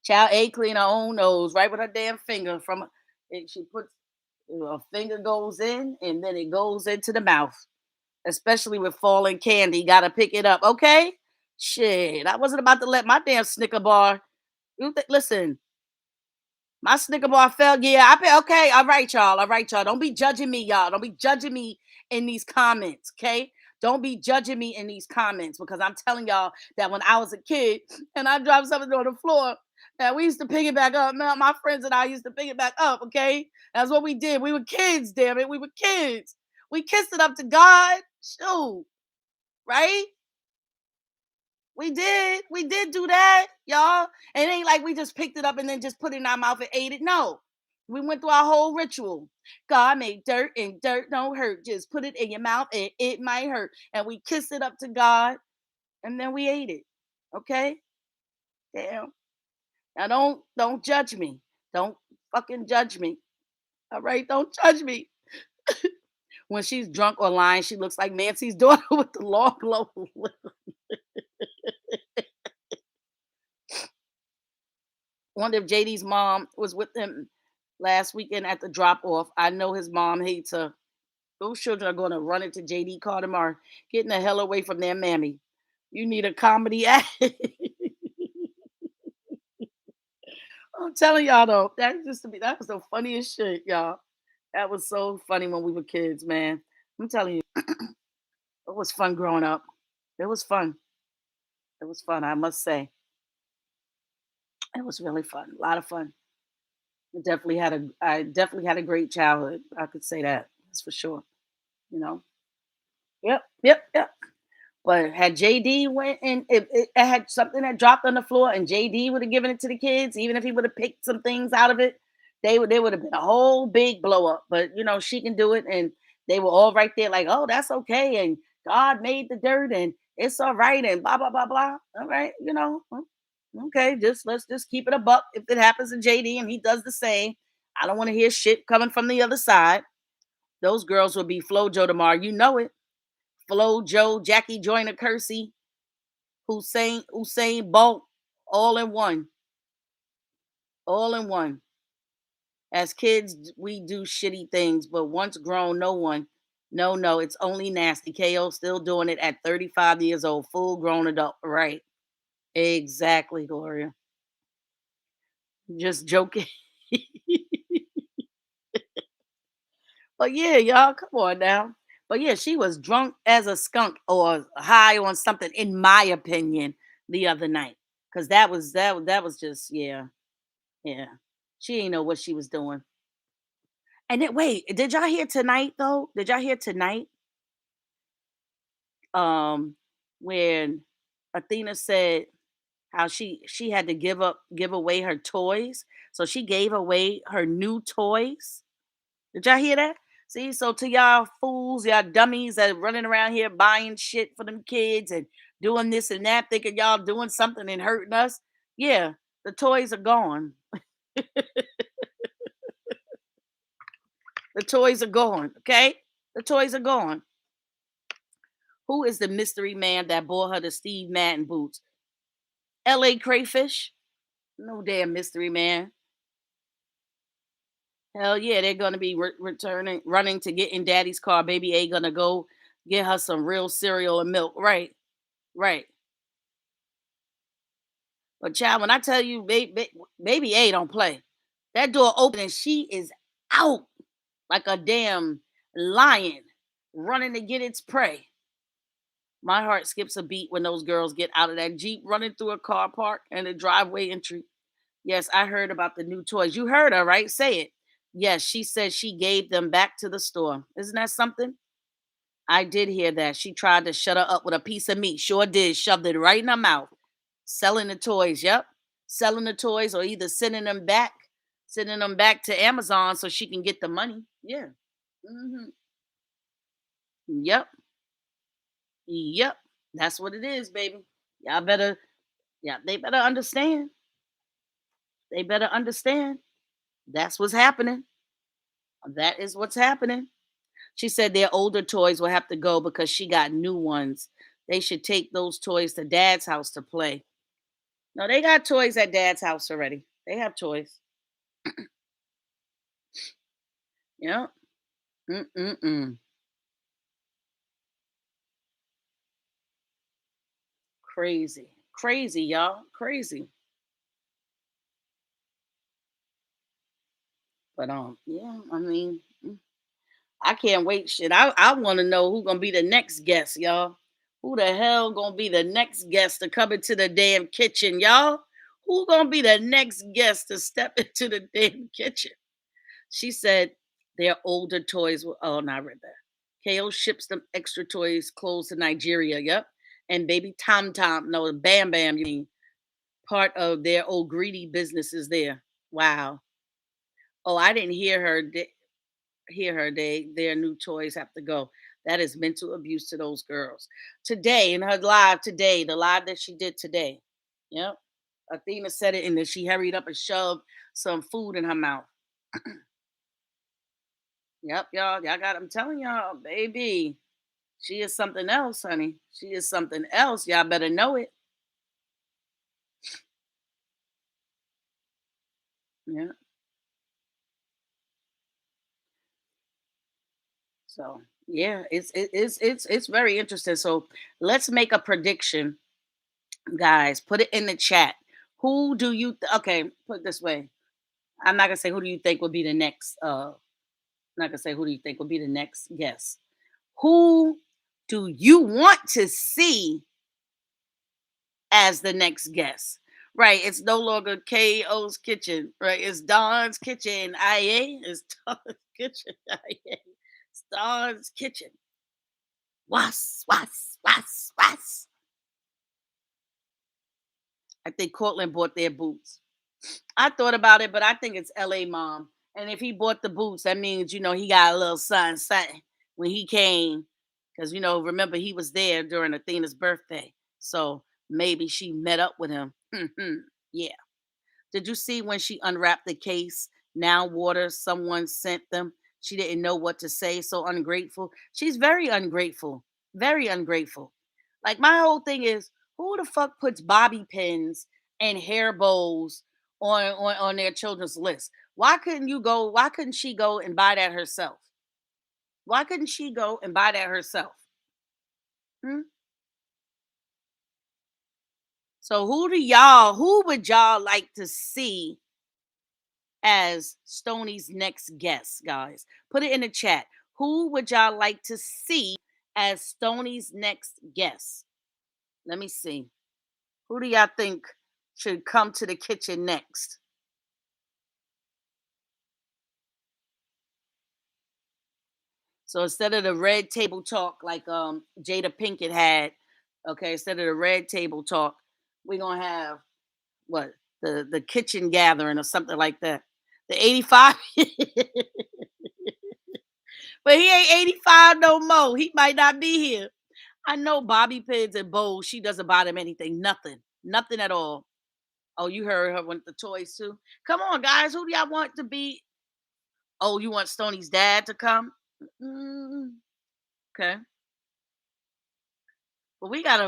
Speaker 1: Child A clean her own nose right with her damn finger from it. She puts her finger goes in and then it goes into the mouth. Especially with falling candy, gotta pick it up. Okay, shit. I wasn't about to let my damn Snicker bar. Listen. My Snicker bar fell. Yeah, I bet. Okay, all right, y'all. All right, y'all. Don't be judging me, y'all. Don't be judging me in these comments, okay? Don't be judging me in these comments because I'm telling y'all that when I was a kid and I dropped something on the floor, and we used to pick it back up. Man, my friends and I used to pick it back up, okay? That's what we did. We were kids, damn it. We were kids. We kissed it up to God. Shoot, right? We did do that, y'all. And it ain't like we just picked it up and then just put it in our mouth and ate it. No. We went through our whole ritual. God made dirt and dirt don't hurt. Just put it in your mouth and it might hurt. And we kissed it up to God and then we ate it. Okay? Damn. Now don't judge me. Don't fucking judge me. All right? Don't judge me. When she's drunk or lying, she looks like Nancy's daughter with the long low lip. Wonder if JD's mom was with him last weekend at the drop off. I know his mom hates her. Those children are going to run into JD car tomorrow, getting the hell away from their mammy. You need a comedy act. I'm telling y'all though, that was the funniest shit, y'all. That was so funny when we were kids, man. I'm telling you, it was fun growing up. It was fun. It was fun, I must say. It was really fun. A lot of fun. I definitely had a great childhood. I could say that. That's for sure. You know. Yep, yep, yep. But had JD went and it had something that dropped on the floor and JD would have given it to the kids, even if he would have picked some things out of it, they would have been a whole big blow up. But you know, she can do it and they were all right there, like, oh, that's okay. And God made the dirt and it's all right, and blah blah blah blah. All right, okay, just let's just keep it a buck. If it happens to JD and he does the same, I don't want to hear shit coming from the other side. Those girls will be Flojo tomorrow. You know it. Flo, Joe, Jackie Joyner Kersey, Hussein Bolt, all in one. All in one. As kids, we do shitty things, but once grown, no one. No, no, it's only nasty. KO still doing it at 35 years old, full grown adult. Right. Exactly, Gloria. Just joking. But yeah, y'all, come on now. But yeah, she was drunk as a skunk or high on something, in my opinion, the other night. Cause that was just, yeah, yeah. She ain't know what she was doing. And then wait, did y'all hear tonight though? Did y'all hear tonight? Um, when Athena said how she had to give away her toys. So she gave away her new toys. Did y'all hear that? See, so to y'all fools, y'all dummies that are running around here buying shit for them kids and doing this and that, thinking y'all doing something and hurting us. Yeah, the toys are gone. The toys are gone. Okay, the toys are gone. Who is the mystery man that bought her the Steve Madden boots? L.A. Crayfish? No damn mystery man. Hell yeah, they're gonna be returning, running to get in Daddy's car. Baby A gonna go get her some real cereal and milk. Right, right. But child, when I tell you, baby A don't play. That door open and she is out like a damn lion running to get its prey. My heart skips a beat when those girls get out of that Jeep running through a car park and a driveway entry. Yes, I heard about the new toys. You heard her, right? Say it. Yes, she said she gave them back to the store. Isn't that something? I did hear that. She tried to shut her up with a piece of meat. Sure did. Shoved it right in her mouth. Selling the toys. Yep. Selling the toys or either sending them back to Amazon so she can get the money. Yeah. Hmm. Yep. Yep. That's what it is, baby. Y'all better, yeah, they better understand. They better understand. That's what's happening. That is what's happening. She said their older toys will have to go because she got new ones. They should take those toys to dad's house to play. No, they got toys at dad's house already. They have toys. Yep. Mm-mm-mm. Crazy. Crazy, y'all. Crazy. But yeah, I mean, I can't wait. Shit, I want to know who gonna be the next guest, y'all. Who the hell gonna be the next guest to come into the damn kitchen, y'all? Who gonna be the next guest to step into the damn kitchen? She said their older toys will. Oh, no, I read that. KO ships them extra toys clothes to Nigeria. Yep. And baby Tom Tom, no, Bam Bam, you mean, part of their old greedy businesses there. Wow. Oh, I didn't hear her. Hear her. Their new toys have to go. That is mental abuse to those girls. Today in her live today, the live that she did today. Yep. Athena said it, and then she hurried up and shoved some food in her mouth. Yep, y'all got. I'm telling y'all, baby, she is something else, honey. She is something else. Y'all better know it. Yeah. So yeah, it's very interesting. So let's make a prediction, guys. Put it in the chat. Who do you? Okay, put it this way. I'm not gonna say who do you think will be the next. I'm not gonna say who do you think will be the next guest. Who do you want to see as the next guest? Right. It's no longer KO's kitchen. Right. It's Don's kitchen. IA. It's Don's kitchen. IA. It's Don's kitchen. Was, was, was, was. I think Cortland bought their boots. I thought about it, but I think it's LA mom. And if he bought the boots, that means, he got a little something when he came. Because, remember, he was there during Athena's birthday. So maybe she met up with him. Yeah. Did you see when she unwrapped the case? Now water someone sent them. She didn't know what to say. So ungrateful. She's very ungrateful. Very ungrateful. Like my whole thing is, who the fuck puts bobby pins and hair bows on their children's list? Why couldn't you go? Why couldn't she go and buy that herself? Why couldn't she go and buy that herself? Hmm? So who would y'all like to see as Stoney's next guest, guys? Put it in the chat. Who would y'all like to see as Stoney's next guest? Let me see. Who do y'all think should come to the kitchen next? So instead of the red table talk like Jada Pinkett had, okay, instead of the red table talk, we're gonna have what, the kitchen gathering or something like that. The 85. But he ain't 85 no more. He might not be here. I know Bobby pins and bowls. She doesn't buy them anything. Nothing. Nothing at all. Oh, you heard her with the toys too. Come on, guys. Who do y'all want to be? Oh, you want Stoney's dad to come? Mm, okay. But we got a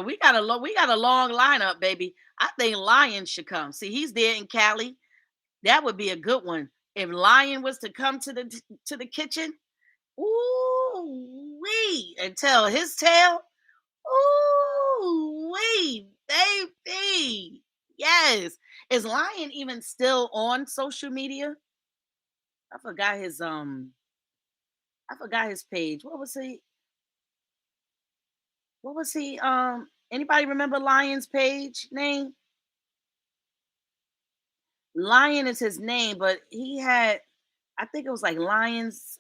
Speaker 1: long lineup, baby. I think Lion should come. See, he's there in Cali. That would be a good one. If Lion was to come to the kitchen, ooh wee, and tell his tale. Ooh wee, baby. Yes. Is Lion even still on social media? I forgot his page. What was he? Anybody remember Lion's page name? Lion is his name, but he had, I think it was like Lions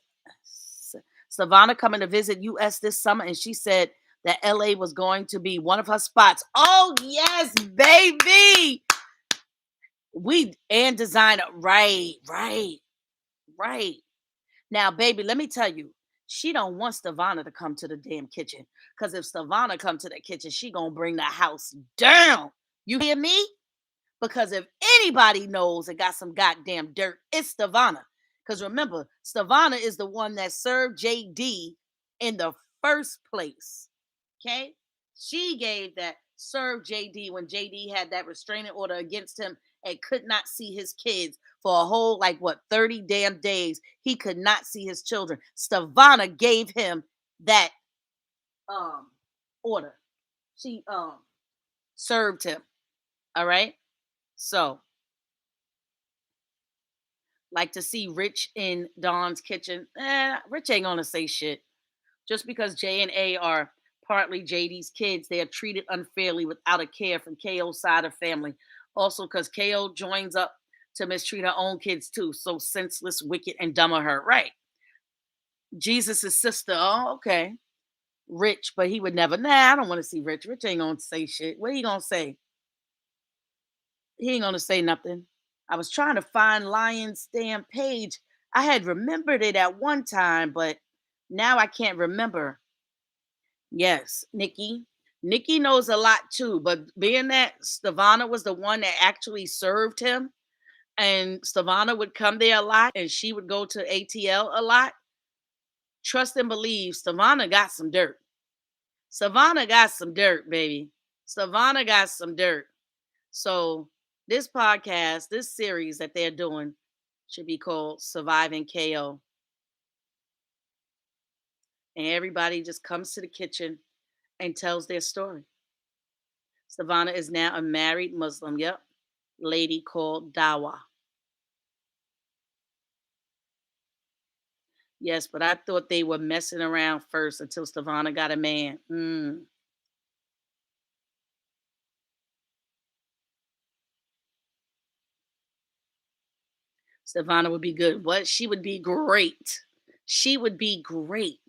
Speaker 1: Savannah coming to visit US this summer, and she said that LA was going to be one of her spots. Oh yes, baby. We and designer, right. Now, baby, let me tell you, she don't want Savannah to come to the damn kitchen. Cause if Savannah come to the kitchen, she gonna bring the house down. You hear me? Because if anybody knows and got some goddamn dirt, it's Stevana. Because remember, Stevana is the one that served JD in the first place. Okay? She gave that served JD when JD had that restraining order against him and could not see his kids for a whole, like, what, 30 damn days. He could not see his children. Stevana gave him that um order. She served him. All right. So Like to see Rich in Dawn's kitchen. Rich ain't gonna say shit. Just because J and A are partly JD's kids, they are treated unfairly without a care from KO's side of family. Also, because KO joins up to mistreat her own kids too. So senseless, wicked, and dumb of her. Right. Jesus' sister. Oh, okay. Rich, but he would never. Nah, I don't want to see Rich. Rich ain't gonna say shit. What he gonna say? He ain't gonna say nothing. I was trying to find Lion's damn page. I had remembered it at one time, but now I can't remember. Yes, Nikki. Nikki knows a lot too, but being that Stavana was the one that actually served him, and Stavana would come there a lot, and she would go to ATL a lot. Trust and believe, Stavana got some dirt. Savannah got some dirt, baby. Savannah got some dirt. So this podcast, this series that they're doing, should be called Surviving KO. And everybody just comes to the kitchen and tells their story. Savannah is now a married Muslim, yep, lady called Dawa. Yes, but I thought they were messing around first until Savannah got a man. Savannah would be good. What? She would be great. She would be great.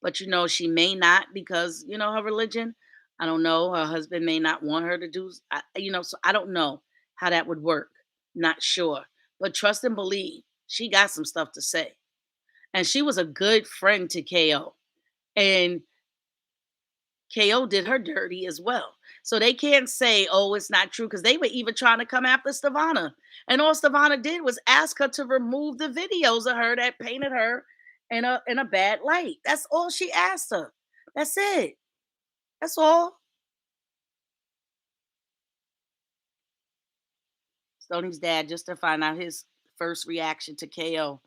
Speaker 1: But she may not because her religion. I don't know. Her husband may not want her to do. So I don't know how that would work. Not sure. But trust and believe, she got some stuff to say, and she was a good friend to KO, and KO did her dirty as well. So they can't say, "Oh, it's not true," because they were even trying to come after Stavana, and all Stavana did was ask her to remove the videos of her that painted her in a bad light. That's all she asked her. That's it. That's all. Stoney's dad just to find out his first reaction to KO.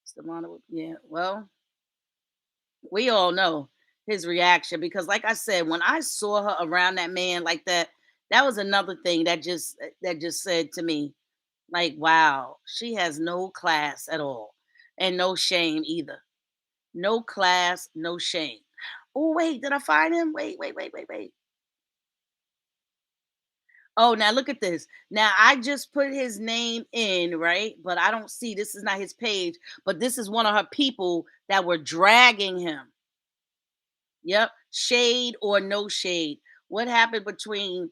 Speaker 1: Stavana, yeah. Well, we all know his reaction because, like I said, when I saw her around that man like that, that was another thing that just said to me, like, wow, she has no class at all, and no shame either. No class, no shame. Oh wait, did I find him? Wait, wait, wait, wait, wait. Oh, now look at this. Now I just put his name in, right? But I don't see this is not his page, but this is one of her people that were dragging him. Yep. Shade or no shade. What happened between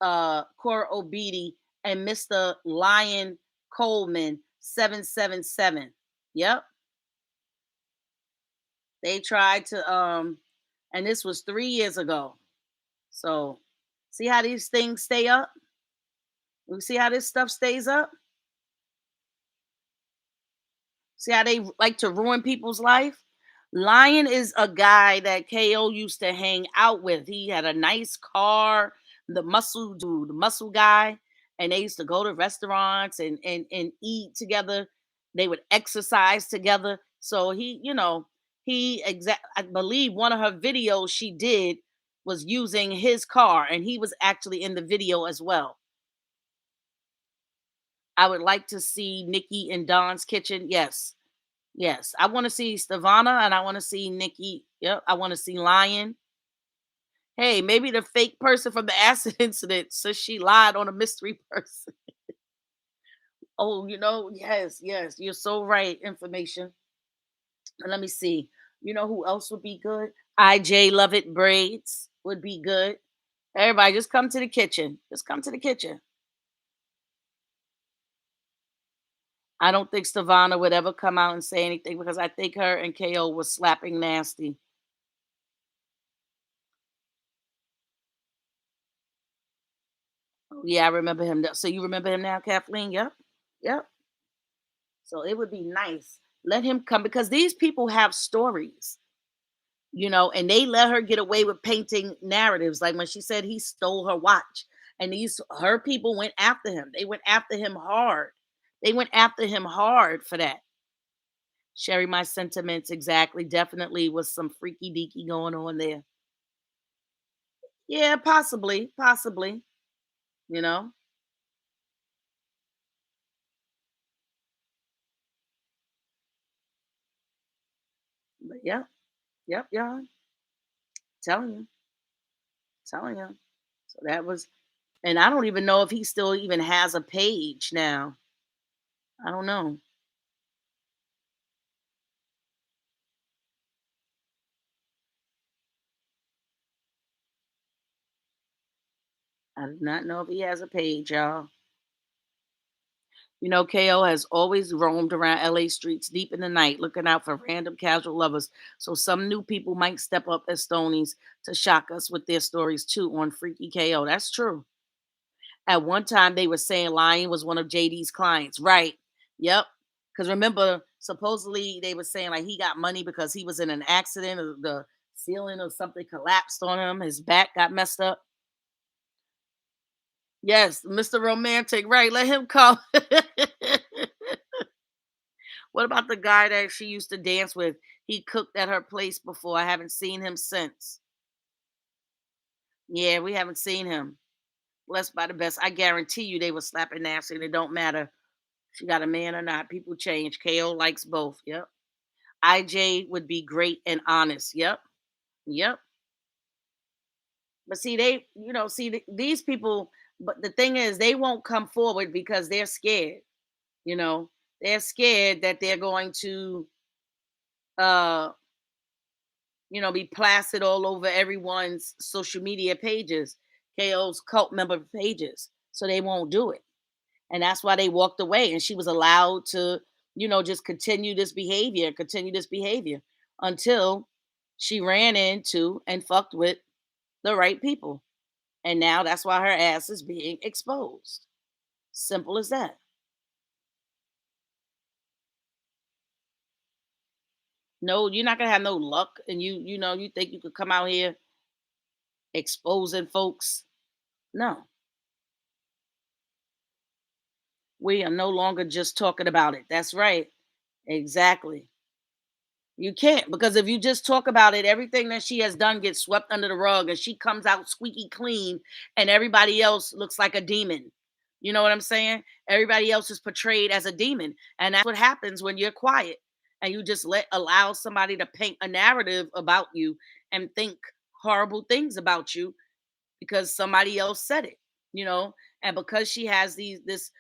Speaker 1: Cora Obidi and Mr. Lion Coleman 777? Yep. They tried to and this was 3 years ago. So see how these things stay up? You see how this stuff stays up? See how they like to ruin people's life? Lion is a guy that KO used to hang out with. He had a nice car, the muscle dude, the muscle guy, and they used to go to restaurants and eat together. They would exercise together. So I believe one of her videos she did was using his car, and he was actually in the video as well. I would like to see Nikki in Don's kitchen. Yes. Yes, I want to see Stavana and I want to see Nikki. Yep, I want to see Lion. Hey, maybe the fake person from the acid incident says she lied on a mystery person. Oh, yes, yes, you're so right. Information. And let me see. You know who else would be good? IJ Love It Braids would be good. Everybody, just come to the kitchen. Just come to the kitchen. I don't think Stavana would ever come out and say anything because I think her and KO was slapping nasty. Oh, yeah, I remember him. So you remember him now, Kathleen? Yep. Yep. So it would be nice. Let him come because these people have stories, and they let her get away with painting narratives. Like when she said he stole her watch, and these her people went after him. They went after him hard. They went after him hard for that. Sherry, my sentiments exactly. Definitely was some freaky deaky going on there. Yeah, possibly, possibly. You know, Yep, yep, y'all. Telling you, telling you. So that was, and I don't even know if he still even has a page now. I don't know. I do not know if he has a page, y'all. You know, KO has always roamed around LA streets deep in the night, looking out for random casual lovers. So some new people might step up as Stonies to shock us with their stories too on Freaky KO. That's true. At one time, they were saying Lion was one of JD's clients. Right. Yep. Because remember, supposedly they were saying like he got money because he was in an accident or the ceiling or something collapsed on him. His back got messed up. Yes, Mr. Romantic. Right. Let him come. What about the guy that she used to dance with? He cooked at her place before. I haven't seen him since. Yeah, we haven't seen him. Blessed by the best. I guarantee you they were slapping nasty and it don't matter. She got a man or not. People change. KO likes both. Yep. IJ would be great and honest. Yep. Yep. But see, these people, but the thing is, they won't come forward because they're scared. You know, they're scared that they're going to, uh, be plastered all over everyone's social media pages, KO's cult member pages. So they won't do it. And that's why they walked away. And she was allowed to, just continue this behavior until she ran into and fucked with the right people. And now that's why her ass is being exposed. Simple as that. No, you're not gonna have no luck. And you think you could come out here exposing folks. No, we are no longer just talking about it. That's right. Exactly. You can't, because if you just talk about it, everything that she has done gets swept under the rug and she comes out squeaky clean and everybody else looks like a demon. You know what I'm saying? Everybody else is portrayed as a demon. And that's what happens when you're quiet and you just allow somebody to paint a narrative about you and think horrible things about you because somebody else said it, you know, and because she has this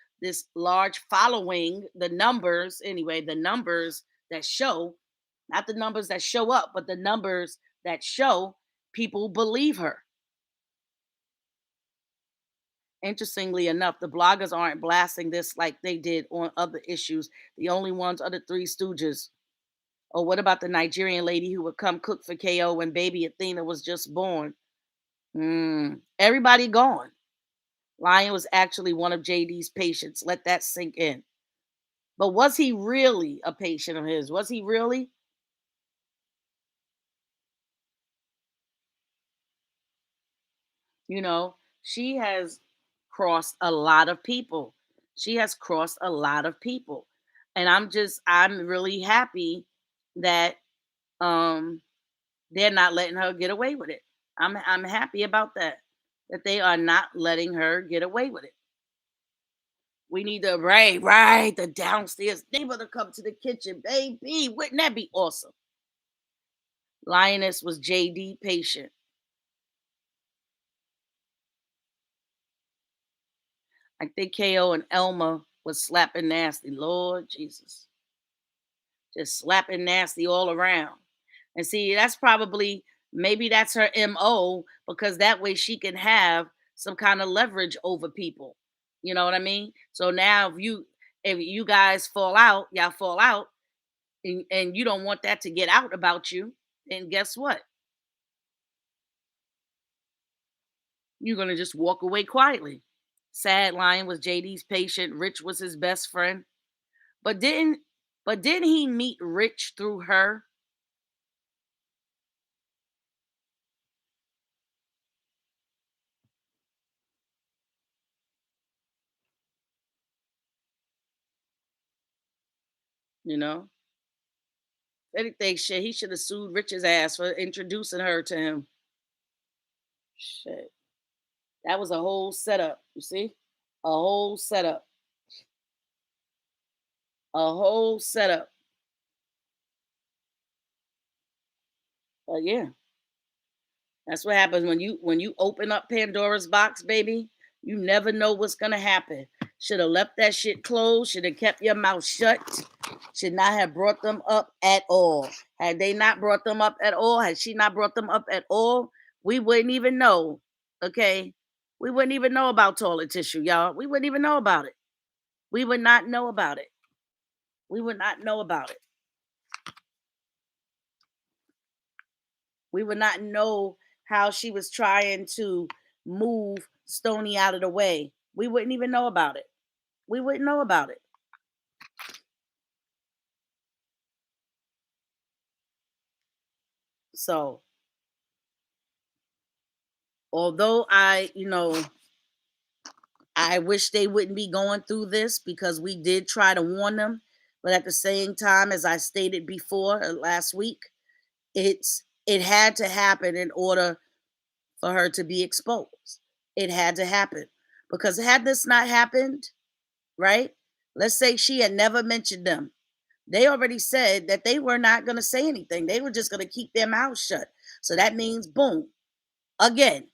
Speaker 1: large following, the numbers that show, not the numbers that show up, but the numbers that show, people believe her. Interestingly enough, the bloggers aren't blasting this like they did on other issues. The only ones are the Three Stooges. Or what about the Nigerian lady who would come cook for KO when baby Athena was just born? Everybody gone. Lion was actually one of JD's patients. Let that sink in. But was he really a patient of his? Was he really? You know, she has crossed a lot of people. She has crossed a lot of people. And I'm really happy that um they're not letting her get away with it. I'm happy about that. That they are not letting her get away with it. We need the right, the downstairs neighbor to come to the kitchen, baby. Wouldn't that be awesome? Lioness was JD patient. I think KO and Elma was slapping nasty. Lord Jesus. Just slapping nasty all around. And see, that's probably, maybe that's her MO because that way she can have some kind of leverage over people. You know what I mean? So now if you guys fall out, y'all fall out, and you don't want that to get out about you, then guess what? You're gonna just walk away quietly. Sad Lion was JD's patient. Rich was his best friend. But didn't he meet Rich through her? You know? Anything, shit, he should have sued Rich's ass for introducing her to him. Shit. That was a whole setup, you see? A whole setup. A whole setup. Yeah, that's what happens when you open up Pandora's box, baby. You never know what's gonna happen. Should have left that shit closed. Should have kept your mouth shut. Should not have brought them up at all. Had they not brought them up at all, had she not brought them up at all, we wouldn't even know. Okay, we wouldn't even know about toilet tissue, y'all. We wouldn't even know about it. We would not know about it. We would not know about it. We would not know how she was trying to move Stony out of the way. We wouldn't even know about it. We wouldn't know about it. So, although I wish they wouldn't be going through this because we did try to warn them, but at the same time, as I stated before last week, it had to happen in order for her to be exposed. It had to happen because had this not happened, right? Let's say she had never mentioned them. They already said that they were not going to say anything. They were just going to keep their mouths shut. So that means, boom, again,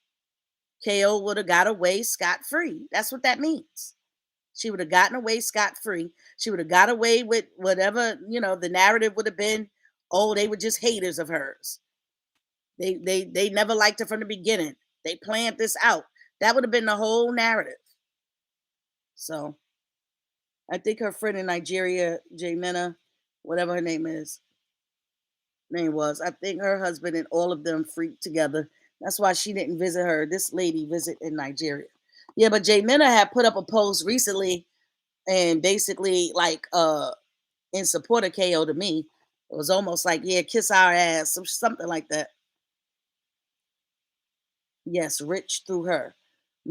Speaker 1: KO would have got away scot free. That's what that means. She would have gotten away scot free. She would have got away with whatever, the narrative would have been, oh, they were just haters of hers. They never liked her from the beginning. They planned this out. That would have been the whole narrative. So I think her friend in Nigeria, Jamina, whatever her name was, I think her husband and all of them freaked together. That's why she didn't visit her. This lady visit in Nigeria. Yeah, but Jamina had put up a post recently and basically like in support of KO to me. It was almost like, yeah, kiss our ass, something like that. Yes, rich through her.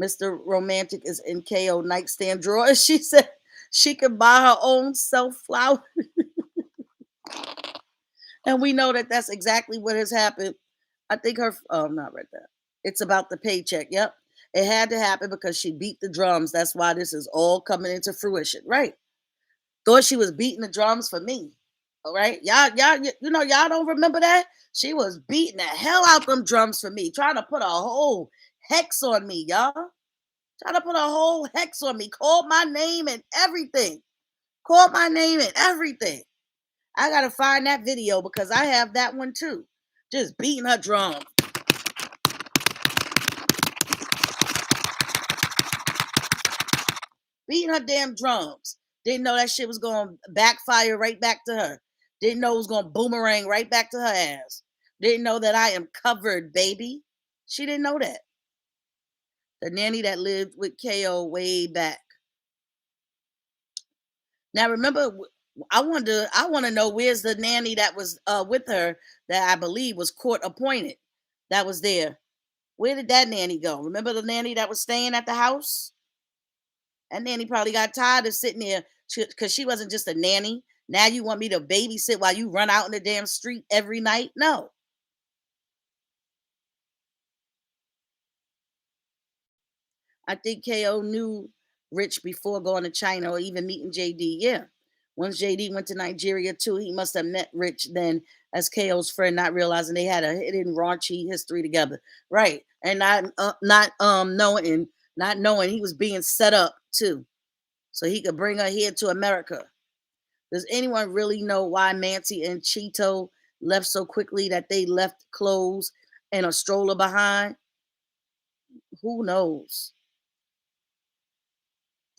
Speaker 1: Mr. Romantic is in KO nightstand drawer. She said she could buy her own self flower. And we know that that's exactly what has happened. I think oh, I'm not right there. It's about the paycheck. Yep. It had to happen because she beat the drums. That's why this is all coming into fruition. Right. Thought she was beating the drums for me. All right. Y'all don't remember that? She was beating the hell out them drums for me, trying to put a whole hex on me, y'all. Trying to put a whole hex on me. Called my name and everything. Called my name and everything. I gotta find that video because I have that one too. Just beating her drum. Beating her damn drums. Didn't know that shit was going to backfire right back to her. Didn't know it was going to boomerang right back to her ass. Didn't know that I am covered, baby. She didn't know that. The nanny that lived with KO way back. Now remember, I want to know where's the nanny that was with her that I believe was court appointed. That was there. Where did that nanny go? Remember the nanny that was staying at the house? And nanny probably got tired of sitting there because she wasn't just a nanny. Now you want me to babysit while you run out in the damn street every night? No. I think KO knew Rich before going to China or even meeting JD. Yeah. Once JD went to Nigeria too, he must have met Rich then as KO's friend, not realizing they had a hidden raunchy history together. Right. And not knowing he was being set up too. So he could bring her here to America. Does anyone really know why Nancy and Cheeto left so quickly that they left clothes and a stroller behind? Who knows?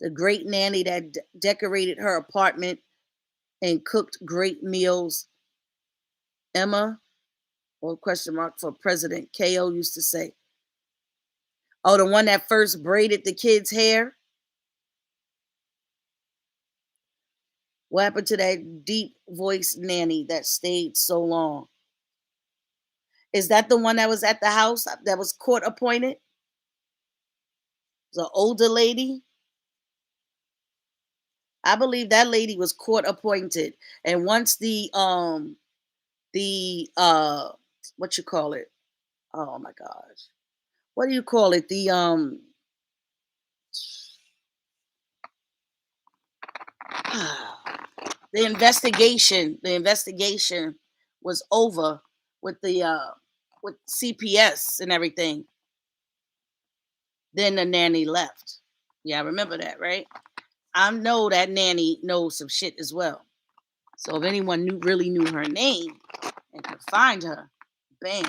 Speaker 1: The great nanny that decorated her apartment and cooked great meals. Emma, or question mark for President KO used to say. Oh, the one that first braided the kids' hair? What happened to that deep voiced nanny that stayed so long? Is that the one that was at the house that was court appointed? The older lady? I believe that lady was court appointed. And once the what you call it? Oh my gosh. What do you call it? The investigation was over. with the with CPS and everything. Then the nanny left. Yeah, I remember that, right? I know that nanny knows some shit as well. So if anyone really knew her name and could find her, bam,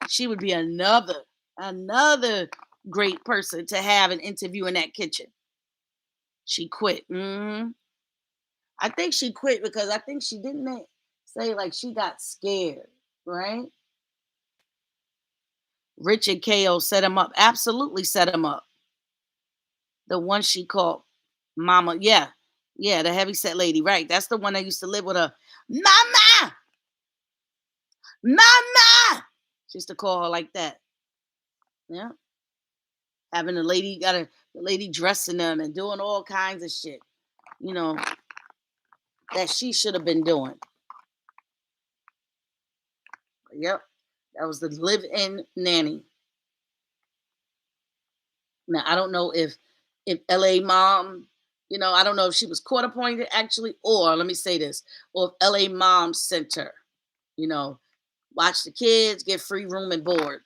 Speaker 1: she would be another great person to have an interview in that kitchen. She quit. I think she quit because I think she didn't say like she got scared, right? Rich and KO set him up. Absolutely set him up. The one she called Mama. Yeah. Yeah, the heavy set lady. Right. That's the one that used to live with her. Mama! Mama! She used to call her like that. Yeah. Having the lady dressing them and doing all kinds of shit, you know, that she should have been doing. Yep. That was the live-in nanny. Now I don't know if LA Mom, I don't know if she was court appointed actually, or let me say this, or if LA Mom sent her, you know, watch the kids, get free room and board.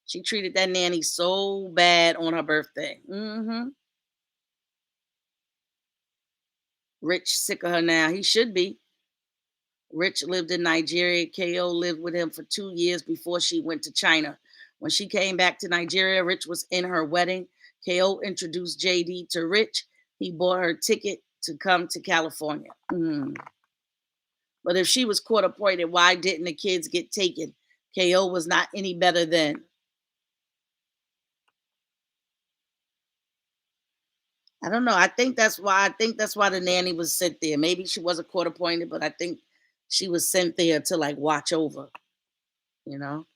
Speaker 1: She treated that nanny so bad on her birthday. Rich sick of her now. He should be. Rich lived in Nigeria. KO lived with him for 2 years before she went to China. When she came back to Nigeria, Rich was in her wedding. KO introduced JD to Rich. He bought her ticket to come to California. But if she was court appointed, why didn't the kids get taken? KO was not any better then. I don't know. I think that's why. The nanny was sent there. Maybe she wasn't court appointed, but I think she was sent there to like watch over, you know.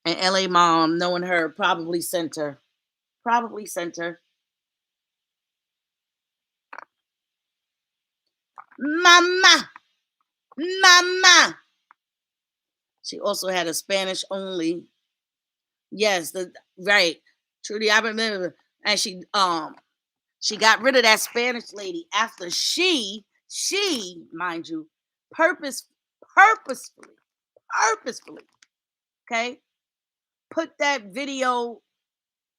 Speaker 1: And LA Mom, knowing her, probably sent her. Probably sent her. Mama, mama. She also had a Spanish only. Yes, the right. Trudy, I remember. And she got rid of that Spanish lady after she, mind you, purposefully, purposefully, okay, put that video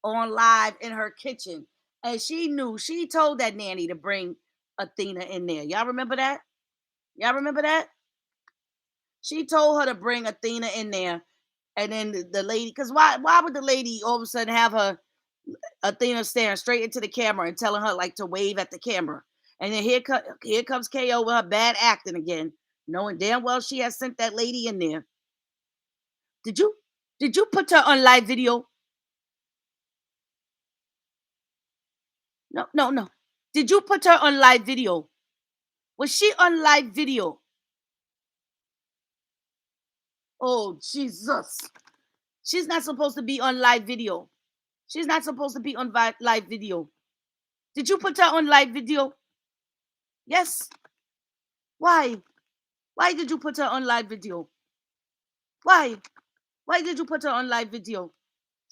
Speaker 1: on live in her kitchen. And she told that nanny to bring Athena in there. Y'all remember that? Y'all remember that? She told her to bring Athena in there. And then the lady, because why would the lady all of a sudden have her Athena staring straight into the camera and telling her like to wave at the camera? And then here comes KO with her bad acting again, knowing damn well she has sent that lady in there. Did you put her on live video? No, no, no. Did you put her on live video? Was she on live video? Oh, Jesus. She's not supposed to be on live video. She's not supposed to be on live video. Did you put her on live video? Yes. Why? Why did you put her on live video? Why? Why did you put her on live video?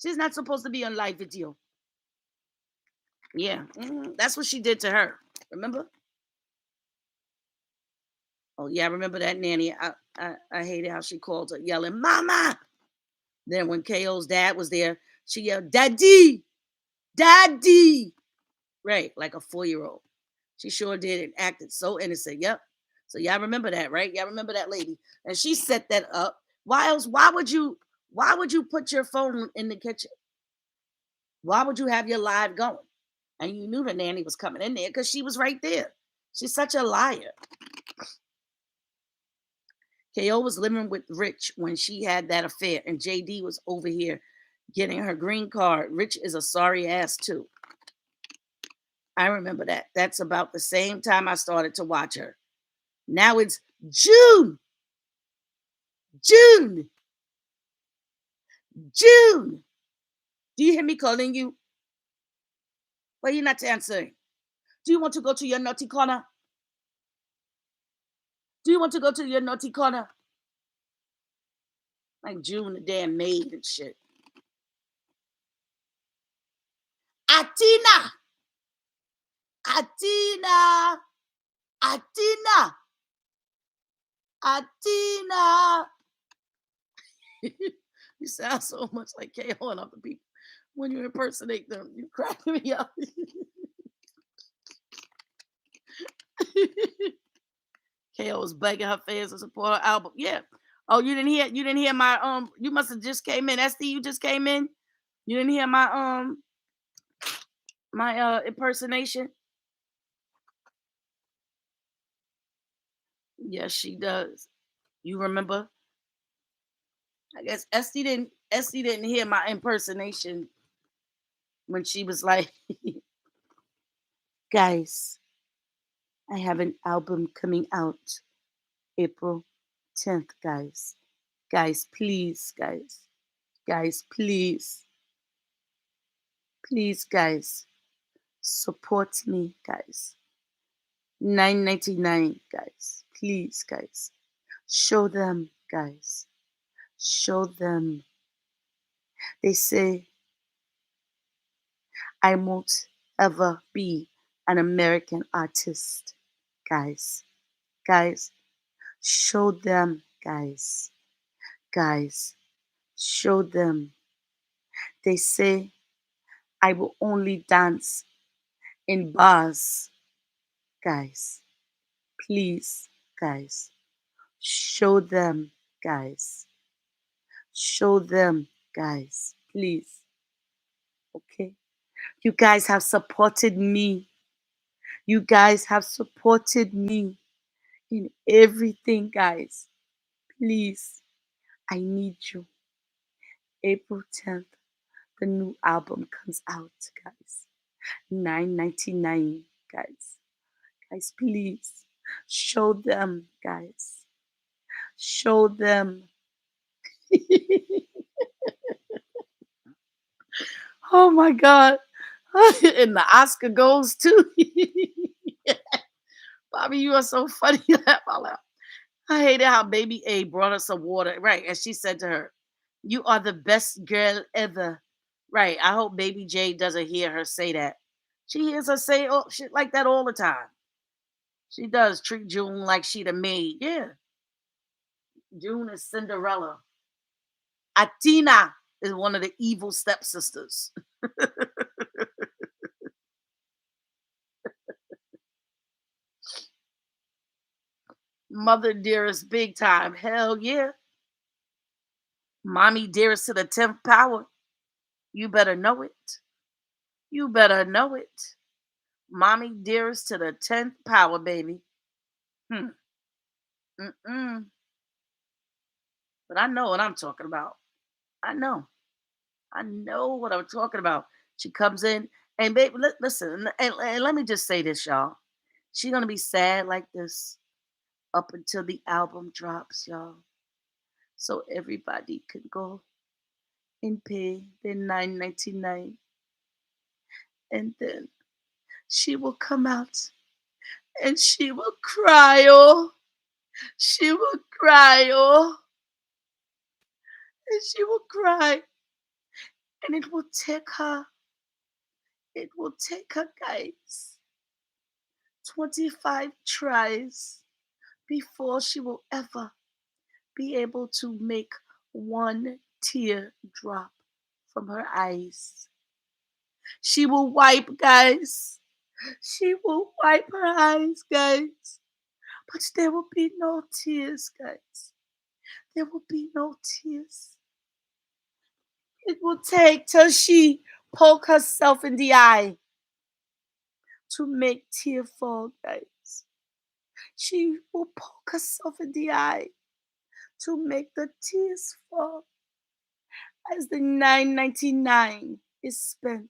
Speaker 1: She's not supposed to be on live video. Yeah, that's what she did to her. Remember? Oh yeah, I remember that nanny. I hated how she called her, yelling, "Mama!" Then when KO's dad was there, she yelled, "Daddy, Daddy!" Right, like a 4-year-old. She sure did and acted so innocent. Yep. So y'all remember that, right? Y'all remember that lady, and she set that up. Why else? Why would you? Why would you put your phone in the kitchen? Why would you have your live going? And you knew the nanny was coming in there because she was right there. She's such a liar. KO was living with Rich when she had that affair, and JD was over here getting her green card. Rich is a sorry ass too. I remember that. That's about the same time I started to watch her. Now it's June. June. June. Do you hear me calling you? Why are you not answering? Do you want to go to your naughty corner? Do you want to go to your naughty corner? Like June, the damn maid and shit. Atina. Atina. Atina. Atina. You sound so much like KO and other people when you impersonate them. You crack me up. KO was begging her fans to support her album. Yeah. Oh, you didn't hear my you must have just came in. SD, you just came in. You didn't hear my impersonation? Yes, she does. You remember? I guess SD didn't hear my impersonation when she was like, guys, I have an album coming out April 10th, guys. Guys, please, guys. Guys, please. Please, guys. Support me, guys. 9.99, guys. Please, guys. Show them, guys. Show them. They say I won't ever be an American artist, guys. Guys, show them, guys. Guys, show them. They say I will only dance in bars, guys. Please, guys, show them, guys. Show them, guys. Please. Okay? You guys have supported me. You guys have supported me in everything, guys. Please, I need you. April 10th, the new album comes out, guys. 9.99, guys. Guys, please show them, guys. Show them. Oh my God. And the Oscar goes too. Bobby, you are so funny. Laugh out loud. I hated how Baby A brought us some water. Right. And she said to her, you are the best girl ever. Right. I hope Baby J doesn't hear her say that. She hears her say shit like that all the time. She does treat June like she the maid. Yeah. June is Cinderella. Atina is one of the evil stepsisters. Mother dearest big time. Hell yeah. Mommy dearest to the 10th power. You better know it. You better know it. Mommy dearest to the 10th power, baby. Hmm. Mm-mm. But I know what I'm talking about. I know. I know what I'm talking about. She comes in and baby, listen, and let me just say this, y'all. She's gonna be sad like this up until the album drops, y'all. So everybody can go and pay their 9.99, and then she will come out and she will cry, oh, she will cry, oh, and she will cry, and it will take her, guys, 25 tries before she will ever be able to make one tear drop from her eyes. She will wipe, guys. She will wipe her eyes, guys. But there will be no tears, guys. There will be no tears. It will take till she poke herself in the eye to make tear fall, guys. She will poke herself in the eye to make the tears fall as the 9.99 is spent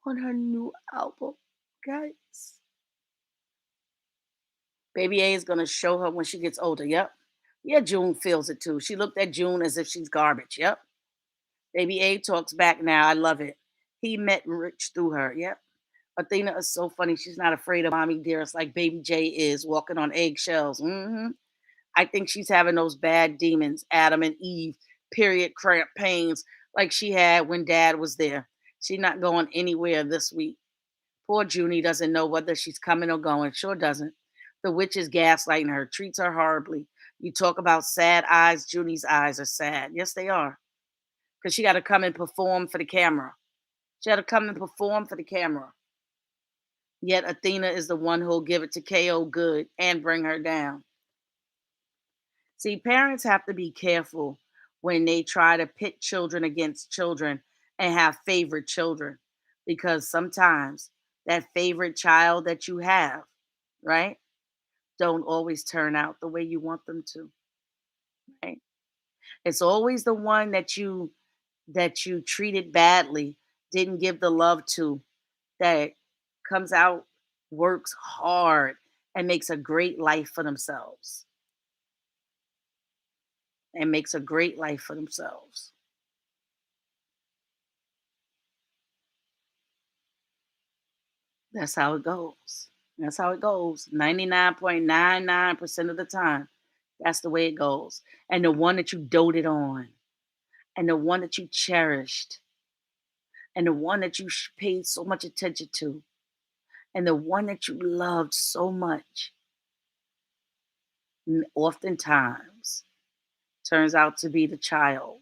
Speaker 1: on her new album, guys. Baby A is gonna show her when she gets older. Yep. Yeah, June feels it too. She looked at June as if she's garbage. Yep. Baby A talks back now. I love it. He met Rich through her. Yep. Athena is so funny. She's not afraid of mommy dearest like Baby J is, walking on eggshells. I think she's having those bad demons, Adam and Eve, period cramp pains like she had when dad was there. She's not going anywhere this week. Poor Junie doesn't know whether she's coming or going. Sure doesn't. The witch is gaslighting her, treats her horribly. You talk about sad eyes, Junie's eyes are sad. Yes, they are. Because she got to come and perform for the camera. She had to come and perform for the camera. Yet Athena is the one who'll give it to KO good and bring her down. See, parents have to be careful when they try to pit children against children and have favorite children because sometimes that favorite child that you have, right, don't always turn out the way you want them to, right? It's always the one that you treated badly, didn't give the love to, that comes out, works hard, and makes a great life for themselves. And makes a great life for themselves. That's how it goes. That's how it goes. 99.99% of the time. That's the way it goes. And the one that you doted on, and the one that you cherished, and the one that you paid so much attention to, and the one that you loved so much, oftentimes turns out to be the child,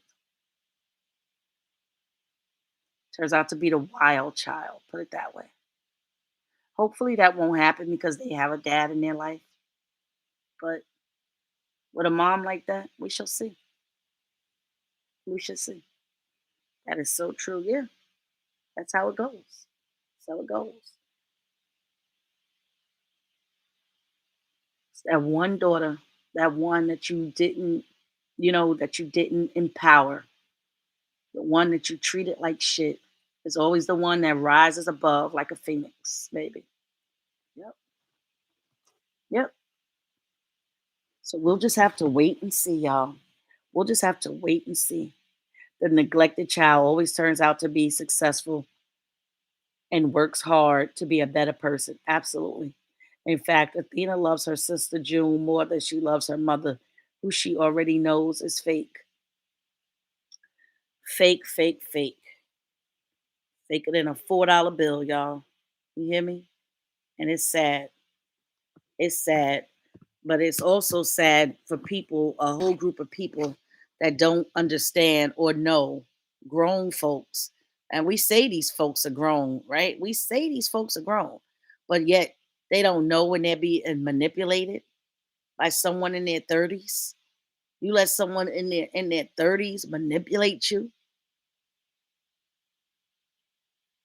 Speaker 1: turns out to be the wild child, put it that way. Hopefully that won't happen because they have a dad in their life. But with a mom like that, we shall see. We shall see. That is so true. Yeah, that's how it goes. That's how it goes. It's that one daughter, that one that you didn't, that you didn't empower, the one that you treated like shit, is always the one that rises above like a phoenix, baby. Yep. Yep. So we'll just have to wait and see, y'all. We'll just have to wait and see. The neglected child always turns out to be successful and works hard to be a better person. Absolutely. In fact, Athena loves her sister June more than she loves her mother, who she already knows is fake. Fake, fake, fake. Faker than a $4 bill, y'all. You hear me? And it's sad. It's sad. But it's also sad for people, a whole group of people that don't understand or know, grown folks. And we say these folks are grown, right? We say these folks are grown, but yet they don't know when they're being manipulated by someone in their 30s. You let someone in their 30s manipulate you,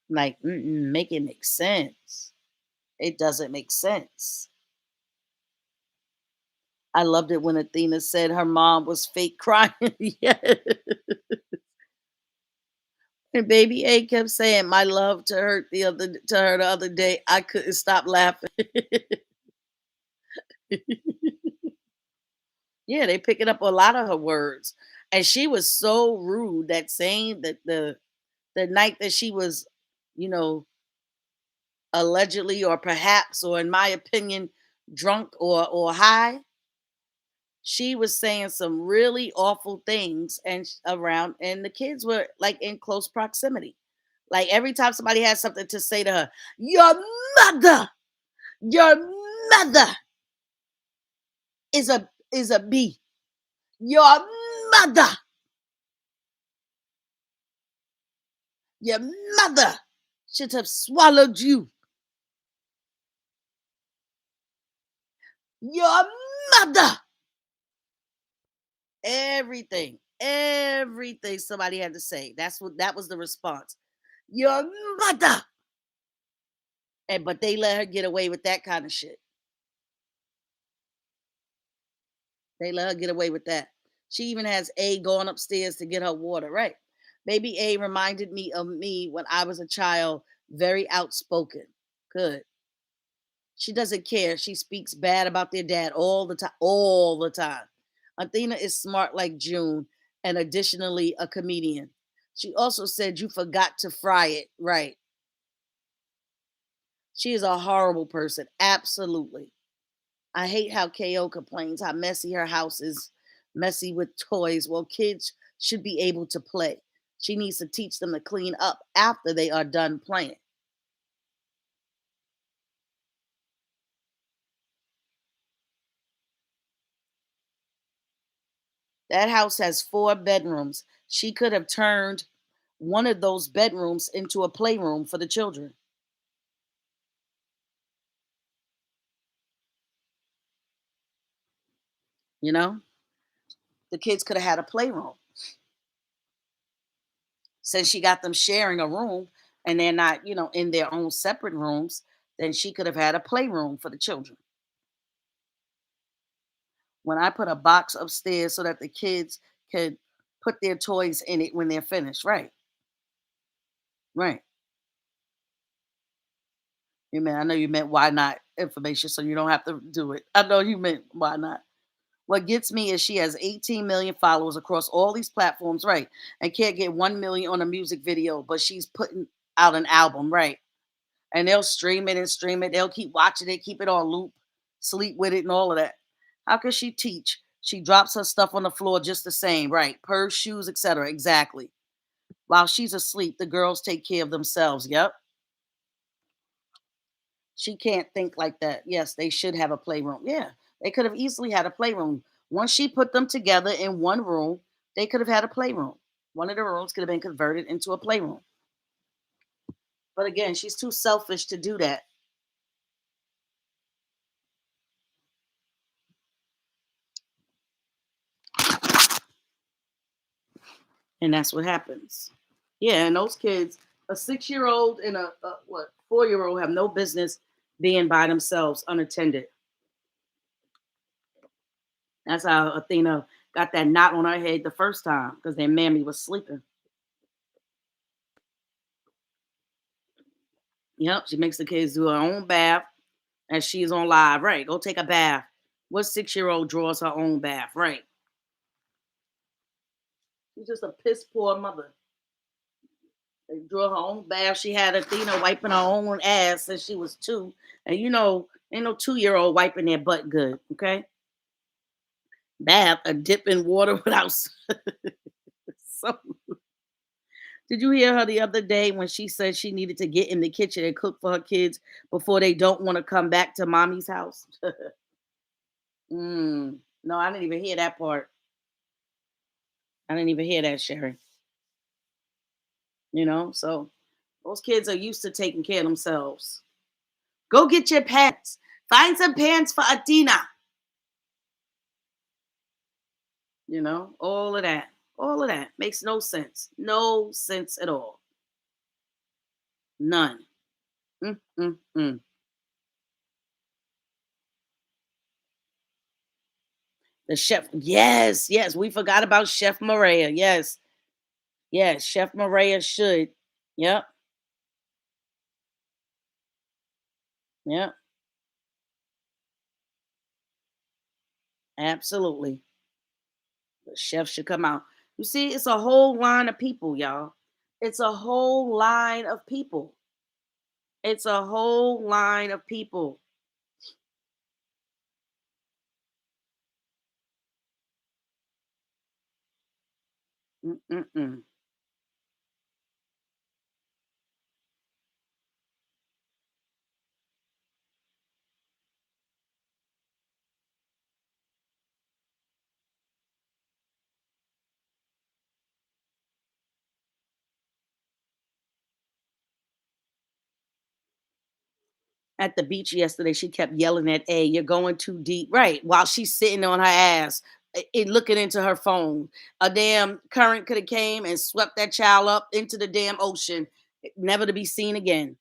Speaker 1: like, make it make sense. It doesn't make sense. I loved it when Athena said her mom was fake crying. Yeah. And baby A kept saying my love to her the other day. I couldn't stop laughing. Yeah, they picking up a lot of her words. And she was so rude that saying that the night that she was, you know, allegedly or perhaps or in my opinion drunk or high, she was saying some really awful things around, and the kids were like in close proximity. Like every time somebody had something to say to her, mother, your mother is a bee. Your mother, your mother should have swallowed you. Your mother. Everything somebody had to say. That was the response. Your mother. And but they let her get away with that kind of shit. They let her get away with that. She even has A going upstairs to get her water, right? Baby A reminded me of me when I was a child, very outspoken. Good. She doesn't care. She speaks bad about their dad all the time. All the time. Athena is smart like June and additionally a comedian. She also said you forgot to fry it. Right. She is a horrible person. Absolutely. I hate how KO complains how messy her house is, messy with toys. Well, kids should be able to play. She needs to teach them to clean up after they are done playing. That house has 4 bedrooms. She could have turned one of those bedrooms into a playroom for the children. You know, the kids could have had a playroom. Since she got them sharing a room and they're not, in their own separate rooms, then she could have had a playroom for the children. When I put a box upstairs so that the kids could put their toys in it when they're finished. Right. Right. I know you meant why not information so you don't have to do it. I know you meant why not. What gets me is she has 18 million followers across all these platforms, right? And can't get 1 million on a music video, but she's putting out an album, right? And they'll stream it and stream it. They'll keep watching it, keep it on loop, sleep with it, and all of that. How can she teach? She drops her stuff on the floor just the same, right? Purse, shoes, etc. Exactly. While she's asleep, the girls take care of themselves. Yep. She can't think like that. Yes, they should have a playroom. Yeah, they could have easily had a playroom. Once she put them together in one room, they could have had a playroom. One of the rooms could have been converted into a playroom. But again, she's too selfish to do that. And that's what happens. Yeah, and those kids, a 6-year old and a what 4-year old have no business being by themselves unattended. That's how Athena got that knot on her head the first time because their mammy was sleeping. Yep, she makes the kids do her own bath as she's on live. Right, go take a bath. What 6-year old draws her own bath? Right. She's just a piss poor mother. They draw her own bath. She had Athena wiping her own ass since she was 2. And ain't no 2-year-old wiping their butt good. Okay. Bath, a dip in water without so. Did you hear her the other day when she said she needed to get in the kitchen and cook for her kids before they don't want to come back to mommy's house? No, I didn't even hear that part. I didn't even hear that, Sherry. So those kids are used to taking care of themselves. Go get your pants. Find some pants for Adina. All of that. All of that makes no sense. No sense at all. None. Mm, mm, mm. The chef. Yes, yes. We forgot about Chef Maria. Yes. Yes. Chef Maria should. Yep. Yep. Absolutely. The chef should come out. You see, it's a whole line of people, y'all. It's a whole line of people. It's a whole line of people. Mm-mm-mm. At the beach yesterday, she kept yelling at A, "You're going too deep." Right. While she's sitting on her ass and looking into her phone. A damn current could have came and swept that child up into the damn ocean, never to be seen again.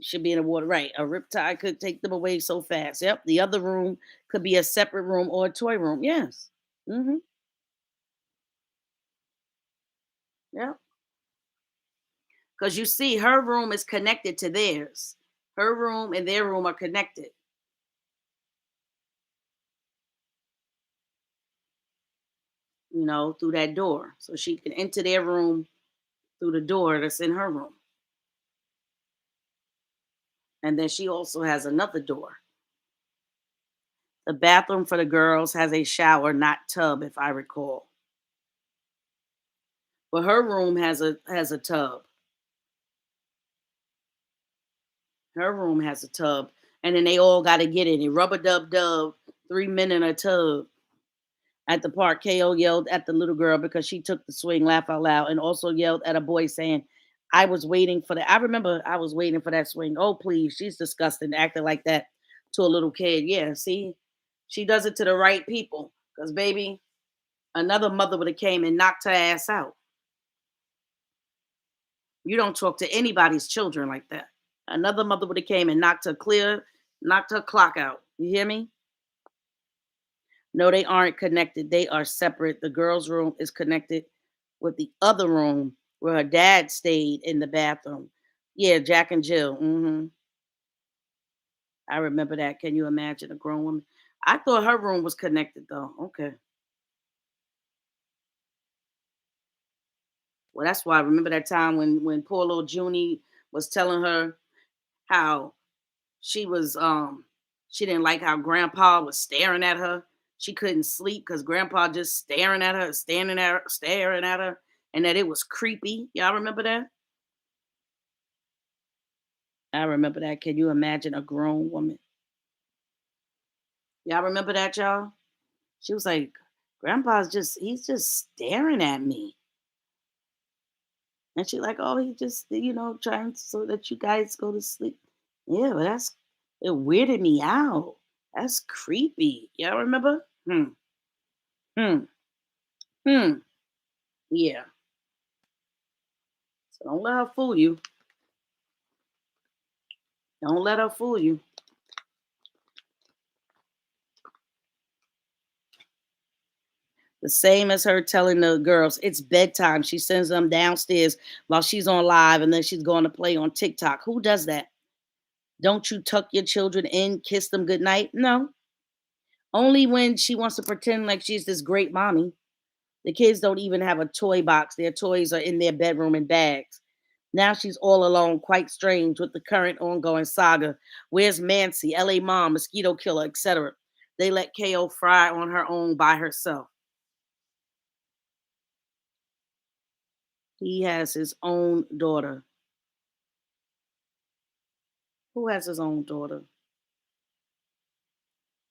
Speaker 1: Should be in the water. Right. A riptide could take them away so fast. Yep. The other room could be a separate room or a toy room. Yes. Mm-hmm. Yep. Because you see, her room is connected to theirs. Her room and their room are connected, through that door. So she can enter their room through the door that's in her room. And then she also has another door. The bathroom for the girls has a shower, not tub, if I recall. But her room has a tub. Her room has a tub. And then they all gotta get in it. Rubber dub dub, 3 men in a tub. At the park, KO yelled at the little girl because she took the swing, laugh out loud, and also yelled at a boy saying, I was waiting for that. I remember I was waiting for that swing. Oh, please. She's disgusting, acting like that to a little kid. Yeah, see? She does it to the right people. Because, baby, another mother would have came and knocked her ass out. You don't talk to anybody's children like that. Another mother would have came and knocked her clock out. You hear me? No, they aren't connected. They are separate. The girl's room is connected with the other room where her dad stayed in the bathroom. Yeah, Jack and Jill. I remember that. Can you imagine a grown woman? I thought her room was connected though. Okay. Well, that's why I remember that time when poor little Junie was telling her how she didn't like how grandpa was staring at her. She couldn't sleep because grandpa just staring at her, staring at her, and that it was creepy. Y'all remember that? I remember that. Can you imagine a grown woman? Y'all remember that, y'all? She was like, he's just staring at me. And she like, oh, he just, trying so that you guys go to sleep. Yeah, but it weirded me out. That's creepy. Y'all remember? Hmm. Hmm. Yeah. So don't let her fool you. Don't let her fool you. The same as her telling the girls it's bedtime. She sends them downstairs while she's on live and then she's going to play on TikTok. Who does that? Don't you tuck your children in, kiss them goodnight? No. Only when she wants to pretend like she's this great mommy. The kids don't even have a toy box. Their toys are in their bedroom in bags. Now she's all alone, quite strange with the current ongoing saga. Where's Mancy, LA mom, mosquito killer, etc.? They let KO fry on her own by herself. He has his own daughter. Who has his own daughter?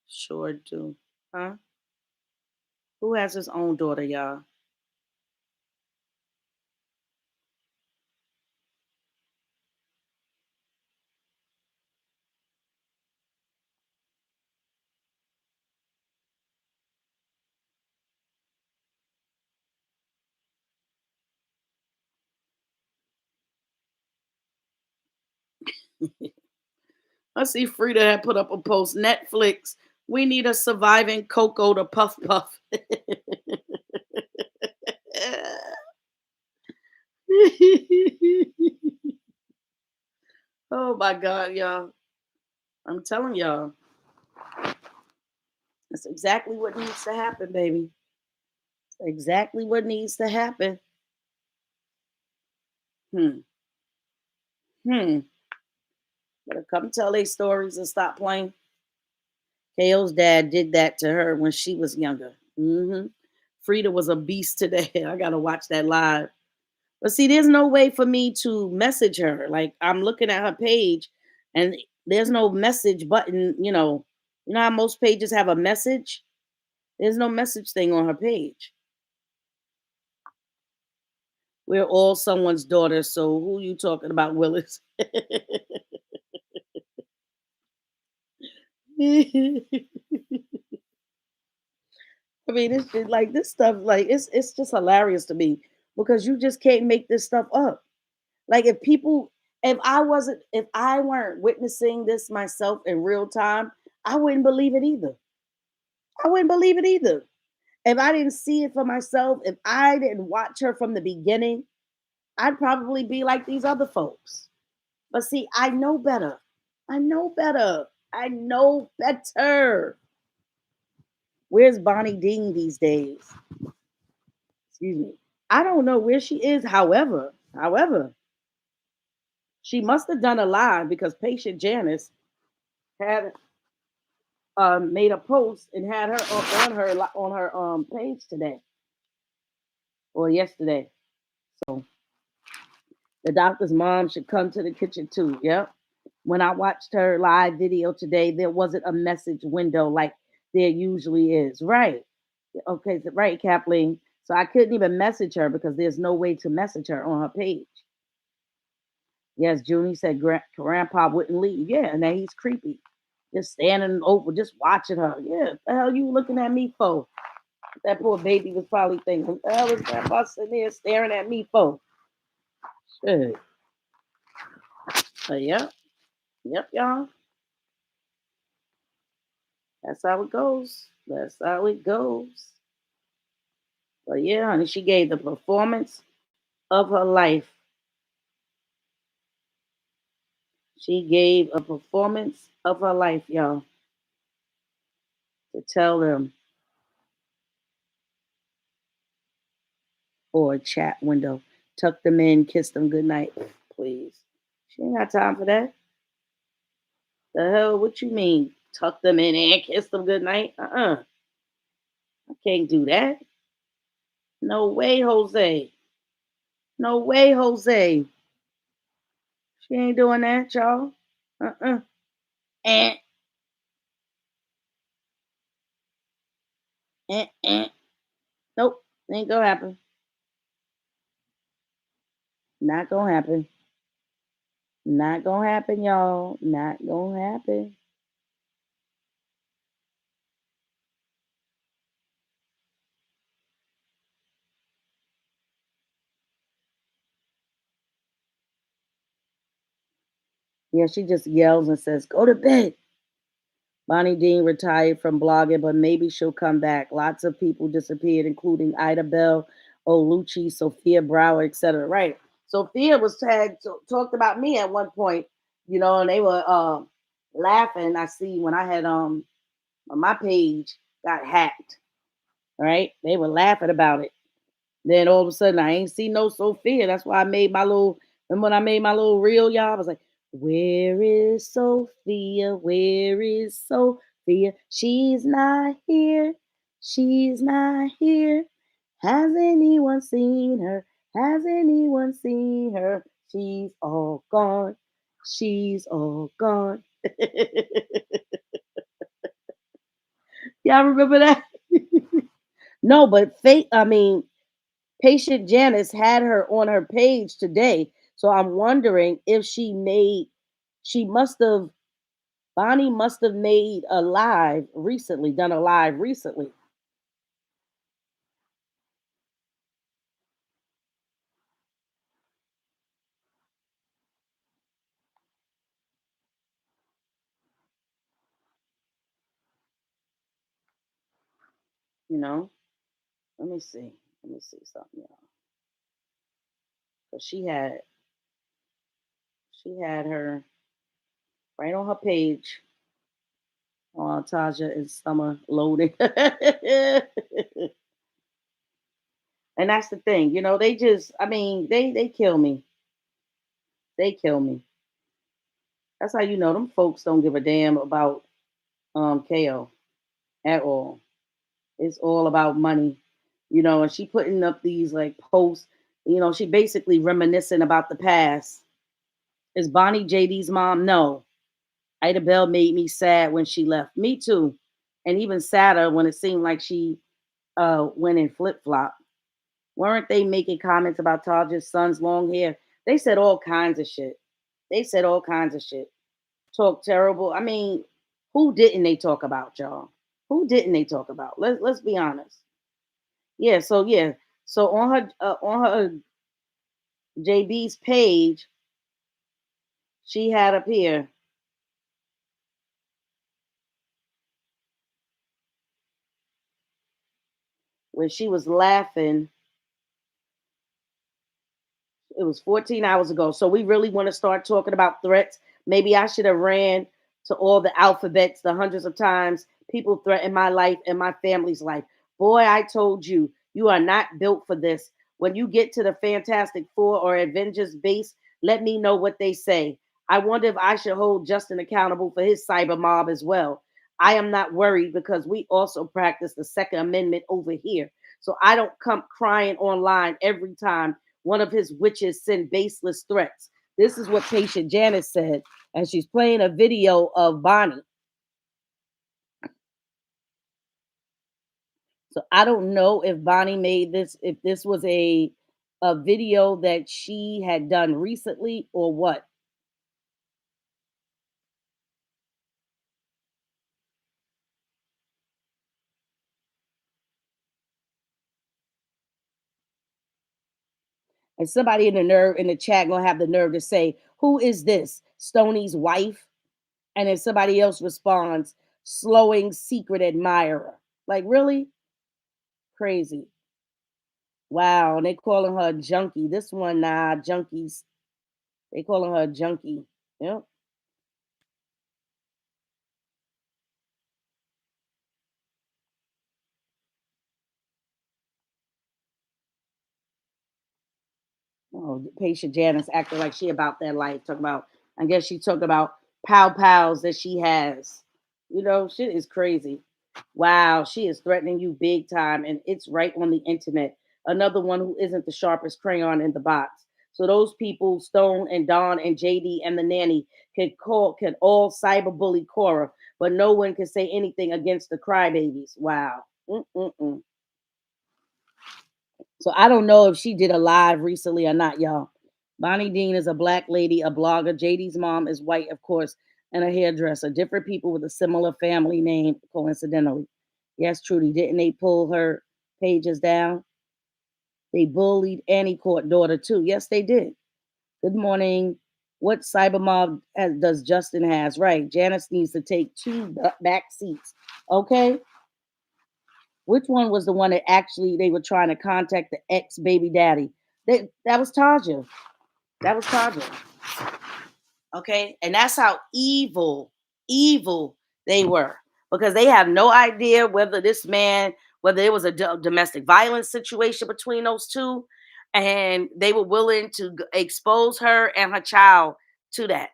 Speaker 1: Sure do. Huh? Who has his own daughter, y'all? I see Frida had put up a post. Netflix. We need a surviving Coco to Puff Puff. Oh my God, y'all. I'm telling y'all. That's exactly what needs to happen, baby. Exactly what needs to happen. Hmm. Hmm. Better come tell their stories and stop playing. KO's dad did that to her when she was younger. Frida was a beast today. I gotta watch that live. But see, there's no way for me to message her. Like I'm looking at her page, and there's no message button. You know how most pages have a message. There's no message thing on her page. We're all someone's daughter, so who you talking about, Willis? I mean, like this stuff, like it's just hilarious to me because you just can't make this stuff up. Like if I weren't witnessing this myself in real time, I wouldn't believe it either. I wouldn't believe it either. If I didn't see it for myself, if I didn't watch her from the beginning, I'd probably be like these other folks. But see, I know better. I know better. I know better. Where's Bonnie Dean these days? Excuse me. I don't know where she is. However, she must have done a live because patient Janice had made a post and had her on her page today or yesterday. So the doctor's mom should come to the kitchen too. Yep. When I watched her live video today, there wasn't a message window like there usually is. Right. Okay, so, right, Kathleen. So I couldn't even message her because there's no way to message her on her page. Yes, Junie said Grandpa wouldn't leave. Yeah, and then he's creepy. Just standing over, just watching her. Yeah, the hell you looking at me for? That poor baby was probably thinking, what the hell is Grandpa sitting there staring at me for? Shit. But yep, y'all. That's how it goes. That's how it goes. But yeah, honey, she gave the performance of her life. She gave a performance of her life, y'all, to tell them or a chat window. Tuck them in, kiss them goodnight, please. She ain't got time for that. The hell, what you mean? Tuck them in and kiss them goodnight? I can't do that. No way, Jose. No way, Jose. She ain't doing that, y'all. Uh-uh. And, and. Nope. Ain't gonna happen. Not gonna happen. Not gonna happen, y'all. Not gonna happen. Yeah, she just yells and says, go to bed. Bonnie Dean retired from blogging, but maybe she'll come back. Lots of people disappeared, including Ida Bell, Olucci, Sophia Brower, etc. Right. Sophia was tagged, talked about me at one point, and they were laughing. I see when I had my page got hacked, right? They were laughing about it. Then all of a sudden, I ain't see no Sophia. That's why I made my little. Remember when I made my little reel, y'all? I was like, "Where is Sophia? Where is Sophia? She's not here. She's not here. Has anyone seen her? Has anyone seen her? She's all gone. She's all gone." Y'all remember that? No, but fate. I mean, Patient Janice had her on her page today. So I'm wondering if she must have, Bonnie must have made a live recently, done a live recently, you know? Let me see. Let me see something, y'all. Because she had her right on her page. Oh, Taja and Summer loading. And that's the thing, they just, I mean, they kill me. They kill me. That's how you know them folks don't give a damn about KO at all. It's all about money, and she putting up these like posts, she basically reminiscing about the past. Is Bonnie JD's mom? No. Ida Bell made me sad when she left. Me too. And even sadder when it seemed like she went in flip flop. Weren't they making comments about Taja's son's long hair? They said all kinds of shit. They said all kinds of shit. Talk terrible. I mean, who didn't they talk about, y'all? Who didn't they talk about? Let's be honest. Yeah. So on her JB's page, she had up here where she was laughing. It was 14 hours ago. So we really want to start talking about threats. Maybe I should have ran to all the alphabets the hundreds of times people threaten my life and my family's life. Boy, I told you, you are not built for this. When you get to the Fantastic Four or Avengers base, let me know what they say. I wonder if I should hold Justin accountable for his cyber mob as well. I am not worried because we also practice the Second Amendment over here. So I don't come crying online every time one of his witches send baseless threats. This is what Patient Janice said, and she's playing a video of Bonnie. So I don't know if Bonnie made this, if this was a video that she had done recently or what. And somebody in the chat gonna have the nerve to say, "Who is this? Stoney's wife?" And then somebody else responds, "Slowing secret admirer." Like really crazy. Wow, and they calling her a junkie. This one, nah, junkies. They calling her a junkie. Yep. Oh, patient Janice acting like she about that life. Talking about, I guess she talking about pow pows that she has. You know, shit is crazy. Wow, she is threatening you big time, and it's right on the internet. Another one who isn't the sharpest crayon in the box. So those people, Stone and Don and JD and the nanny, can all cyberbully Cora, but no one can say anything against the crybabies. Wow. Mm-mm-mm. So I don't know if she did a live recently or not, y'all. Bonnie Dean is a black lady, a blogger. JD's mom is white, of course, and a hairdresser. Different people with a similar family name, coincidentally. Yes, Trudy, didn't they pull her pages down? They bullied Annie Court daughter too. Yes, they did. Good morning. What cyber mob does Justin has? Right. Janice needs to take two back seats. Okay. Which one was the one that actually they were trying to contact the ex baby daddy? That was Taja. That was Taja. Okay, and that's how evil they were, because they have no idea whether this man, whether it was a domestic violence situation between those two, and they were willing to expose her and her child to that.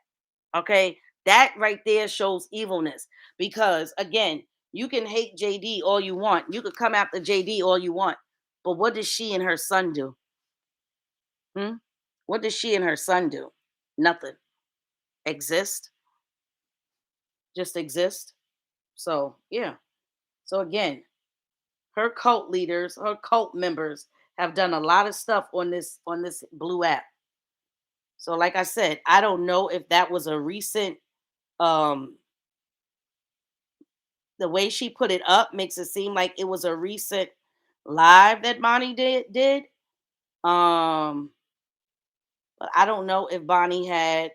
Speaker 1: Okay, that right there shows evilness, because again, you can hate JD all you want, you could come after JD all you want, but what does she and her son do? Hmm? What does she and her son do? Nothing. Exist, just exist. So yeah. So again, her cult leaders, her cult members have done a lot of stuff on this blue app. So like I said, I don't know if that was a recent um the way she put it up makes it seem like it was a recent live that Bonnie did. Um, but I don't know if Bonnie had.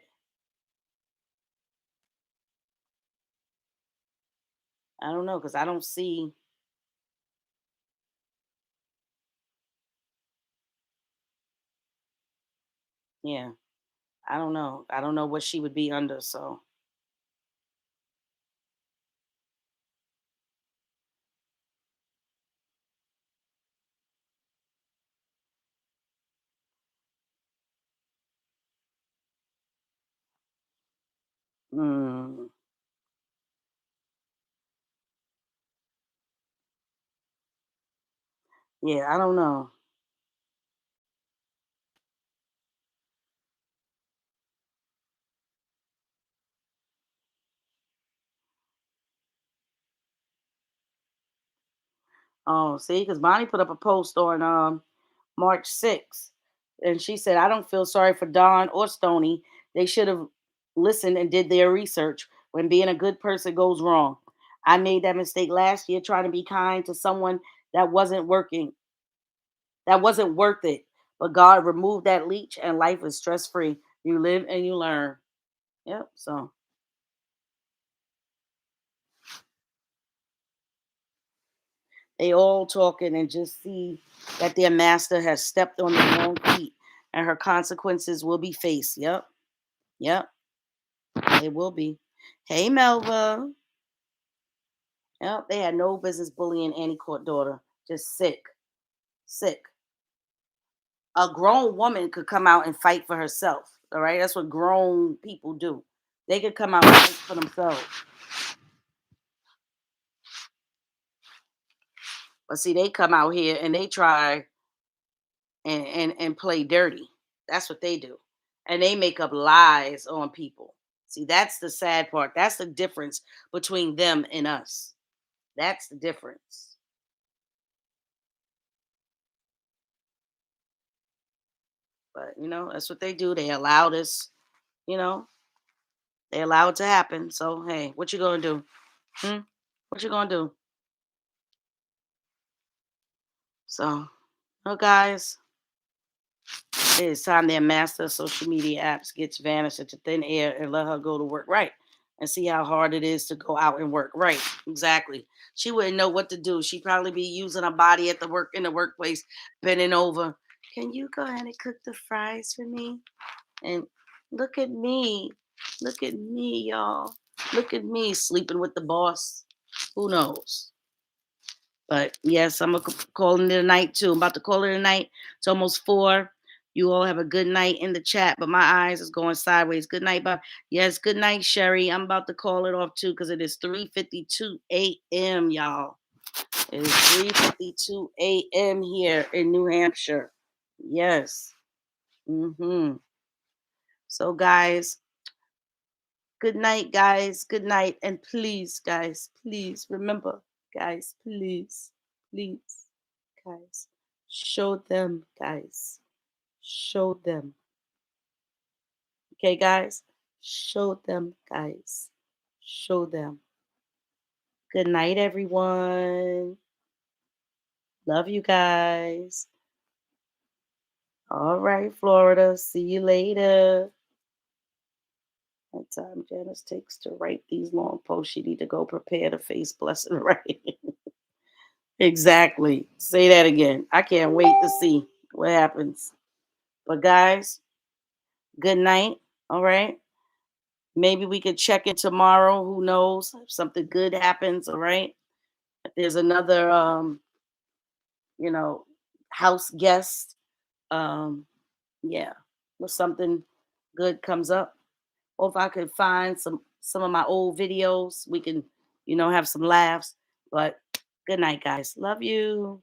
Speaker 1: I don't know because I don't see. Yeah, I don't know. I don't know what she would be under. So, mm, yeah, I don't know. Oh, see, because Bonnie put up a post on March 6th, and she said, "I don't feel sorry for Don or Stony. They should have listened and did their research when being a good person goes wrong. I made that mistake last year trying to be kind to someone that wasn't working, that wasn't worth it. But God removed that leech, and life is stress free. You live and you learn." Yep. So they all talking and just see that their master has stepped on the wrong feet, and her consequences will be faced. Yep. Yep. It will be. Hey, Melva. Yep. They had no business bullying Annie Court daughter. Just sick. Sick. A grown woman could come out and fight for herself. All right. That's what grown people do. They could come out and fight for themselves. But see, they come out here and they try and play dirty. That's what they do. And they make up lies on people. See, that's the sad part. That's the difference between them and us. That's the difference. But that's what they do. They allow this, you know, they allow it to happen. So hey, what you gonna do? Hmm? What you gonna do? So, guys, it is time their master social media apps gets vanished into thin air and let her go to work right and see how hard it is to go out and work right. Exactly. She wouldn't know what to do. She'd probably be using her body at the work in the workplace, bending over. Can you go ahead and cook the fries for me? And look at me. Look at me, y'all. Look at me sleeping with the boss. Who knows? But yes, I'm calling it a night too. I'm about to call it a night. It's almost 4. You all have a good night in the chat, but my eyes is going sideways. Good night, Bob. Yes, good night, Sherry. I'm about to call it off too because it is 3:52 a.m. Y'all. It is 3:52 a.m. here in New Hampshire. Yes. So, guys, good night, guys. Good night, and please, guys, please remember, guys, please, please. Guys. Show them, guys. Show them. Okay, guys? Show them, guys. Show them. Good night, everyone. Love you guys. All right, Florida. See you later. That time Janice takes to write these long posts, she need to go prepare to face blessing right. Exactly. Say that again. I can't wait to see what happens. But guys, good night. All right. Maybe we could check in tomorrow. Who knows? If something good happens, all right? If there's another you know, house guest, um, yeah. If something good comes up. Or if I could find some of my old videos, we can, have some laughs. But good night, guys. Love you.